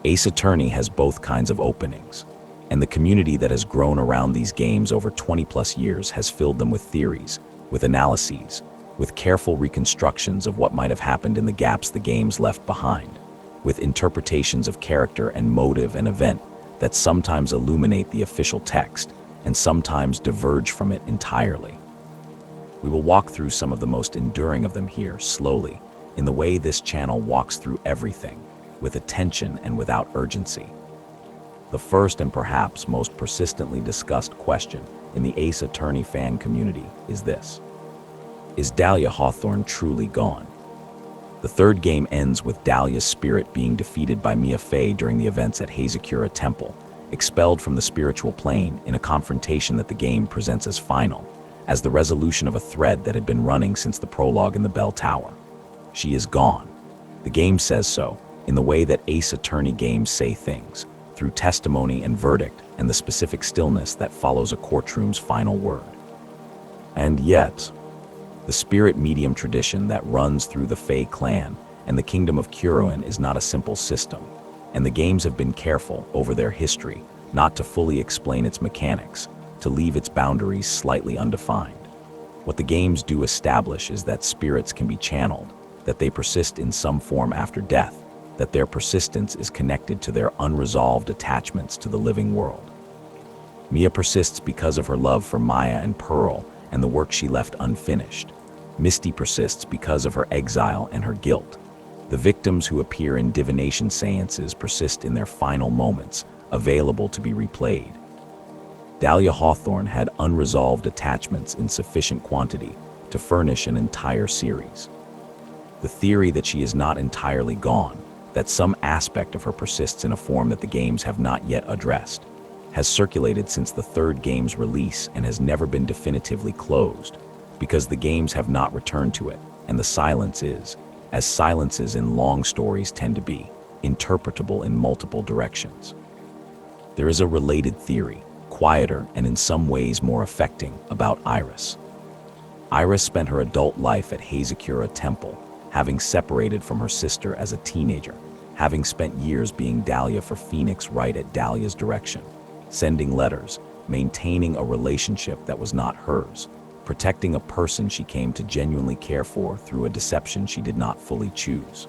Ace Attorney has both kinds of openings, and the community that has grown around these games over 20+ years has filled them with theories, with analyses, with careful reconstructions of what might have happened in the gaps the games left behind, with interpretations of character and motive and event that sometimes illuminate the official text and sometimes diverge from it entirely. We will walk through some of the most enduring of them here slowly, in the way this channel walks through everything, with attention and without urgency. The first and perhaps most persistently discussed question in the Ace Attorney fan community is this: is Dahlia Hawthorne truly gone? The third game ends with Dahlia's spirit being defeated by Mia Fey during the events at Hazakura Temple, expelled from the spiritual plane in a confrontation that the game presents as final, as the resolution of a thread that had been running since the prologue in the Bell Tower. She is gone. The game says so, in the way that Ace Attorney games say things, through testimony and verdict and the specific stillness that follows a courtroom's final word. And yet, the spirit medium tradition that runs through the Fey clan and the kingdom of Curuin is not a simple system, and the games have been careful over their history not to fully explain its mechanics, to leave its boundaries slightly undefined. What the games do establish is that spirits can be channeled, that they persist in some form after death, that their persistence is connected to their unresolved attachments to the living world. Mia persists because of her love for Maya and Pearl and the work she left unfinished. Misty persists because of her exile and her guilt. The victims who appear in divination seances persist in their final moments, available to be replayed. Dahlia Hawthorne had unresolved attachments in sufficient quantity to furnish an entire series. The theory that she is not entirely gone, that some aspect of her persists in a form that the games have not yet addressed, has circulated since the third game's release and has never been definitively closed, because the games have not returned to it, and the silence is, as silences in long stories tend to be, interpretable in multiple directions. There is a related theory, quieter and in some ways more affecting, about Iris. Iris spent her adult life at Hazakura Temple, having separated from her sister as a teenager, having spent years being Dahlia for Phoenix Wright at Dahlia's direction, sending letters, maintaining a relationship that was not hers, protecting a person she came to genuinely care for through a deception she did not fully choose.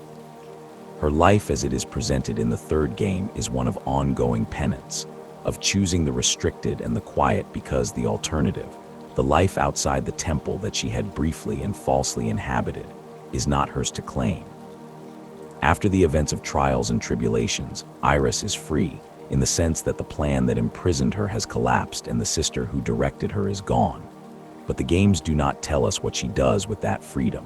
Her life as it is presented in the third game is one of ongoing penance, of choosing the restricted and the quiet because the alternative, the life outside the temple that she had briefly and falsely inhabited, is not hers to claim. After the events of Trials and Tribulations, Iris is free, in the sense that the plan that imprisoned her has collapsed and the sister who directed her is gone. But the games do not tell us what she does with that freedom.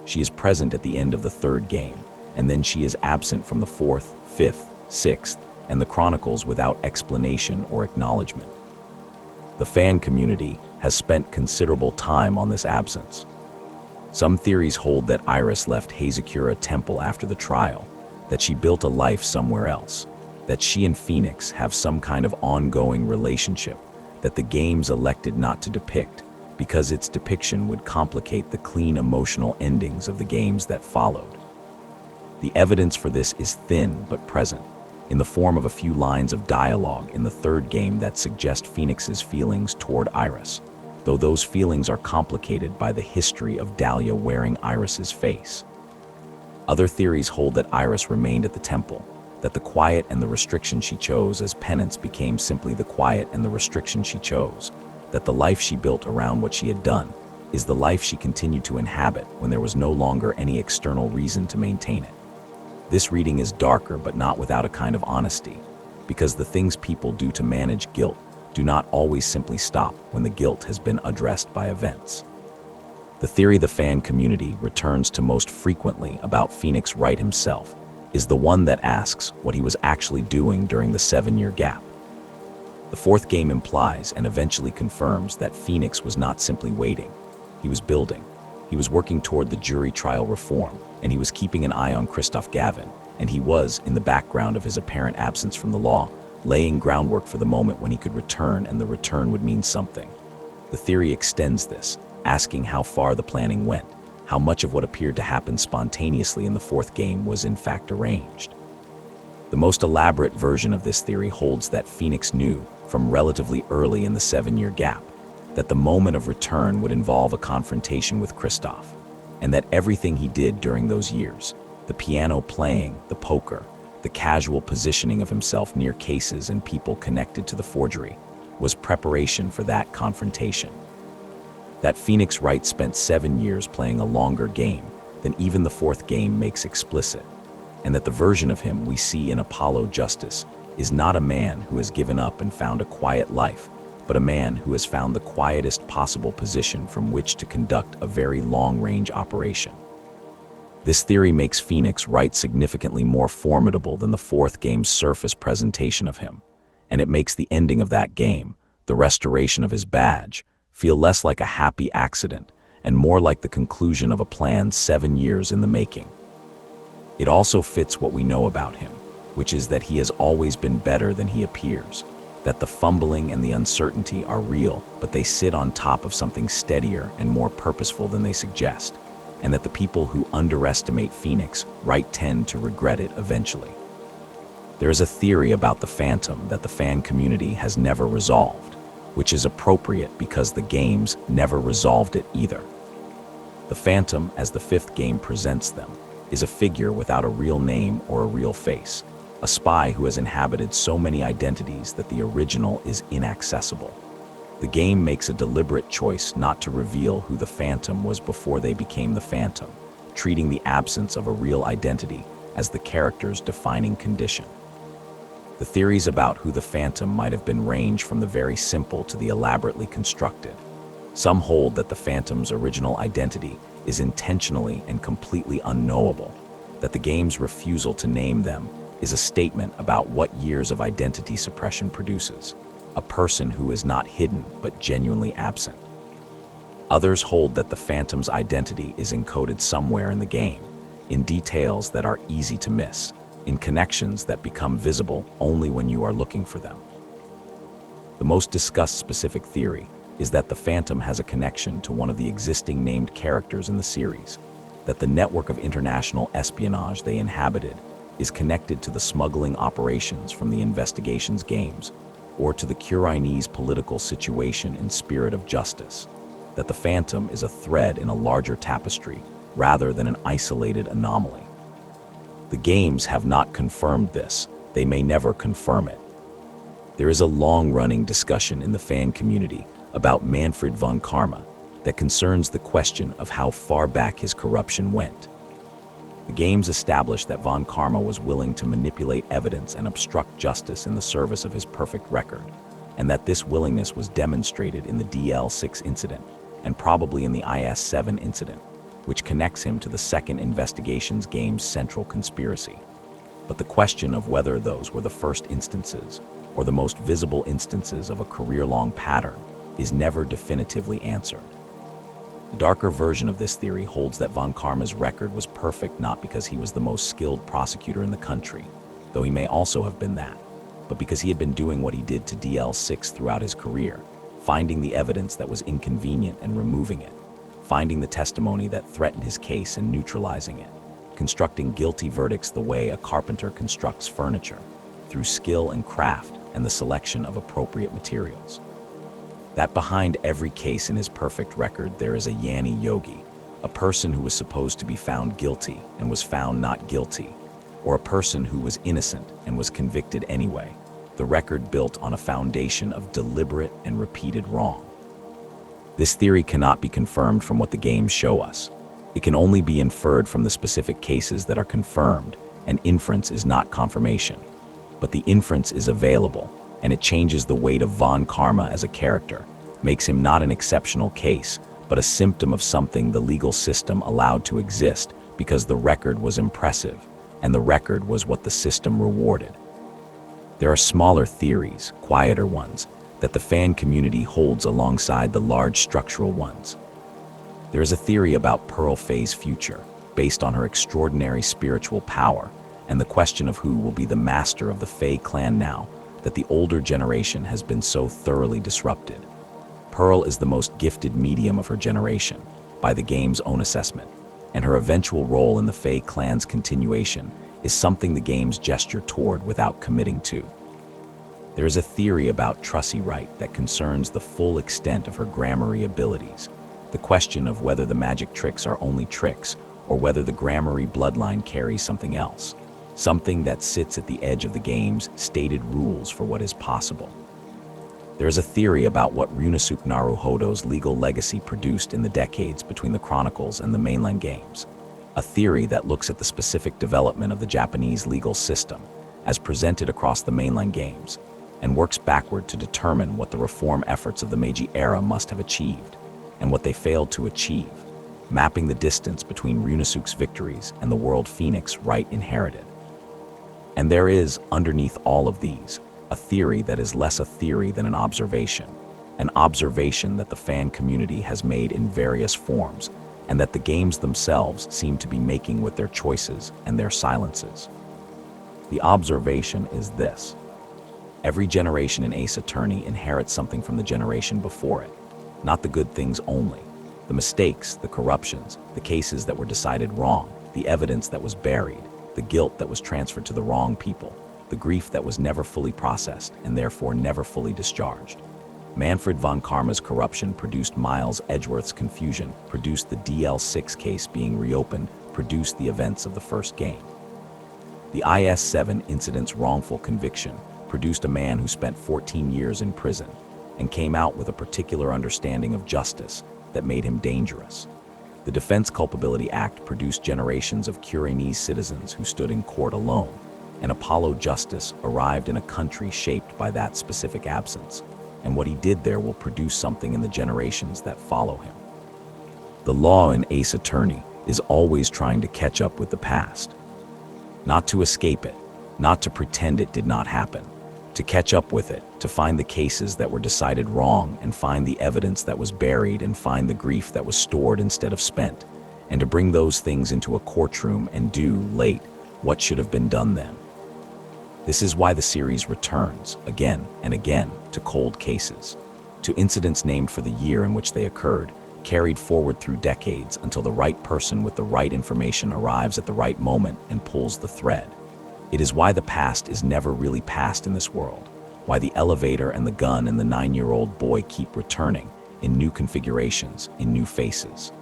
She is present at the end of the third game, and then she is absent from the fourth, fifth, sixth, and the Chronicles without explanation or acknowledgement. The fan community has spent considerable time on this absence. Some theories hold that Iris left Hazakura Temple after the trial, that she built a life somewhere else, that she and Phoenix have some kind of ongoing relationship that the games elected not to depict because its depiction would complicate the clean emotional endings of the games that followed. The evidence for this is thin but present, in the form of a few lines of dialogue in the third game that suggest Phoenix's feelings toward Iris, though those feelings are complicated by the history of Dahlia wearing Iris's face. Other theories hold that Iris remained at the temple, that the quiet and the restriction she chose as penance became simply the quiet and the restriction she chose, that the life she built around what she had done is the life she continued to inhabit when there was no longer any external reason to maintain it. This reading is darker but not without a kind of honesty, because the things people do to manage guilt, do not always simply stop when the guilt has been addressed by events. The theory the fan community returns to most frequently about Phoenix Wright himself is the one that asks what he was actually doing during the 7-year gap. The fourth game implies and eventually confirms that Phoenix was not simply waiting. He was building. He was working toward the jury trial reform, and he was keeping an eye on Christoph Gavin, and he was, in the background of his apparent absence from the law, laying groundwork for the moment when he could return and the return would mean something. The theory extends this, asking how far the planning went, how much of what appeared to happen spontaneously in the fourth game was in fact arranged. The most elaborate version of this theory holds that Phoenix knew, from relatively early in the 7-year gap, that the moment of return would involve a confrontation with Christoph, and that everything he did during those years, the piano playing, the poker, the casual positioning of himself near cases and people connected to the forgery, was preparation for that confrontation. That Phoenix Wright spent 7 years playing a longer game than even the fourth game makes explicit, and that the version of him we see in Apollo Justice is not a man who has given up and found a quiet life, but a man who has found the quietest possible position from which to conduct a very long-range operation. This theory makes Phoenix Wright significantly more formidable than the fourth game's surface presentation of him, and it makes the ending of that game, the restoration of his badge, feel less like a happy accident and more like the conclusion of a plan 7 years in the making. It also fits what we know about him, which is that he has always been better than he appears, that the fumbling and the uncertainty are real, but they sit on top of something steadier and more purposeful than they suggest, and that the people who underestimate Phoenix Wright tend to regret it eventually. There is a theory about the Phantom that the fan community has never resolved, which is appropriate because the games never resolved it either. The Phantom, as the fifth game presents them, is a figure without a real name or a real face, a spy who has inhabited so many identities that the original is inaccessible. The game makes a deliberate choice not to reveal who the Phantom was before they became the Phantom, treating the absence of a real identity as the character's defining condition. The theories about who the Phantom might have been range from the very simple to the elaborately constructed. Some hold that the Phantom's original identity is intentionally and completely unknowable, that the game's refusal to name them is a statement about what years of identity suppression produces, a person who is not hidden but genuinely absent. Others hold that the Phantom's identity is encoded somewhere in the game, in details that are easy to miss, in connections that become visible only when you are looking for them. The most discussed specific theory is that the Phantom has a connection to one of the existing named characters in the series, that the network of international espionage they inhabited is connected to the smuggling operations from the Investigations games, or to the Curinese political situation in Spirit of Justice, that the Phantom is a thread in a larger tapestry rather than an isolated anomaly. The games have not confirmed this. They may never confirm it. There is a long-running discussion in the fan community about Manfred von Karma that concerns the question of how far back his corruption went. The games establish that von Karma was willing to manipulate evidence and obstruct justice in the service of his perfect record, and that this willingness was demonstrated in the DL6 incident and probably in the IS-7 incident, which connects him to the second Investigations game's central conspiracy. But the question of whether those were the first instances or the most visible instances of a career-long pattern is never definitively answered. The darker version of this theory holds that von Karma's record was perfect not because he was the most skilled prosecutor in the country, though he may also have been that, but because he had been doing what he did to DL6 throughout his career, finding the evidence that was inconvenient and removing it, finding the testimony that threatened his case and neutralizing it, constructing guilty verdicts the way a carpenter constructs furniture, through skill and craft and the selection of appropriate materials. That behind every case in his perfect record there is a Jnani yogi, a person who was supposed to be found guilty and was found not guilty, or a person who was innocent and was convicted anyway, the record built on a foundation of deliberate and repeated wrong. This theory cannot be confirmed from what the games show us. It can only be inferred from the specific cases that are confirmed, and inference is not confirmation. But the inference is available, and it changes the weight of Von Karma as a character, makes him not an exceptional case, but a symptom of something the legal system allowed to exist because the record was impressive, and the record was what the system rewarded. There are smaller theories, quieter ones, that the fan community holds alongside the large structural ones. There is a theory about Pearl Faye's future, based on her extraordinary spiritual power, and the question of who will be the master of the Faye clan now that the older generation has been so thoroughly disrupted. Pearl is the most gifted medium of her generation, by the game's own assessment, and her eventual role in the Faye clan's continuation is something the games gesture toward without committing to. There is a theory about Trussie Wright that concerns the full extent of her grammary abilities, the question of whether the magic tricks are only tricks or whether the grammary bloodline carries something else, something that sits at the edge of the game's stated rules for what is possible. There is a theory about what Ryunosuke Naruhodo's legal legacy produced in the decades between the Chronicles and the mainland games, a theory that looks at the specific development of the Japanese legal system as presented across the mainland games, and works backward to determine what the reform efforts of the Meiji era must have achieved, and what they failed to achieve, mapping the distance between Ryunosuke's victories and the world Phoenix Wright inherited. And there is, underneath all of these, a theory that is less a theory than an observation that the fan community has made in various forms, and that the games themselves seem to be making with their choices and their silences. The observation is this: every generation in Ace Attorney inherits something from the generation before it, not the good things only, the mistakes, the corruptions, the cases that were decided wrong, the evidence that was buried, the guilt that was transferred to the wrong people, the grief that was never fully processed and therefore never fully discharged. Manfred von Karma's corruption produced Miles Edgeworth's confusion, produced the DL6 case being reopened, produced the events of the first game. The IS-7 incident's wrongful conviction produced a man who spent 14 years in prison and came out with a particular understanding of justice that made him dangerous. The Defense Culpability Act produced generations of Curanese citizens who stood in court alone, and Apollo Justice arrived in a country shaped by that specific absence, and what he did there will produce something in the generations that follow him. The law in Ace Attorney is always trying to catch up with the past. Not to escape it, not to pretend it did not happen, to catch up with it, to find the cases that were decided wrong and find the evidence that was buried and find the grief that was stored instead of spent, and to bring those things into a courtroom and do, late, what should have been done then. This is why the series returns, again and again, to cold cases, to incidents named for the year in which they occurred, carried forward through decades until the right person with the right information arrives at the right moment and pulls the thread. It is why the past is never really past in this world, why the elevator and the gun and the 9-year-old boy keep returning in new configurations, in new faces.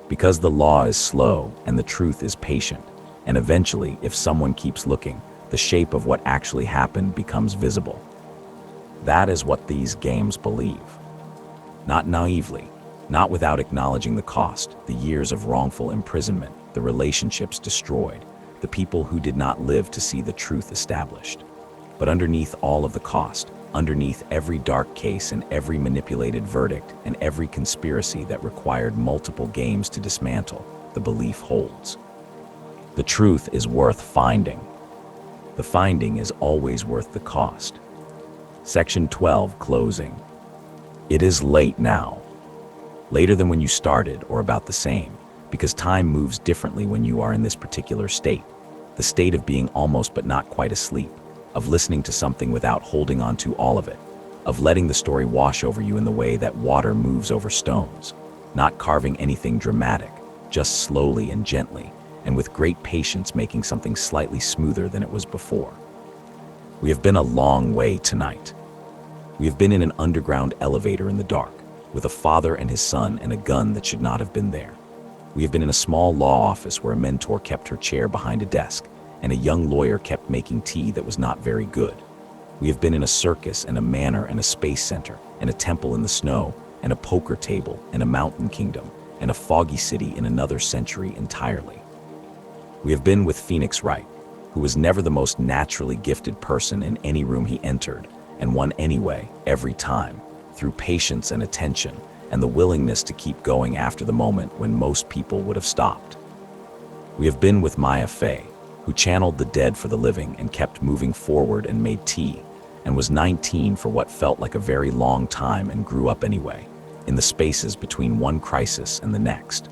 Because the law is slow and the truth is patient, and eventually, if someone keeps looking, the shape of what actually happened becomes visible. That is what these games believe. Not naively, not without acknowledging the cost, the years of wrongful imprisonment, the relationships destroyed, the people who did not live to see the truth established. But underneath all of the cost, underneath every dark case and every manipulated verdict and every conspiracy that required multiple games to dismantle, the belief holds. The truth is worth finding. The finding is always worth the cost. Section 12, closing. It is late now. Later than when you started, or about the same, because time moves differently when you are in this particular state. The state of being almost but not quite asleep, of listening to something without holding on to all of it, of letting the story wash over you in the way that water moves over stones, not carving anything dramatic, just slowly and gently, and with great patience making something slightly smoother than it was before. We have been a long way tonight. We have been in an underground elevator in the dark, with a father and his son and a gun that should not have been there. We have been in a small law office where a mentor kept her chair behind a desk, and a young lawyer kept making tea that was not very good. We have been in a circus and a manor and a space center, and a temple in the snow, and a poker table, and a mountain kingdom, and a foggy city in another century entirely. We have been with Phoenix Wright, who was never the most naturally gifted person in any room he entered, and won anyway, every time, through patience and attention, and the willingness to keep going after the moment when most people would have stopped. We have been with Maya Fey, who channeled the dead for the living and kept moving forward and made tea, and was 19 for what felt like a very long time and grew up anyway, in the spaces between one crisis and the next.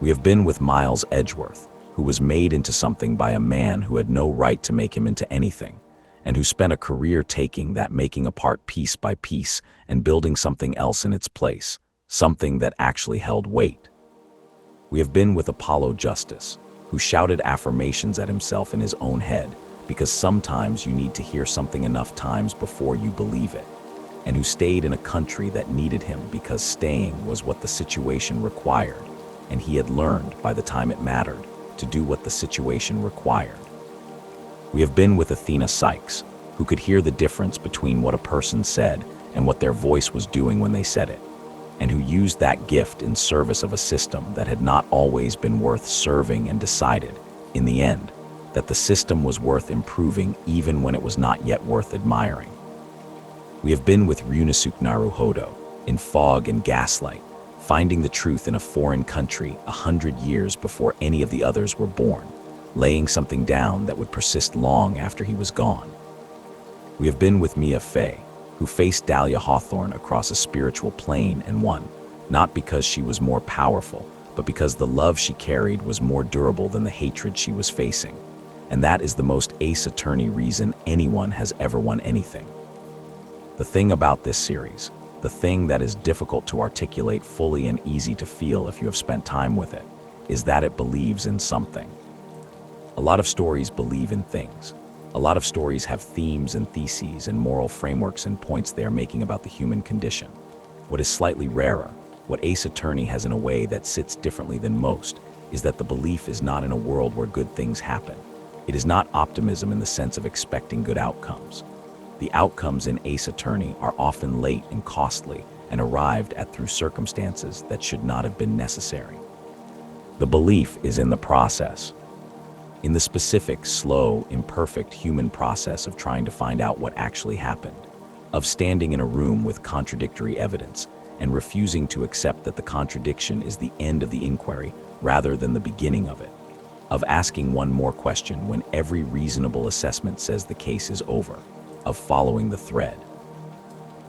We have been with Miles Edgeworth, who was made into something by a man who had no right to make him into anything, and who spent a career taking that making apart piece by piece and building something else in its place, something that actually held weight. We have been with Apollo Justice, who shouted affirmations at himself in his own head, because sometimes you need to hear something enough times before you believe it, and who stayed in a country that needed him because staying was what the situation required, and he had learned by the time it mattered to do what the situation required. We have been with Athena Sykes, who could hear the difference between what a person said and what their voice was doing when they said it, and who used that gift in service of a system that had not always been worth serving and decided, in the end, that the system was worth improving even when it was not yet worth admiring. We have been with Ryunosuke Naruhodo, in Fog and Gaslight, finding the truth in a foreign country 100 years before any of the others were born, laying something down that would persist long after he was gone. We have been with Mia Fey, who faced Dahlia Hawthorne across a spiritual plane and won, not because she was more powerful, but because the love she carried was more durable than the hatred she was facing. And that is the most Ace Attorney reason anyone has ever won anything. The thing about this series, the thing that is difficult to articulate fully and easy to feel if you have spent time with it, is that it believes in something. A lot of stories believe in things. A lot of stories have themes and theses and moral frameworks and points they are making about the human condition. What is slightly rarer, what Ace Attorney has in a way that sits differently than most, is that the belief is not in a world where good things happen. It is not optimism in the sense of expecting good outcomes. The outcomes in Ace Attorney are often late and costly and arrived at through circumstances that should not have been necessary. The belief is in the process, in the specific, slow, imperfect human process of trying to find out what actually happened, of standing in a room with contradictory evidence and refusing to accept that the contradiction is the end of the inquiry rather than the beginning of it, of asking one more question when every reasonable assessment says the case is over, of following the thread.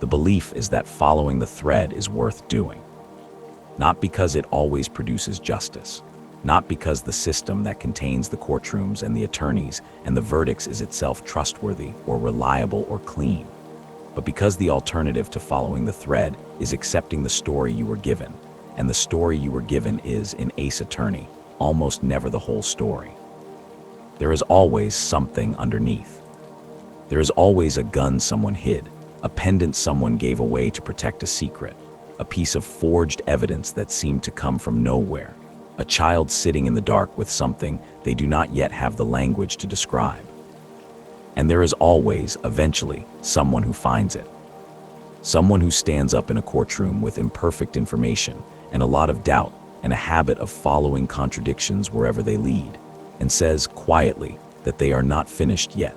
The belief is that following the thread is worth doing, not because it always produces justice, not because the system that contains the courtrooms and the attorneys and the verdicts is itself trustworthy or reliable or clean, but because the alternative to following the thread is accepting the story you were given, and the story you were given is, in Ace Attorney, almost never the whole story. There is always something underneath. There is always a gun someone hid, a pendant someone gave away to protect a secret, a piece of forged evidence that seemed to come from nowhere, a child sitting in the dark with something they do not yet have the language to describe. And there is always, eventually, someone who finds it. Someone who stands up in a courtroom with imperfect information and a lot of doubt and a habit of following contradictions wherever they lead, and says quietly that they are not finished yet,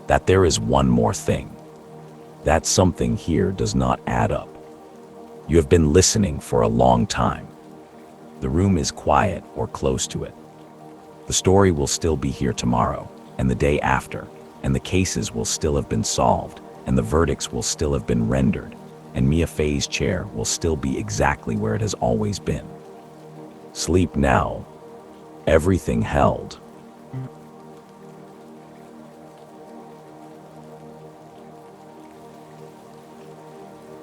that there is one more thing. That something here does not add up. You have been listening for a long time. The room is quiet or close to it. The story will still be here tomorrow and the day after, and the cases will still have been solved, and the verdicts will still have been rendered, and Mia Fey's chair will still be exactly where it has always been. Sleep now. Everything held.